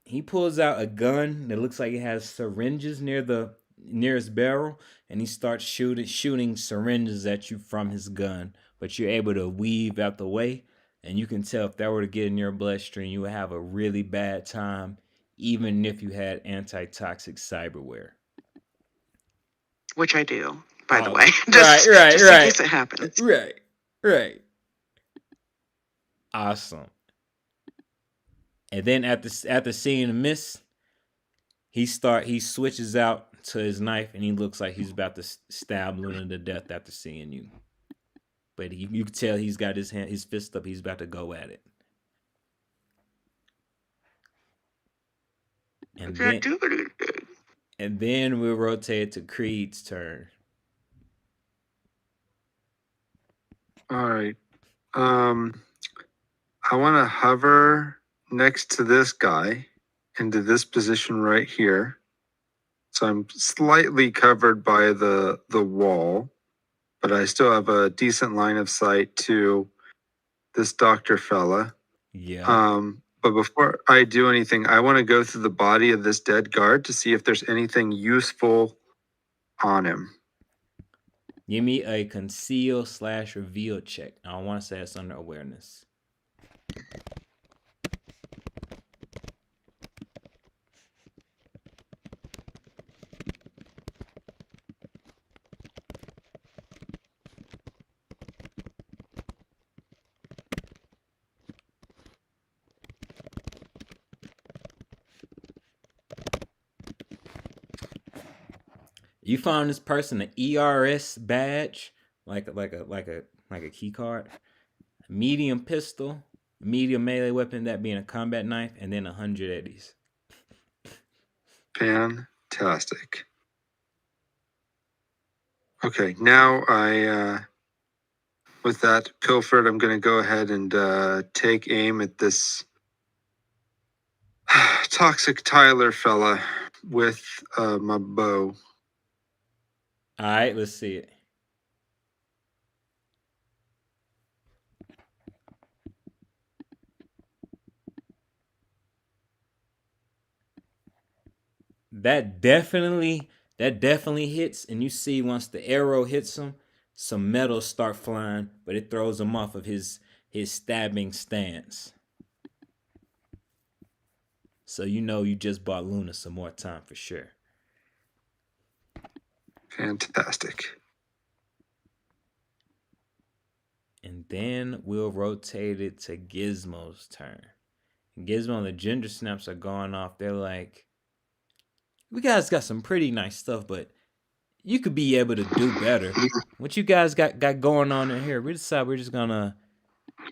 He pulls out a gun that looks like it has syringes near the nearest barrel, and he starts shooting syringes at you from his gun. But you're able to weave out the way, and you can tell if that were to get in your bloodstream, you would have a really bad time, even if you had antitoxic cyberware.
Which I do, by the way.
Just
in case it happens.
Right. Awesome. And then after seeing a miss, he switches out to his knife and he looks like he's about to stab Luna to death after seeing you. But you can tell he's got his fist up. He's about to go at it. And then we'll rotate to Creed's turn.
All right. I want to hover next to this guy into this position right here. So I'm slightly covered by the wall, but I still have a decent line of sight to this doctor fella.
Yeah.
But before I do anything, I want to go through the body of this dead guard to see if there's anything useful on him.
Give me a conceal/reveal check. I want to say it's under awareness. You found this person an ERS badge, like a key card, a medium pistol, medium melee weapon, that being a combat knife, and then 100 eddies.
Fantastic. Okay, now with that pilfered, I'm going to go ahead and take aim at this toxic Tyler fella with my bow.
All right, let's see it. That definitely hits, and you see once the arrow hits him, some metal start flying, but it throws him off of his stabbing stance. So you know you just bought Luna some more time for sure.
Fantastic.
And then we'll rotate it to Gizmo's turn. Gizmo and the ginger snaps are going off. They're like, we guys got some pretty nice stuff, but you could be able to do better. What you guys got going on in here? We decide we're just gonna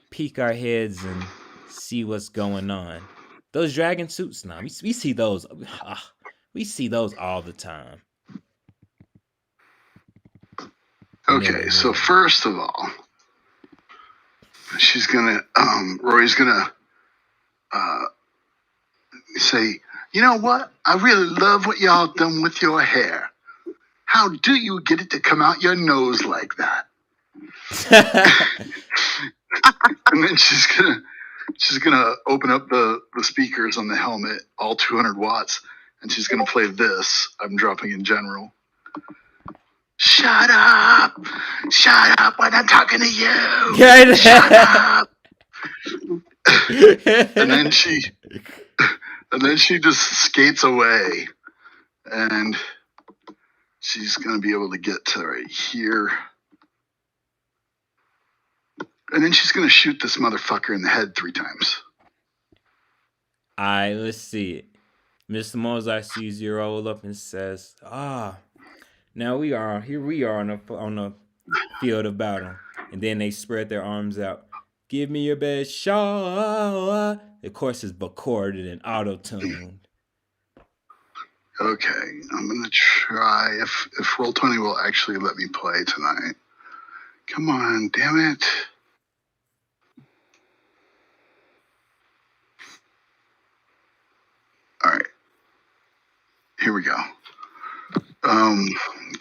peek our heads and see what's going on. Those dragon suits, nah, we see those. We see those all the time.
Okay, so first of all, she's gonna Rory's gonna say, you know what? I really love what y'all done with your hair. How do you get it to come out your nose like that? And then she's gonna open up the speakers on the helmet, all 200 watts, and she's gonna play this. I'm dropping in general. Shut up! Shut up when I'm talking to you! Shut up! And then she just skates away, and she's gonna be able to get to right here. And then she's gonna shoot this motherfucker in the head 3 times.
All right, let's see it. Mr. Mozart sees you roll up and says, now we are on a field of battle. And then they spread their arms out. Give me your best shot. Of course, it's recorded and auto-tuned.
Okay, I'm gonna try if Roll20 will actually let me play tonight. Come on, damn it. All right, here we go.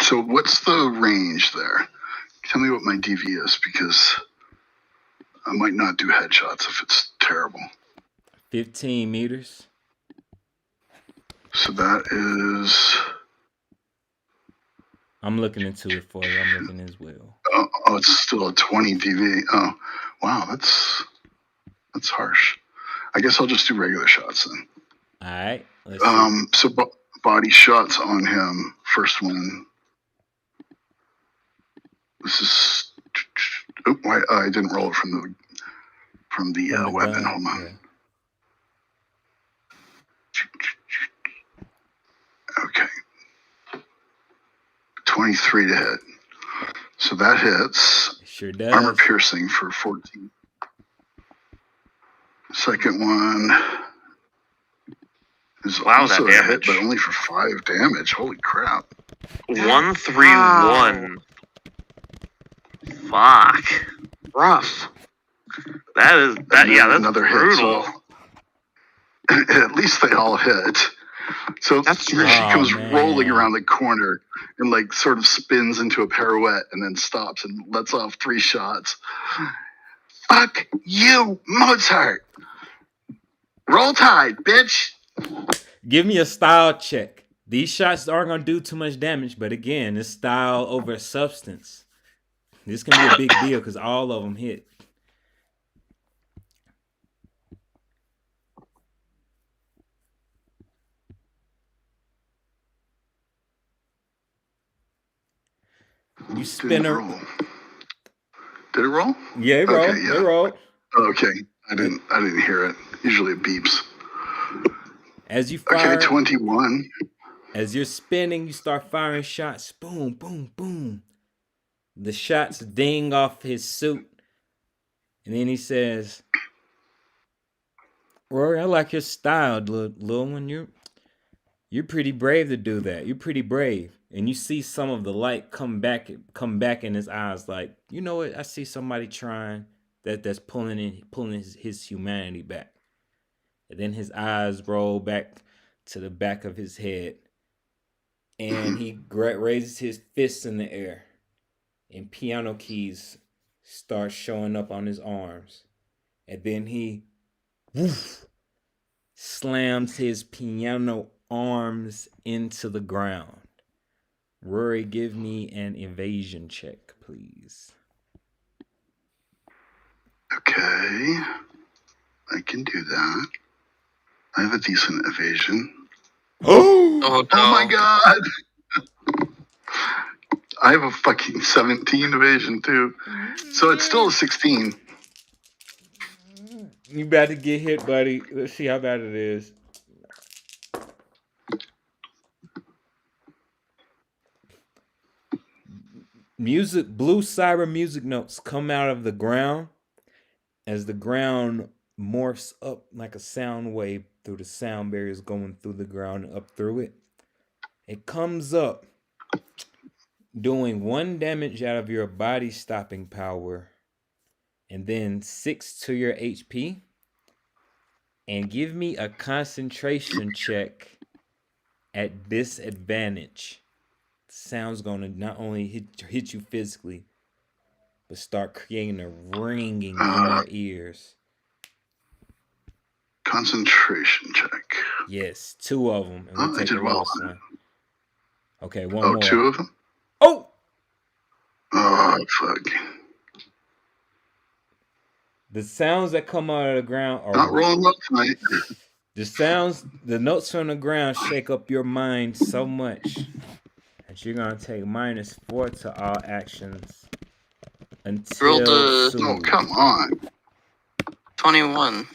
So what's the range there? Tell me what my DV is, because I might not do headshots if it's terrible.
15 meters.
So that is...
I'm looking into it for you. I'm looking as well.
Oh, it's still a 20 DV. Oh, wow, that's harsh. I guess I'll just do regular shots then.
All right. Let's see.
So body shots on him. First one. This is. Oh, I didn't roll it from the weapon.
Gun,
Hold on.
yeah.
Okay. 23 to hit. So that hits.
It sure does.
Armor piercing for 14. Second one is also a hit, but only for 5 damage. Holy crap.
131. Fuck.
Rough.
That's
another
brutal.
hit. So at least they all hit. So she comes rolling around the corner and like sort of spins into a pirouette and then stops and lets off 3 shots. Fuck you, Mozart. Roll Tide, bitch.
Give me a style check. These shots aren't going to do too much damage, but again, it's style over substance. This can be a big deal because all of them hit. You spin her.
Did it roll?
Yeah, it rolled.
Okay, yeah.
It rolled.
Okay, I didn't hear it. Usually it beeps.
As you fire,
okay, 21.
As you're spinning, you start firing shots. Boom, boom, boom. The shots ding off his suit, and then he says, "Rory, I like your style, little one. You're pretty brave to do that. You're pretty brave. And you see some of the light come back in his eyes like, you know what? I see somebody trying that's pulling his humanity back. And then his eyes roll back to the back of his head. And he raises his fists in the air. And piano keys start showing up on his arms. And then he slams his piano arms into the ground. Rory, give me an evasion check, please.
Okay, I can do that. I have a decent evasion.
Oh!
Oh,
Oh my
no.
god! I have a fucking 17 evasion too. So it's still a 16.
You about to get hit, buddy. Let's see how bad it is. Blue cyber music notes come out of the ground as the ground morphs up like a sound wave through the sound barriers going through the ground and up through it. It comes up doing 1 damage out of your body stopping power and then 6 to your HP. And give me a concentration check at disadvantage. The sound's gonna not only hit you physically, but start creating a ringing in your ears.
Concentration check.
Yes, 2 of them. And we'll
I
take
did
the
well.
lowest one. Okay, one more.
2 of them?
Oh!
Oh, fuck.
The sounds that come out of the ground are
Not rolling well tonight.
the notes from the ground shake up your mind so much that you're gonna take -4 to all actions until
Rolled a-
soon.
Oh, come on.
21.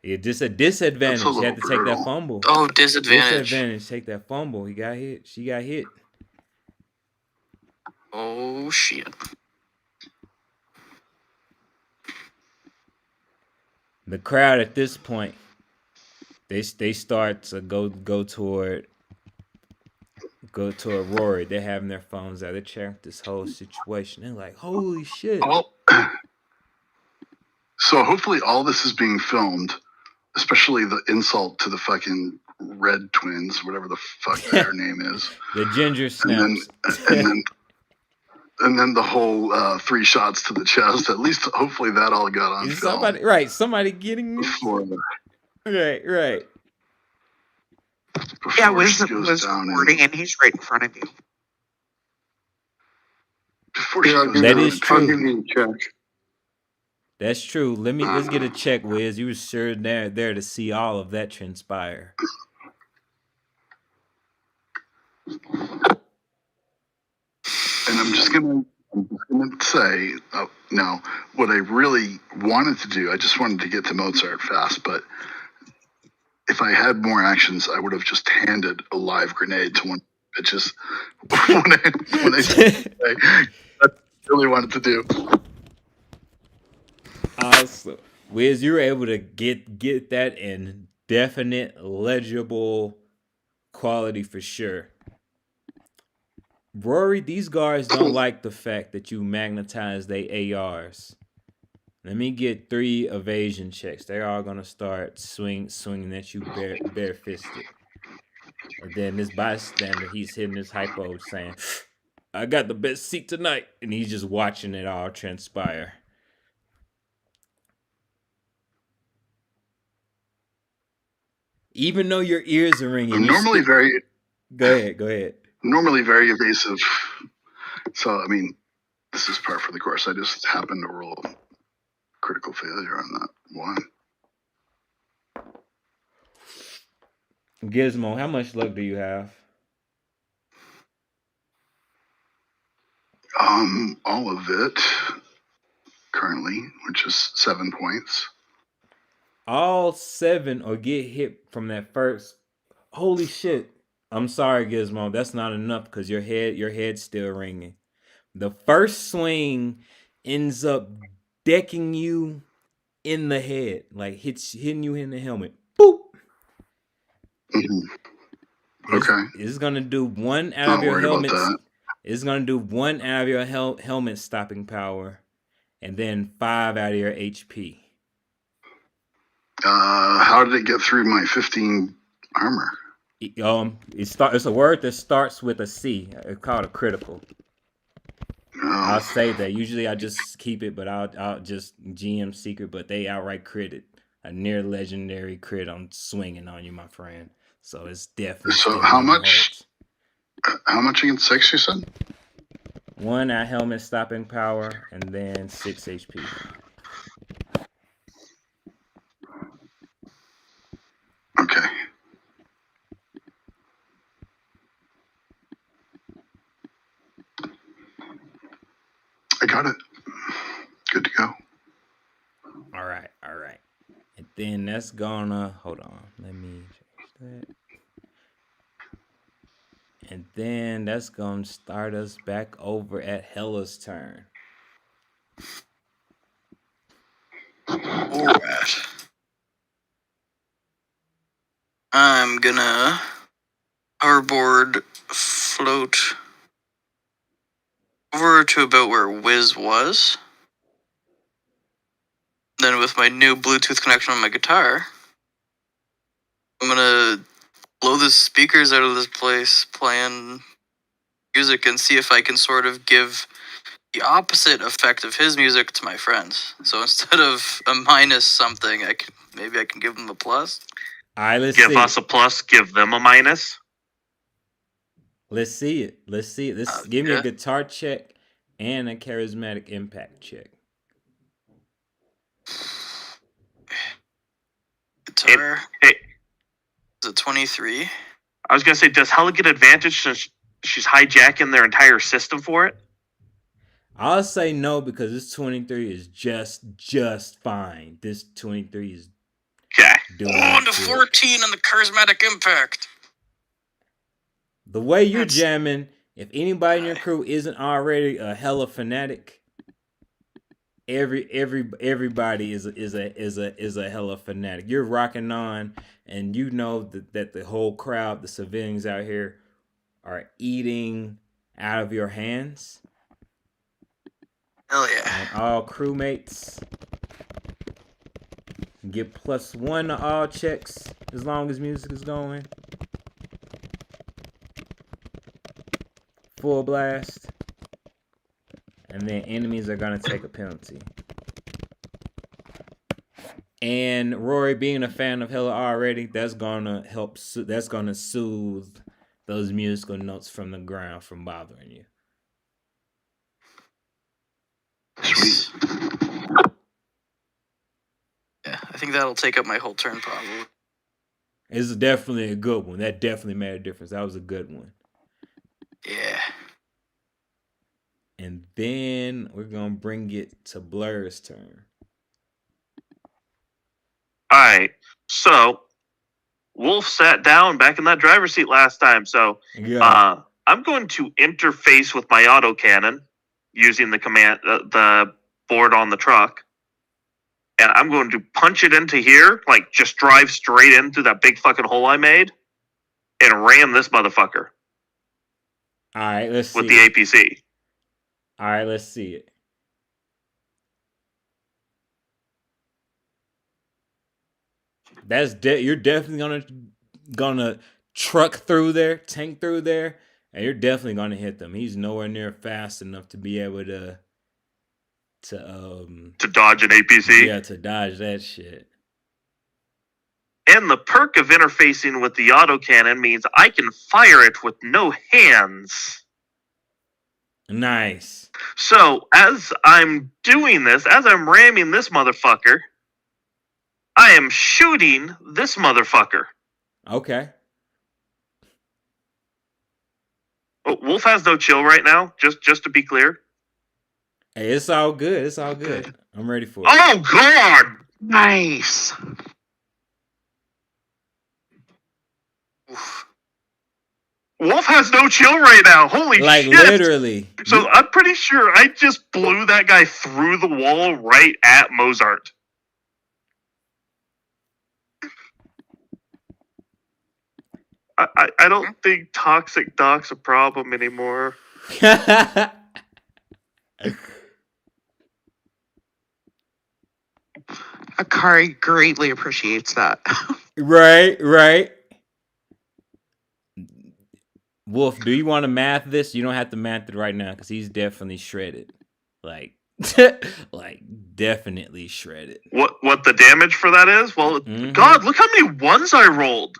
Yeah, just a disadvantage.
That's a
You have to
little
take that
brutal.
fumble.
Oh, disadvantage.
Disadvantage. Take that fumble. He got hit. She got hit.
Oh, shit.
The crowd at this point, they start to go toward Rory. They're having their phones out. They're checking this whole situation. They're like, "Holy shit!"
Well, so hopefully all this is being filmed, especially the insult to the fucking Red twins, whatever the fuck their name is.
The ginger snaps.
And then the whole 3 shots to the chest. At least, hopefully, that all got on
Is
film.
somebody getting this?
Before,
Right.
before
Yeah,
she
Wiz
goes
was
down
recording, and he's right in front of you.
before she
Yeah,
goes
That
down
is
and-
true.
I'll give you a check.
That's true. Let's get a check, Wiz. You were sure there to see all of that transpire.
And I'm just gonna say, no, what I really wanted to do, I just wanted to get to Mozart fast, but if I had more actions, I would have just handed a live grenade to one bitches when I said, that's what I really wanted to do.
Awesome. Wiz, you were able to get that in definite, legible quality for sure. Rory, these guards don't like the fact that you magnetize their ARs. Let me get 3 evasion checks. They're all gonna start swinging at you barefisted. And then this bystander, he's hitting his hypo saying, "I got the best seat tonight," and he's just watching it all transpire. Even though your ears are ringing,
I'm normally very
Go ahead.
normally very evasive. So I mean, this is par for the course. I just happened to roll critical failure on that one.
Gizmo, how much luck do you have?
All of it currently, which is 7 points.
All 7 or get hit from that first. Holy shit. I'm sorry, Gizmo. That's not enough because your head's still ringing. The first swing ends up decking you in the head, like hitting you in the helmet. Boop.
Mhm.
It's,
Okay.
it's gonna do one out
Not
of your
worried about
helmets.
that.
It's gonna do one out of your helmet stopping power, and then 5 out of your HP.
How did it get through my 15 armor?
It's a word that starts with a C. It's called a critical. I'll
Oh,
say that. Usually I just keep it, but I'll just GM secret. But they outright critted a near legendary crit on swinging on you, my friend. So it's definitely
so
still
how
in the
much?
holds.
How much against 6? You said.
1 at helmet stopping power, and then 6 HP.
Okay. I got it. Good to go.
All right. And then that's gonna hold on. Let me change that. And then that's gonna start us back over at Hella's turn.
Alright. I'm gonna hoverboard float over to about where Wiz was. Then with my new Bluetooth connection on my guitar, I'm gonna blow the speakers out of this place playing music and see if I can sort of give the opposite effect of his music to my friends. So instead of a minus something, maybe I can give them a plus.
All right, let's
Give
see.
us a plus, give them a minus.
Let's see it. Give me a guitar check and a charismatic impact check.
Guitar
It,
is a 23.
I was gonna say, does Hella get advantage since she's hijacking their entire system for it?
I'll say no because this 23 is just fine. This 23 is
Okay.
doing
1 to
good.
14 on the charismatic impact.
The way you're
That's-
jamming, if anybody in your crew isn't already a Hella fanatic, everybody is a Hella fanatic. You're rocking on, and you know that the whole crowd, the civilians out here, are eating out of your hands.
Hell yeah.
And all crewmates get +1 to all checks as long as music is going. Full blast. And then enemies are going to take a penalty. And Rory, being a fan of Hella already, that's going to help. That's going to soothe those musical notes from the ground from bothering you.
Nice. Yeah, I think that'll take up my whole turn probably.
It's definitely a good one. That definitely made a difference. That was a good one.
Yeah.
And then we're going to bring it to Blur's turn.
Alright. So Wolf sat down back in that driver's seat last time, so
Yeah.
I'm going to interface with my autocannon using the command, the board on the truck, and I'm going to punch it into here, like just drive straight in through that big fucking hole I made, and ram this motherfucker
All right, let's see.
with the APC.
All right, let's see it. You're definitely gonna truck through there, tank through there, and you're definitely gonna hit them. He's nowhere near fast enough to be able to
dodge an APC.
Yeah, to dodge that shit.
And the perk of interfacing with the autocannon means I can fire it with no hands.
Nice.
So, as I'm doing this, as I'm ramming this motherfucker, I am shooting this motherfucker.
Okay.
Oh, Wolf has no chill right now, just to be clear.
Hey, it's all good. It's all good. I'm ready for it.
Oh, God!
Nice.
Oof.
Wolf has no chill right now. Holy
Like
shit!
literally.
So I'm pretty sure I just blew that guy through the wall right at Mozart.
I don't think Toxic Doc's a problem anymore.
Akari greatly appreciates that.
Right. Wolf, do you want to math this? You don't have to math it right now because he's definitely shredded. Like, like definitely shredded.
What the damage for that is? Well, God, look how many ones I rolled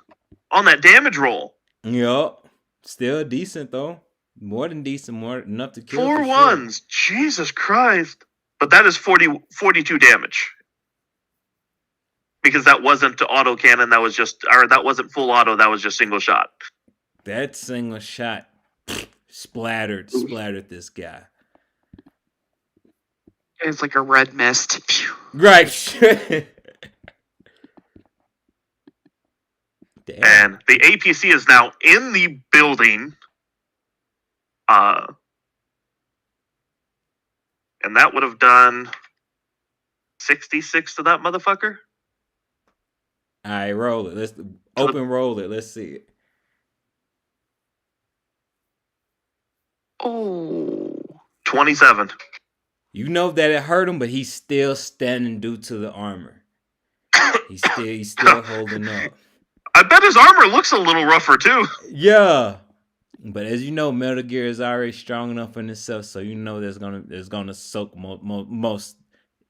on that damage roll.
Yup. Still decent though. More than decent. More enough to kill.
4
for
ones. Sure. Jesus Christ. But that is 42 damage. Because that wasn't auto cannon, that wasn't full auto, that was just single shot.
That single shot splattered this guy.
It's like a red mist.
Right. Damn.
And the APC is now in the building. And that would have done 66 to that motherfucker.
All right, roll it. Let's roll it. Let's see it.
Oh.
27.
You know that it hurt him, but he's still standing due to the armor. He's still holding up.
I bet his armor looks a little rougher too.
Yeah. But as you know, Metal Gear is already strong enough in itself, so you know there's gonna soak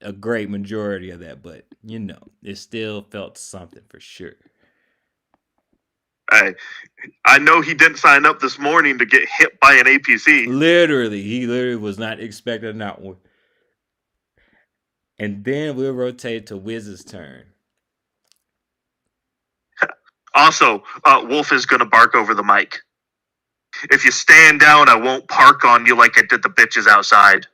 a great majority of that. But you know, it still felt something for sure.
I know he didn't sign up this morning to get hit by an APC.
He literally was not expecting that one. And then we'll rotate to Wiz's turn.
Also, Wolf is gonna bark over the mic. If you stand down, I won't park on you like I did the bitches outside.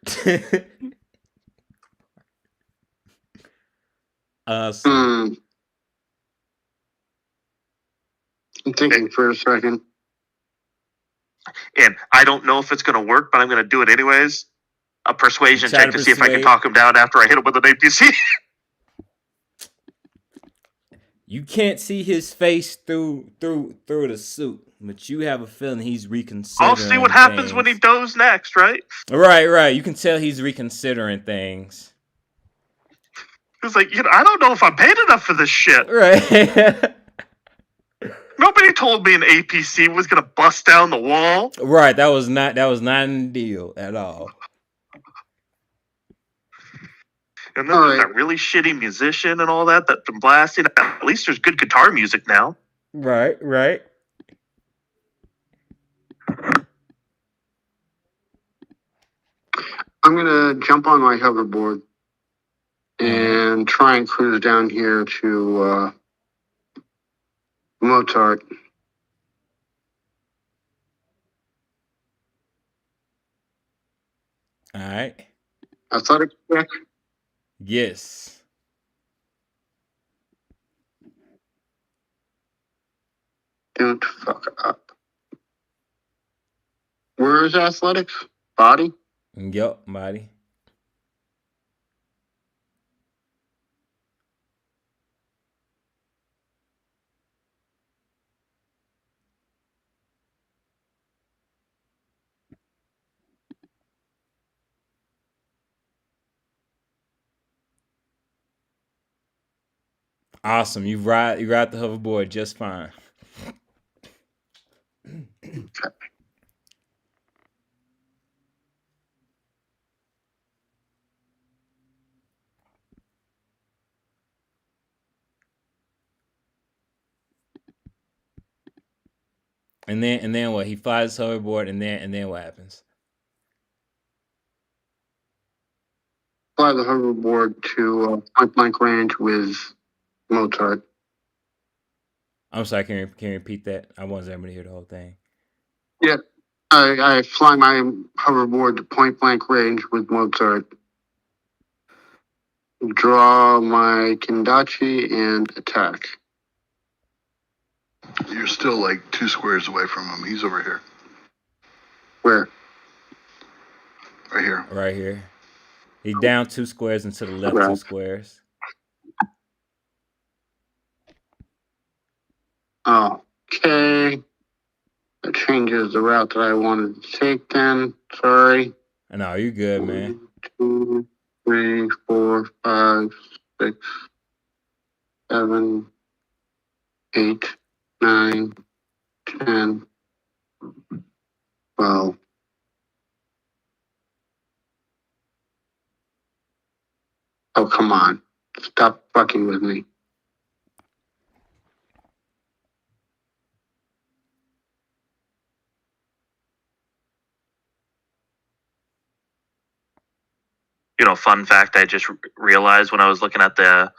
I'm thinking for a second.
And I don't know if it's going to work, but I'm going to do it anyways. A persuasion
Try
check to see if I can talk him down after I hit him with an APC.
You can't see his face through the suit, but you have a feeling he's reconsidering.
I'll see what happens when he goes next, right?
Right. You can tell he's reconsidering things.
He's like, I don't know if I'm paid enough for this shit.
Right.
Nobody told me an APC was gonna bust down the wall.
Right, that was not in the deal at all.
And then there's that really shitty musician and all that been blasting. At least there's good guitar music now.
Right.
I'm gonna jump on my hoverboard and try and cruise down here to Mozart.
All right.
Athletic check.
Yes.
Don't fuck up. Where is athletics? Body?
Yup, body. Awesome. You ride the hoverboard just fine. And then what? He flies his hoverboard, and then what happens?
Fly the hoverboard to point blank range with Mozart.
I'm sorry. Can you repeat that? I wasn't able to hear the whole thing.
Yeah, I fly my hoverboard to point blank range with Mozart. Draw my Kendachi and attack.
You're still like 2 squares away from him. He's over here.
Where?
Right here.
Right here. He's down 2 squares and to the left 2 squares.
Okay. the route that I wanted to take then. Sorry.
No, you good, man.
1, 2, 3, 4, 5, 6, 7, 8, 9, 10, 12. Oh, come on. Stop fucking with me.
Fun fact I just realized when I was looking at the